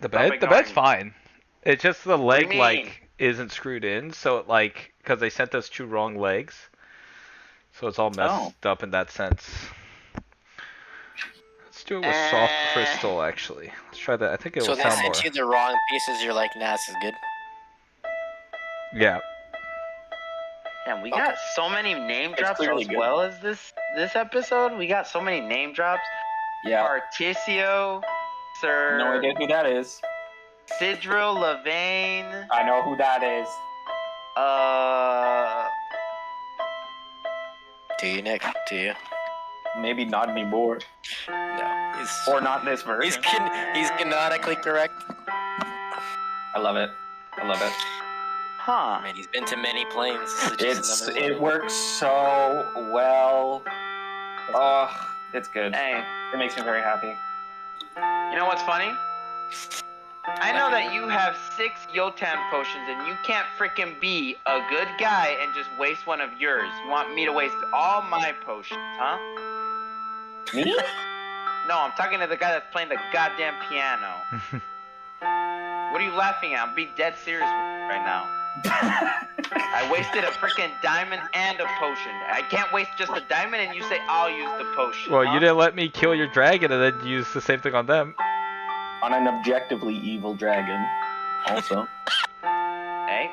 The stop bed's ignoring me. fine. It's just the leg mean? like isn't screwed in, so it, like because they sent us 2 wrong legs, so it's all messed up in that sense. Let's do it with soft crystal actually. Let's try that. I think it So will they sound more. sent you the wrong pieces. You're like, nah, this is good. Yeah. Damn, we got so many name drops clearly as good. well as this episode. We got so many name drops. Yeah. Particio, Sir No idea who that is. Sidril Levane. I know who that is. Do you, Nick? Do you? Maybe not anymore. No. Or not in this version. He's canonically correct. I love it. I love it. Huh. Man, he's been to many planes. This is just another It one. works so well. Oh, it's good. Hey, It makes me very happy. you know what's funny? I know that you have 6 Yotan potions and you can't freaking be a good guy and just waste one of yours. You want me to waste all my potions, huh? Me? No, I'm talking to the guy that's playing the goddamn piano. What are you laughing at? I'm being dead serious right now. I wasted a freaking diamond and a potion. I can't waste just a diamond and you say I'll use the potion. Well, huh? you didn't let me kill your dragon and then use the same thing on them. On an objectively evil dragon, also. Hey,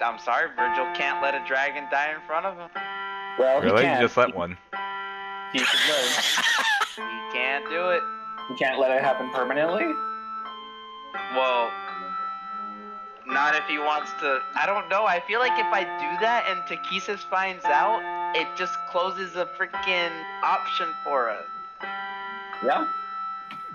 I'm sorry, Virgil can't let a dragon die in front of him. Well, Really? he can. You just let one. He should learn. He can't do it. You can't let it happen permanently? Well, not if he wants to. I don't know. I feel like if I do that and Takesis finds out, it just closes a freaking option for us. Yeah.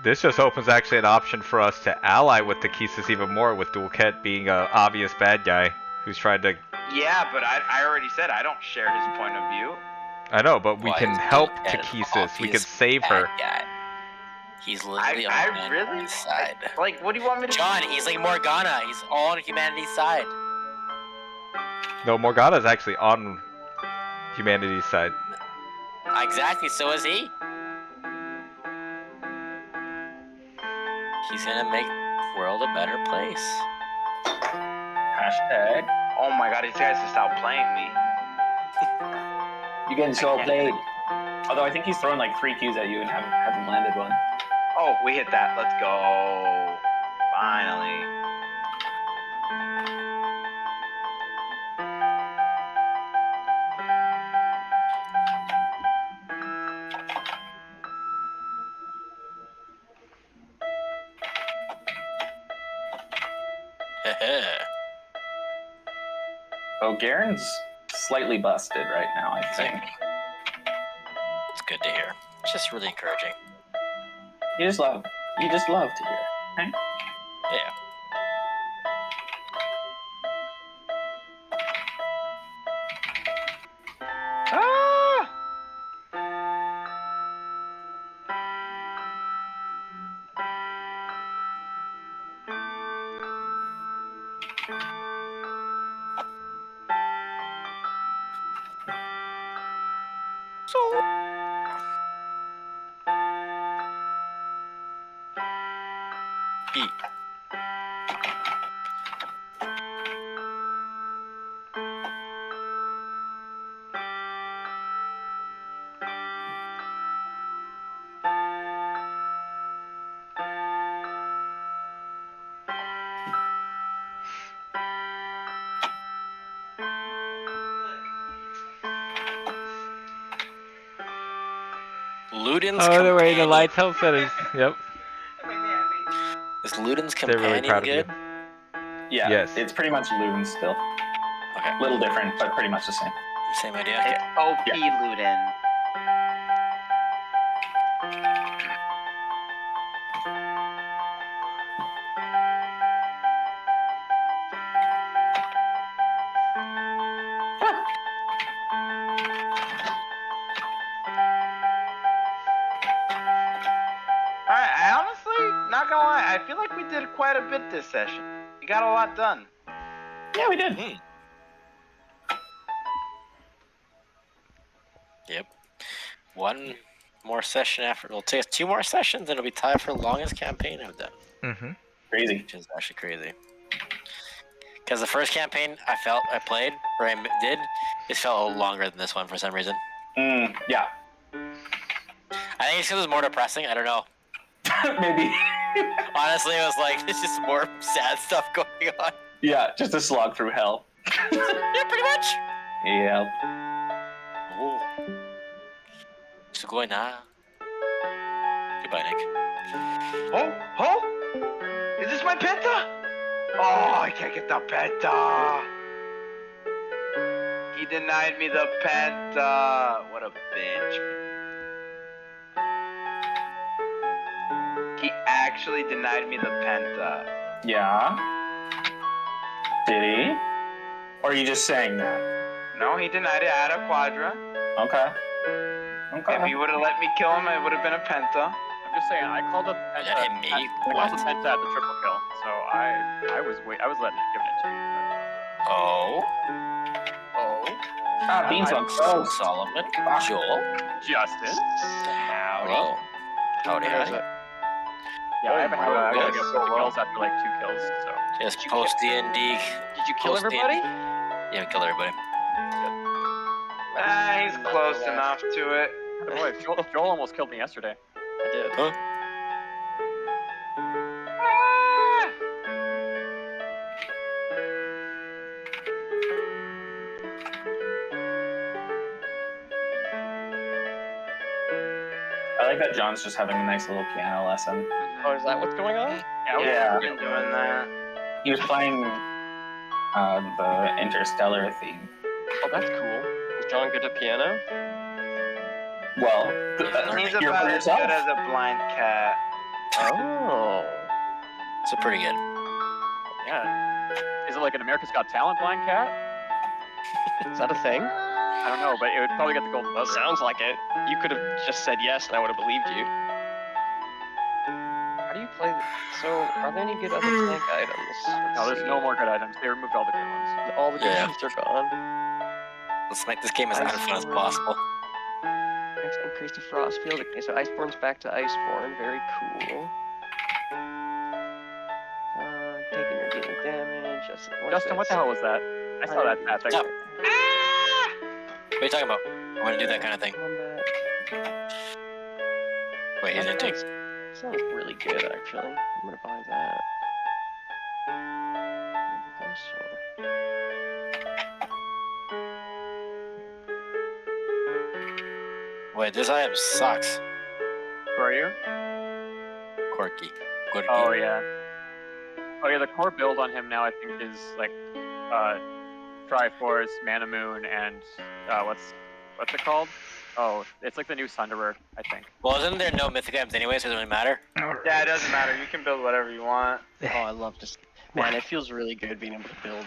This just opens actually an option for us to ally with Takesis even more, with Dulket being a obvious bad guy who's trying to... Yeah, but I already said I don't share his point of view. I know, but we Why can is help Dulket an Takesis. We can obvious save her. bad guy? He's literally on I humanity's really? side. Like, what do you want me to John, do? he's like Morgana. He's all on humanity's side. No, Morgana's actually on humanity's side. Exactly, so is he. He's gonna make the world a better place. Hashtag. Oh my god, these guys just outplaying me. You getting so played. Although I think he's thrown like 3 Qs at you and hasn't landed one. Oh, we hit that. Let's go. Finally. Oh, Garen's slightly busted right now, I think. It's good to hear. It's just really encouraging. You just love to hear. Right? Yeah. Ah! E. Luden's Oh, the way the companion. lights help settings. Yep. Is Luden's They're really companion proud of good? you. Yeah, Yes. it's pretty much Luden still. Okay. Little different, but pretty much the same. Same idea. Okay. It's OP Luden. Alright, I honestly, not gonna lie, I feel like we did quite a bit this session. We got a lot done. Yeah, we did. Yep. One more session after. It'll take us 2 more sessions, and it'll be tied for the longest campaign I've done, Mm-hmm. Crazy. which is actually crazy. Because the first campaign I played, or did, it felt a little longer than this one for some reason. Yeah. I think it's because it was more depressing. I don't know. Maybe. Honestly, it was like, it's just more sad stuff going on. Yeah, just a slog through hell. Yeah, pretty much. Yeah. Oh. Sugoi na. Goodbye, Nick. Oh, oh! Is this my penta? Oh, I can't get the penta. He denied me the penta. What a bitch. He actually denied me the penta. Yeah. Did he? Or are you just saying that? No, he denied it at a quadra. Okay. If he would have let me kill him, it would have been a penta. I'm just saying, I called up That hit me. I called the penta at the triple kill, so I was letting it, giving it to you. Oh. Oh, Ah, Beans on So toast. Solomon. Joel. Justin. Hello. Howdy, howdy. Yeah, I haven't had God. I've only got 50 Solo. kills after like 2 kills, so. Just post D&D. Did you kill everybody? Yeah, kill everybody. He's close enough to it. Oh, boy, Joel almost killed me yesterday. I did. Huh? I like that John's just having a nice little piano lesson. Oh, is that what's going on? Yeah. We've been doing that. He was playing the Interstellar theme. Oh, that's cool. Is John good at piano? Well, He's hear about for as yourself. good as a blind cat. Oh. So pretty good. Yeah. Is it like an America's Got Talent blind cat? Is that a thing? I don't know, but it would probably get the golden buzzer. Sounds like it. You could have just said yes and I would have believed you. How do you play So, are there any good other tank items? No, there's no more good items. They removed all the good ones. All the good Yeah. ones are gone. Let's make this game as fun as possible. Next, increase the frost field. Okay, so Iceborne's back to Iceborne. Very cool. Taking or dealing damage. Justin, what the hell was that? I saw that path. Yeah. What are you talking about? I want to do that kind of thing. Wait, he's gonna take. Sounds really good, actually. I'm gonna buy that. Wait, this item sucks. Who are you? Quirky. Oh yeah. Oh yeah, the core build on him now I think is like Triforce, Mana Moon, and what's it called? Oh, it's like the new Sunderer, I think. Well, isn't there no mythic items anyway, so it doesn't really matter? Yeah, it doesn't matter. You can build whatever you want. Oh, I love this. Man, it feels really good being able to build